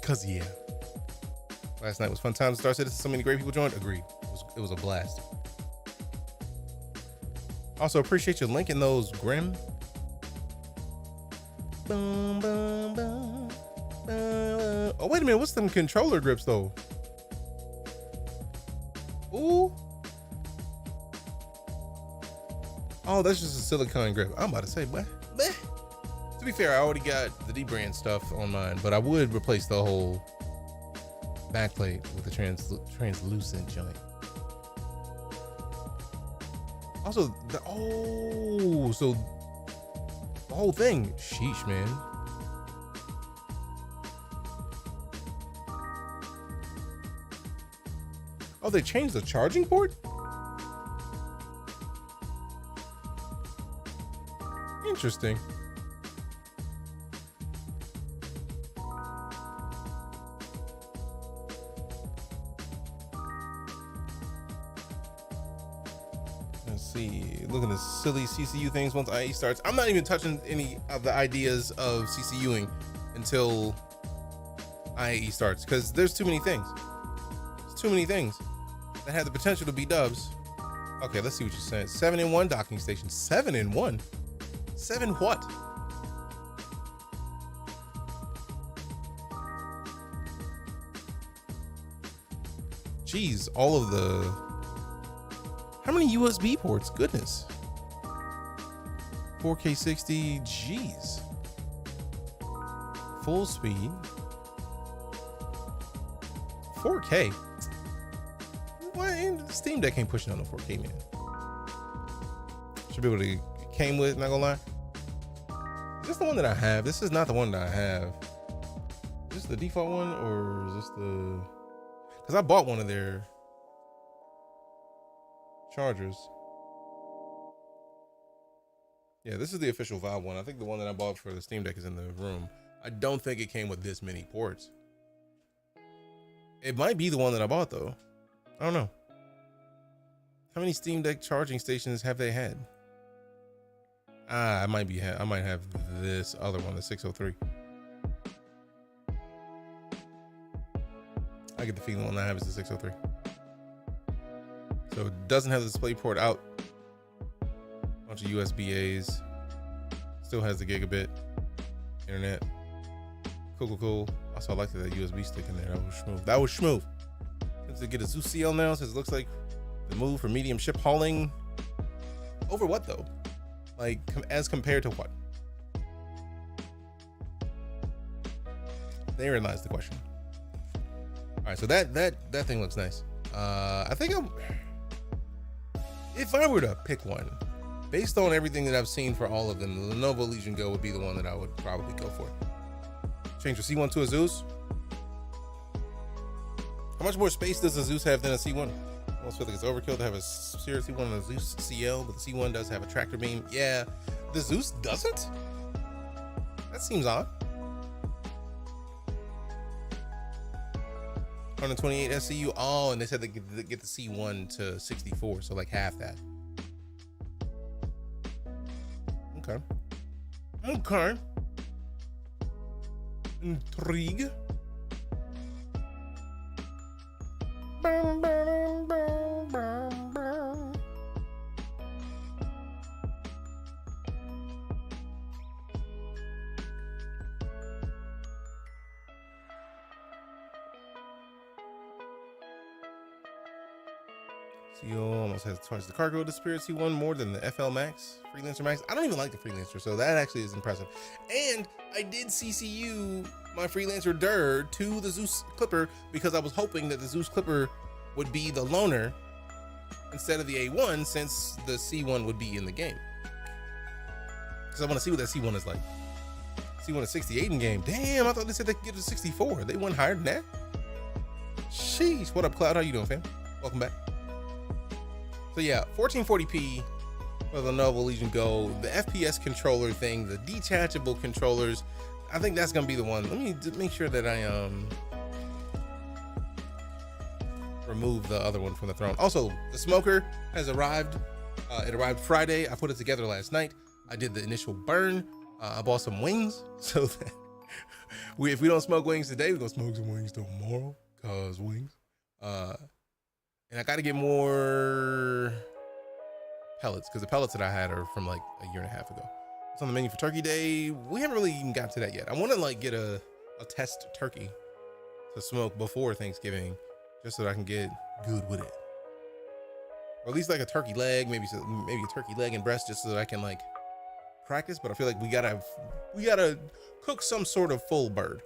Cause yeah, last night was fun time. Star Citizen, so many great people joined. Agreed. It was a blast. Also appreciate you linking those, Grim. Boom, boom, boom. Oh, wait a minute. What's them controller grips, though? Ooh. Oh, that's just a silicone grip. I'm about to say, bleh. To be fair, I already got the D-brand stuff on mine, but I would replace the whole backplate with the translucent joint. Also, so the whole thing. Sheesh, man. Oh, they changed the charging port? Interesting. Let's see. Looking at silly CCU things once IE starts. I'm not even touching any of the ideas of CCUing until IE starts because there's too many things. There's too many things that have the potential to be dubs. Okay, let's see what you're saying. 7-in-1 docking station. 7-in-1. 7 what? Jeez, all of the. How many USB ports? Goodness. 4K 60. Jeez. Full speed. 4K. Why the Steam Deck ain't pushing on the 4K, man? Should be able to. It came with. Not gonna lie. Is this the one that I have? This is not the one that I have. Is this the default one or is this the? Because I bought one of their chargers. Yeah, this is the official Valve one. I think the one that I bought for the Steam Deck is in the room. I don't think it came with this many ports. It might be the one that I bought though. I don't know. How many Steam Deck charging stations have they had? I might have this other one, the 603. I get the feeling the one I have is the 603. So it doesn't have the display port out. Bunch of USB-As. Still has the gigabit internet. Cool. Also, I like that USB stick in there. That was smooth. Since they get a Zeus CL now, since it looks like the move for medium ship hauling. Over what though? Like as compared to what? Therein lies the question. All right, so that thing looks nice. I think if I were to pick one, based on everything that I've seen for all of them, the Lenovo Legion Go would be the one that I would probably go for. Change your C1 to a Zeus. How much more space does a Zeus have than a C1? I almost feel like it's overkill to have a Series C1 and a Zeus CL, but the C1 does have a tractor beam. Yeah, the Zeus doesn't? That seems odd. 128 SCU. Oh, and they said they get the C1 to 64, so like half that. Okay. Intrigue. CO almost has twice the cargo of the Spirit C1, more than the FL Max, Freelancer Max. I don't even like the Freelancer, so that actually is impressive. And I did CCU my Freelancer Dir to the Zeus Clipper because I was hoping that the Zeus Clipper would be the loaner instead of the A1, since the C1 would be in the game. Because I want to see what that C1 is like. C1 is 68 in game. Damn, I thought they said they could get to 64. They went higher than that. Sheesh. What up, Cloud? How you doing, fam? Welcome back. So yeah, 1440p for the Lenovo Legion Go, the FPS controller thing, the detachable controllers. I think that's gonna be the one. Let me make sure that I remove the other one from the throne. Also, the smoker has arrived. It arrived Friday. I put it together last night. I did the initial burn. I bought some wings so that if we don't smoke wings today, we're gonna smoke some wings tomorrow. Cause wings. And I got to get more pellets because the pellets that I had are from like a year and a half ago. It's on the menu for Turkey Day. We haven't really even got to that yet. I want to like get a test turkey to smoke before Thanksgiving, just so that I can get good with it. Or at least like a turkey leg, maybe a turkey leg and breast, just so that I can like practice. But I feel like we gotta cook some sort of full bird.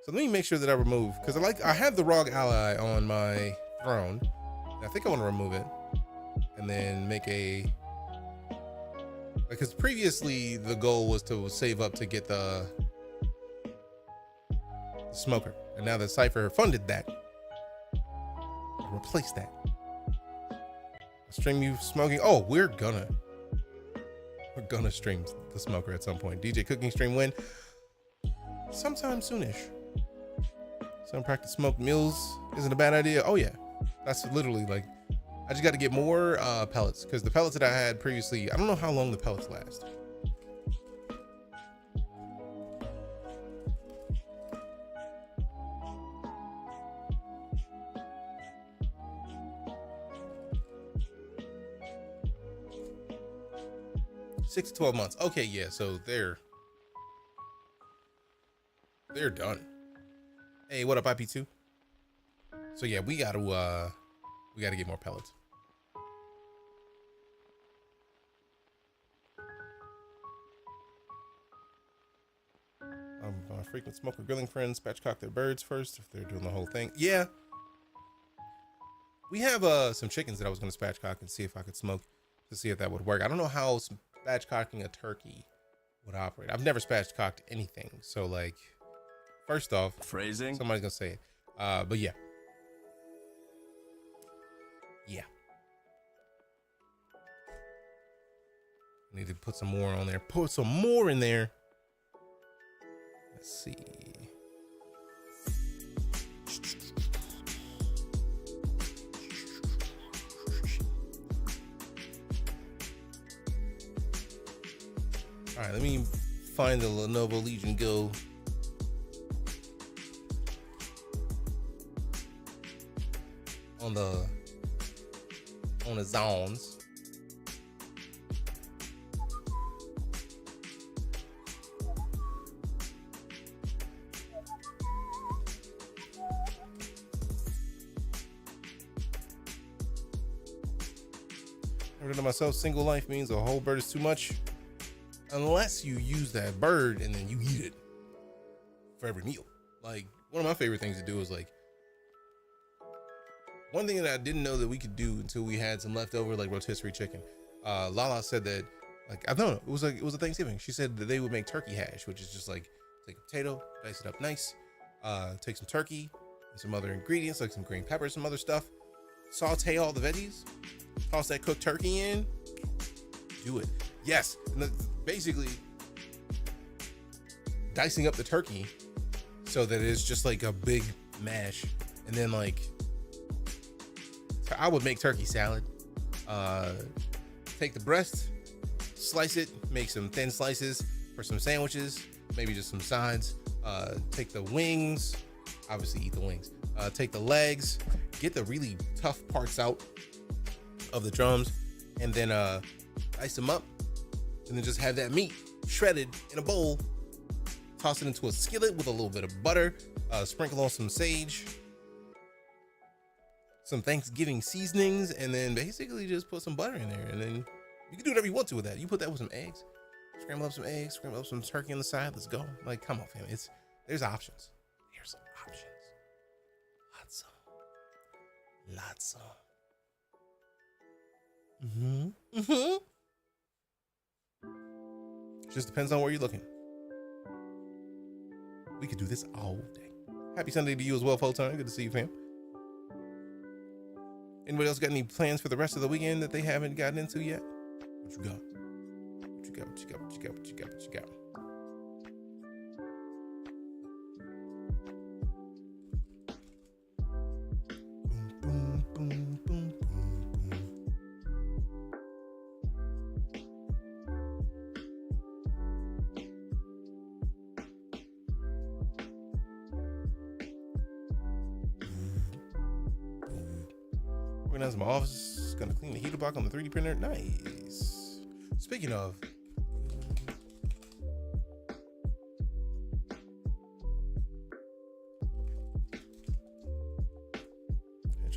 So let me make sure that I remove, because I have the ROG Ally on my throne. And I think I want to remove it and then make because previously the goal was to save up to get the smoker. And now that Cypher funded that, I'll replace that. I'll stream you smoking. Oh, we're gonna stream the smoker at some point. DJ cooking stream when? Sometime soonish. Some practice smoked meals isn't a bad idea. Oh yeah, that's literally like I just got to get more pellets because the pellets that I had previously, I don't know how long the pellets last. Six to 12 months. Okay, yeah, so they're done. Hey, what up, IP2? So yeah, we gotta get more pellets. My frequent smoker grilling friends spatchcock their birds first if they're doing the whole thing. Yeah. We have some chickens that I was gonna spatchcock and see if I could smoke to see if that would work. I don't know how spatchcocking a turkey would operate. I've never spatchcocked anything. So like, first off, Phrasing. somebody's gonna say it. But yeah. Yeah. Need to put some more on there. Put some more in there. Let's see. All right, let me find the Lenovo Legion Go. On the zones. Never done it myself. Single life means a whole bird is too much. Unless you use that bird and then you eat it for every meal. Like, one of my favorite things to do is like, one thing that I didn't know that we could do until we had some leftover like rotisserie chicken. Lala said that, like, I don't know, it was a Thanksgiving. She said that they would make turkey hash, which is just like take a potato, dice it up nice, take some turkey and some other ingredients like some green pepper, some other stuff, saute all the veggies, toss that cooked turkey in, do it. Yes, and basically dicing up the turkey so that it's just like a big mash, and then like I would make turkey salad. Take the breast, slice it, make some thin slices for some sandwiches, maybe just some sides. Take the wings, obviously eat the wings. Take the legs, get the really tough parts out of the drums, and then dice them up, and then just have that meat shredded in a bowl. Toss it into a skillet with a little bit of butter, sprinkle on some sage, some Thanksgiving seasonings, and then basically just put some butter in there, and then you can do whatever you want to with that. You put that with some eggs, scramble up some eggs, scramble up some turkey on the side. Let's go. Like, come on, fam. There's options. There's options. Lots of. Just depends on where you're looking. We could do this all day. Happy Sunday to you as well, Photon. Good to see you, fam. Anybody else got any plans for the rest of the weekend that they haven't gotten into yet? What you got? What you got? What you got? What you got? What you got? What you got? Boom, boom, boom, boom, boom, boom. Organize my office. Gonna clean the heater block on the 3D printer. Nice. Speaking of,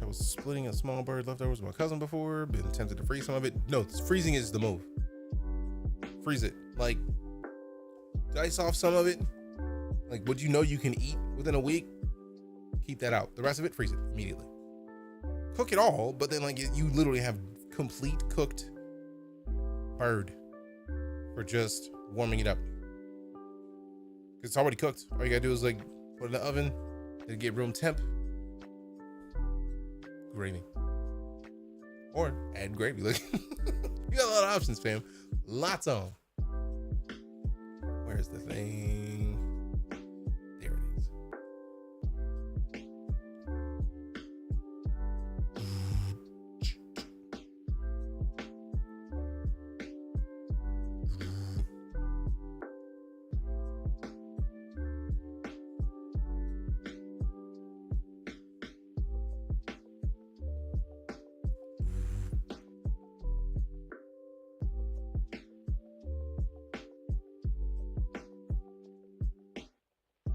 I was splitting a small bird leftovers with my cousin before. Been tempted to freeze some of it. No, freezing is the move. Freeze it. Like, dice off some of it. Like, what you know you can eat within a week, keep that out. The rest of it, freeze it immediately. Cook it all, but then like you literally have complete cooked bird for just warming it up. It's already cooked. All you gotta do is like put it in the oven, and get room temp. Gravy. Or add gravy. Look, you got a lot of options, fam. Lots on. Where's the thing? There it is.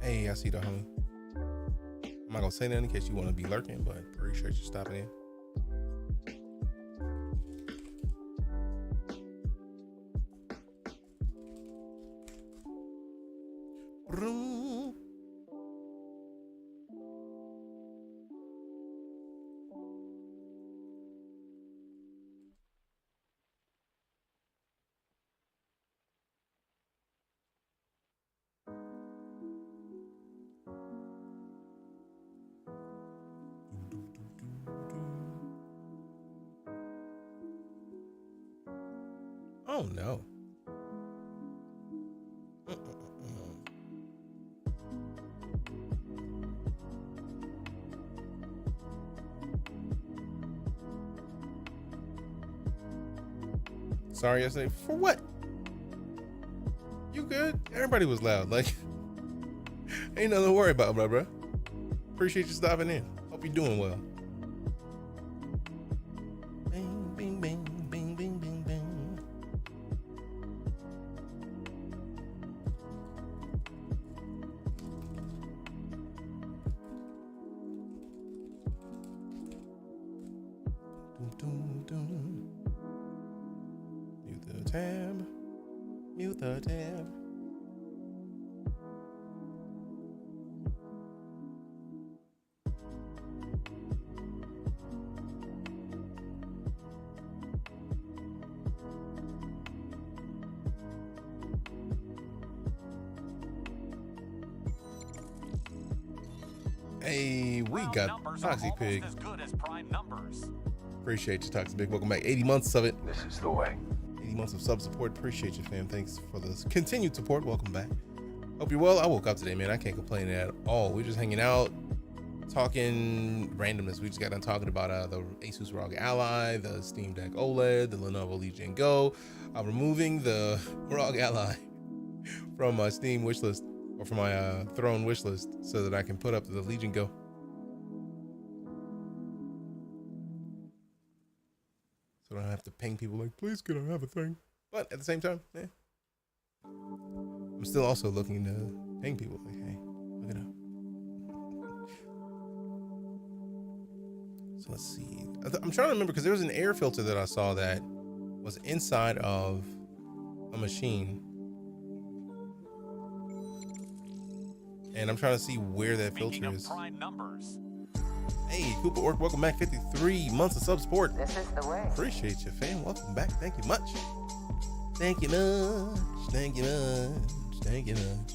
Hey, I see the homie. I'm not gonna say that in case you want to be lurking, but appreciate you stopping in. Oh no. Sorry yesterday. For what? You good? Everybody was loud. Like, ain't nothing to worry about, bro. Appreciate you stopping in. Hope you're doing well. Bing, bing, bing, bing, bing, bing, bing. Doom, doom, doom. Mute the tab. Mute the tab. Hey, we got Toxic Pig. As good as prime numbers. Appreciate you, Toxic Pig. Welcome back. 80 months of it. This is the way. 80 months of sub support. Appreciate you, fam. Thanks for this continued support. Welcome back. Hope you're well. I woke up today, man. I can't complain at all. We're just hanging out, talking randomness. We just got done talking about the Asus ROG Ally, the Steam Deck OLED, the Lenovo Legion Go. Removing the ROG Ally from my Steam wishlist, or from my Throne wishlist, so that I can put up the Legion Go. So I don't have to ping people like, please can I have a thing? But at the same time, I'm still also looking to ping people like, hey, look it up. So let's see. I'm trying to remember, because there was an air filter that I saw that was inside of a machine. And I'm trying to see where that filter is. Prime numbers. Hey, Cooper Orc, welcome back. 53 months of sub support. This is the way. Appreciate you, fam. Welcome back. Thank you much. Thank you much. Thank you much. Thank you much.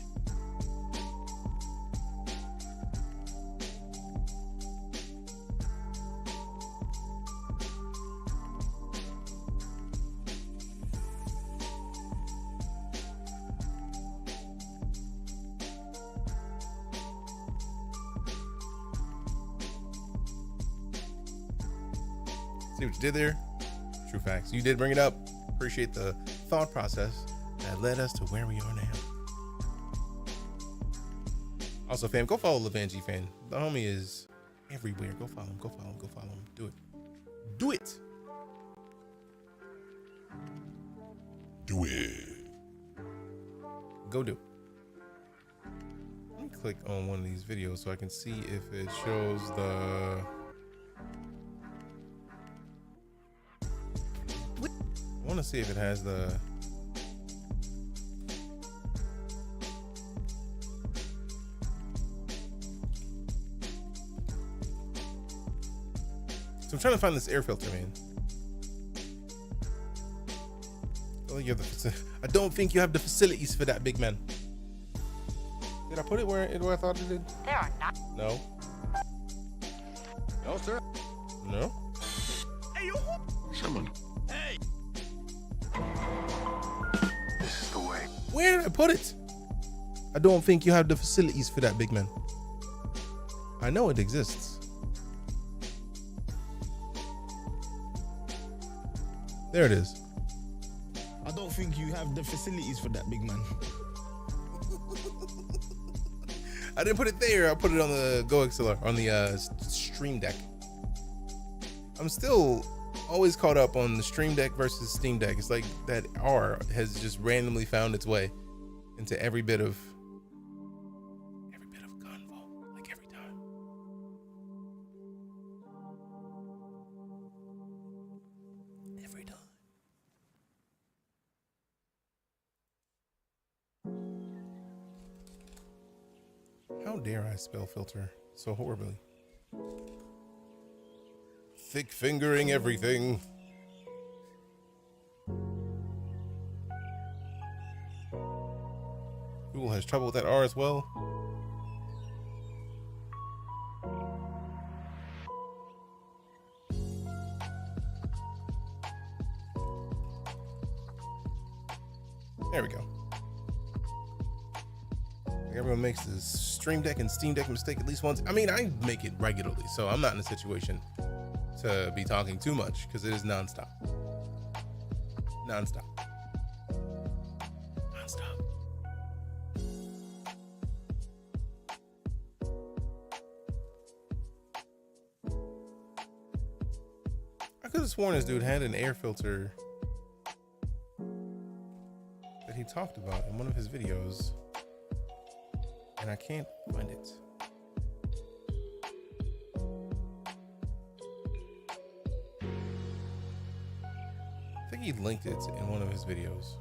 See what you did there? True facts. You did bring it up. Appreciate the thought process that led us to where we are now. Also, fam, go follow Levangie, fan. The homie is everywhere. Go follow him. Go follow him. Go follow him. Do it. Do it. Do it. Go do it. Let me click on one of these videos so I can see if it shows the... I want to see if it has the... So I'm trying to find this air filter, man. Oh, you have the... I don't think you have the facilities for that, big man. Did I put it where I thought it did? There are not. No. No, sir. No. Hey, you. Someone. Hey. This is the way. Where did I put it? I don't think you have the facilities for that, big man. I know it exists. There it is. I don't think you have the facilities for that, big man. I didn't put it there. I put it on the Go XLR, on the Stream Deck. I'm still always caught up on the Stream Deck versus Steam Deck. It's like that R has just randomly found its way into every bit of How dare I spell filter so horribly? Thick fingering everything. Google has trouble with that R as well. There we go. Everyone makes this Stream Deck and Steam Deck mistake at least once. I mean, I make it regularly, so I'm not in a situation to be talking too much because it is nonstop. Nonstop. Nonstop. I could have sworn this dude had an air filter that he talked about in one of his videos, and I can't find it. I think he linked it in one of his videos.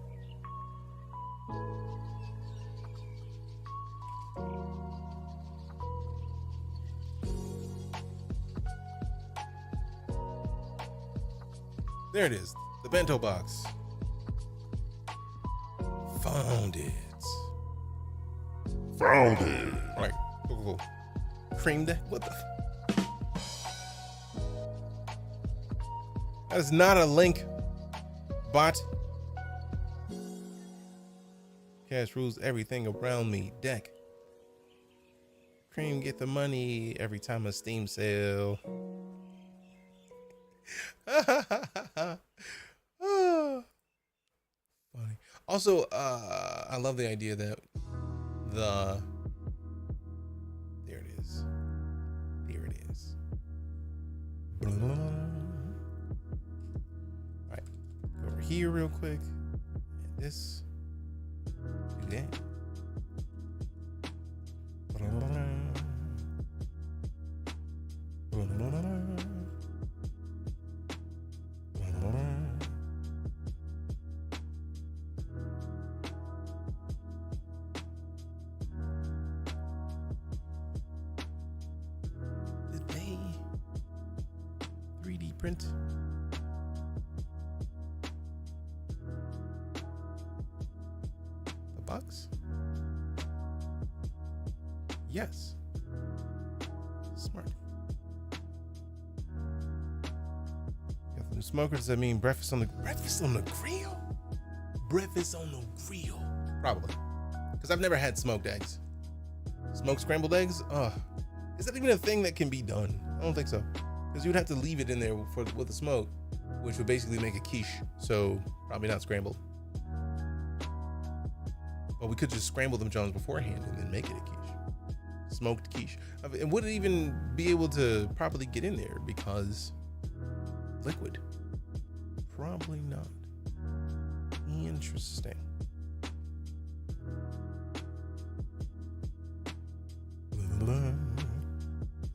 There it is, the bento box. Found it. Found it. All right, cool. Cream deck, what the? That is not a link, bot. Cash rules everything around me. Deck. Cream get the money every time a Steam sale. Funny. Also, I love the idea that there it is. There it is. All right, go over here real quick. And this. Do that. Did they 3D print? The box? Yes. Smart. Got the new smoker. Does that mean breakfast on the grill? Breakfast on the grill? Probably. Because I've never had smoked eggs. Smoked scrambled eggs? Is that even a thing that can be done? I don't think so. Because you'd have to leave it in there with the smoke, which would basically make a quiche. So probably not scrambled. But we could just scramble them Jones beforehand and then make it a quiche. Smoked quiche. And would it even be able to properly get in there because liquid? Probably not. Interesting.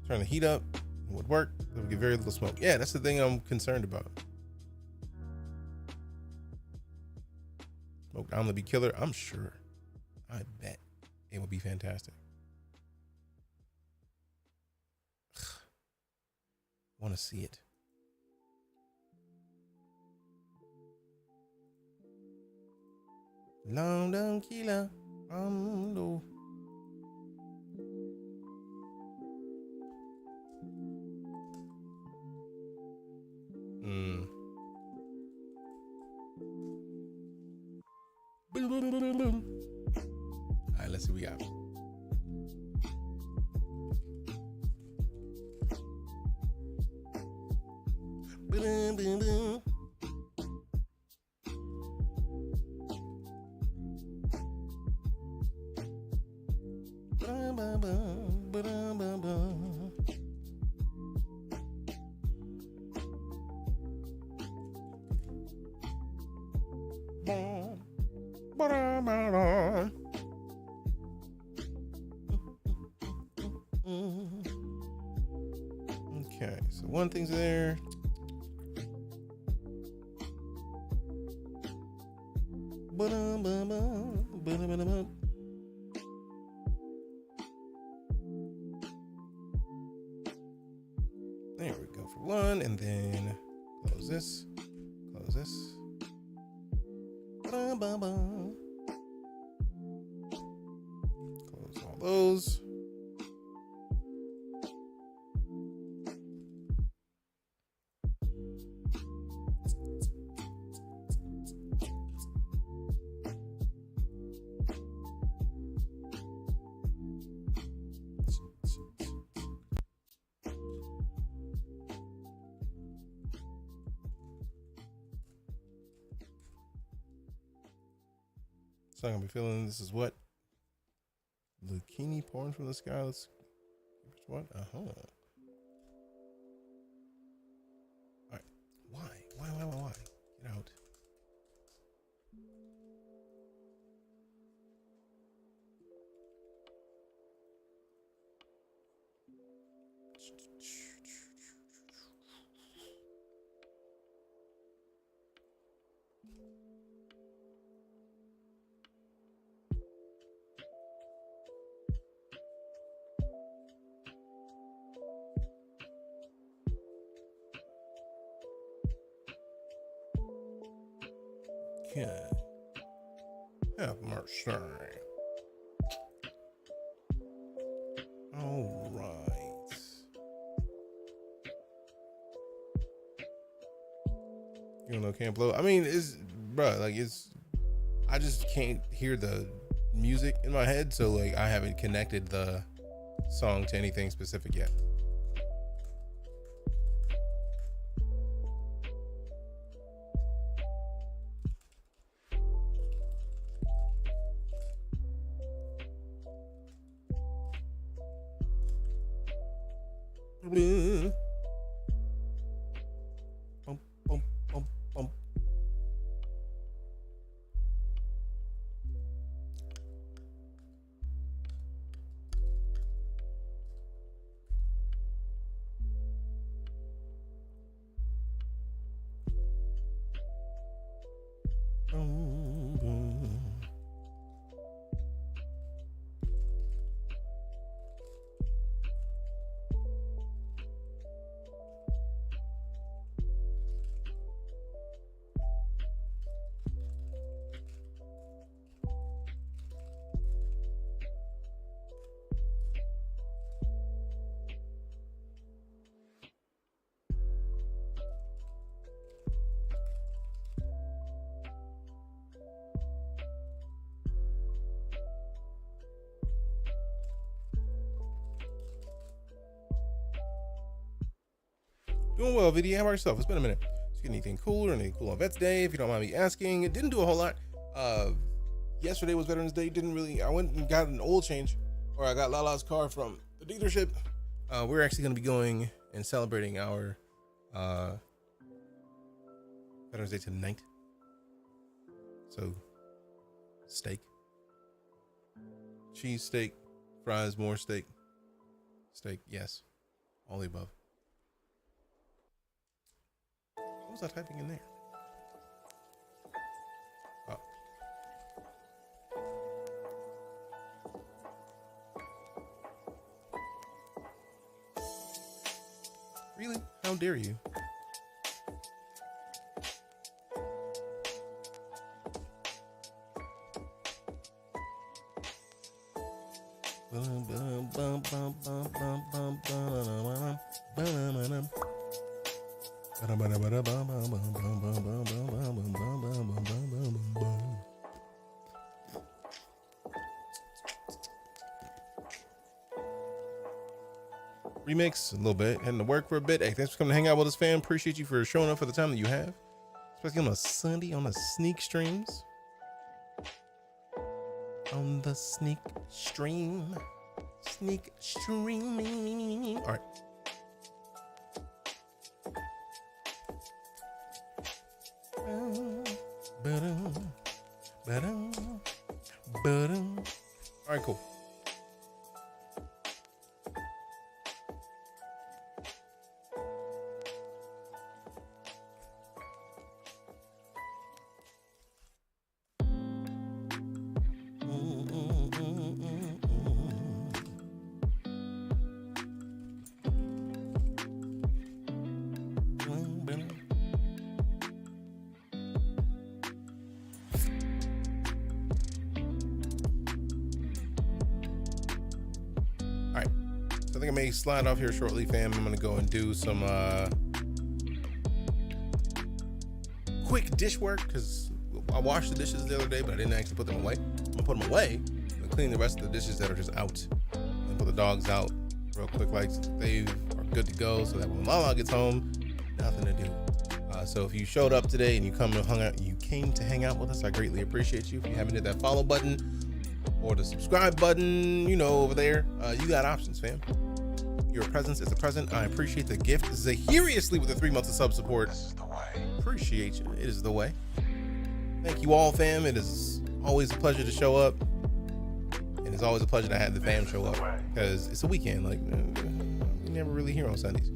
Turn the heat up. It would work. It would get very little smoke. Yeah, that's the thing I'm concerned about. Smoked omelet be killer. I'm sure. I bet it would be fantastic. Want to see it. Long down killer. No. All right, let's see what we got. Okay, so one thing's there. for one, and then close this. Close this. Ba-da-ba-ba. Close all those. So I'm gonna be feeling this is what? Zucchini pouring from the sky. Let's what? Alright. Why? Get out. Okay. Have mercy. All right. You don't know can't blow. I mean, it's bruh, like it's. I just can't hear the music in my head, so like I haven't connected the song to anything specific yet. Bum, bum, bum, bum. Doing well, VD. How about yourself? It's been a minute. Did you get anything cool or anything cool on Vets Day? If you don't mind me asking, it didn't do a whole lot. Yesterday was Veterans Day. Didn't really. I went and got an oil change, or I got Lala's car from the dealership. We're actually going to be going and celebrating our Veterans Day tonight. So, steak, cheese steak, fries, more steak, yes, all the above. What was I typing in there? Oh. Really? How dare you? Remix a little bit, heading to work for a bit. Hey, thanks for coming to hang out with us, fam. Appreciate you for showing up for the time that you have, especially on a Sunday on the sneak streams. On the sneak stream. All right. All right, cool. think I may slide off here shortly, fam. I'm gonna go and do some quick dish work because I washed the dishes the other day, but I didn't actually put them away. I'm gonna put them away and clean the rest of the dishes that are just out and put the dogs out real quick, like they are good to go, so that when Lala gets home, nothing to do. So if you showed up today and you came to hang out with us, I greatly appreciate you. If you haven't hit that follow button or the subscribe button, you know, over there, you got options, fam. Your presence is a present. I appreciate the gift. Zaheriously with the 3 months of sub support. This is the way. Appreciate you. It is the way. Thank you all, fam. It is always a pleasure to show up. And it's always a pleasure to have the fam show up because it's a weekend. Like, we never really here on Sundays.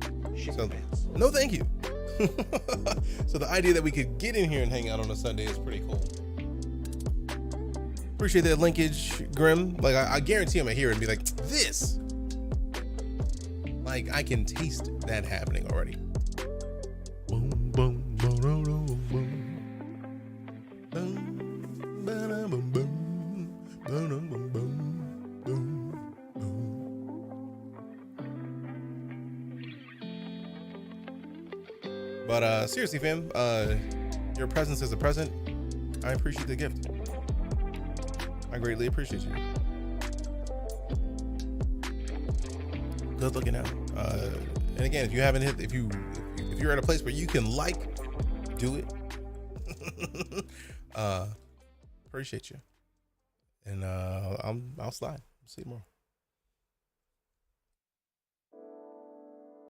So, no, thank you. So the idea that we could get in here and hang out on a Sunday is pretty cool. Appreciate that linkage, Grim. Like, I guarantee I'm gonna hear it and be like, this. Like, I can taste that happening already. Boom, boom, boom, boom, boom, boom. Boom, ba-da, boom, boom, boom, boom, boom, boom, boom, boom. But seriously, fam, your presence is a present. I appreciate the gift. I greatly appreciate you. Good looking out. And again, if you haven't hit, if you're at a place where you can do it. Appreciate you. And I'll slide. See you tomorrow.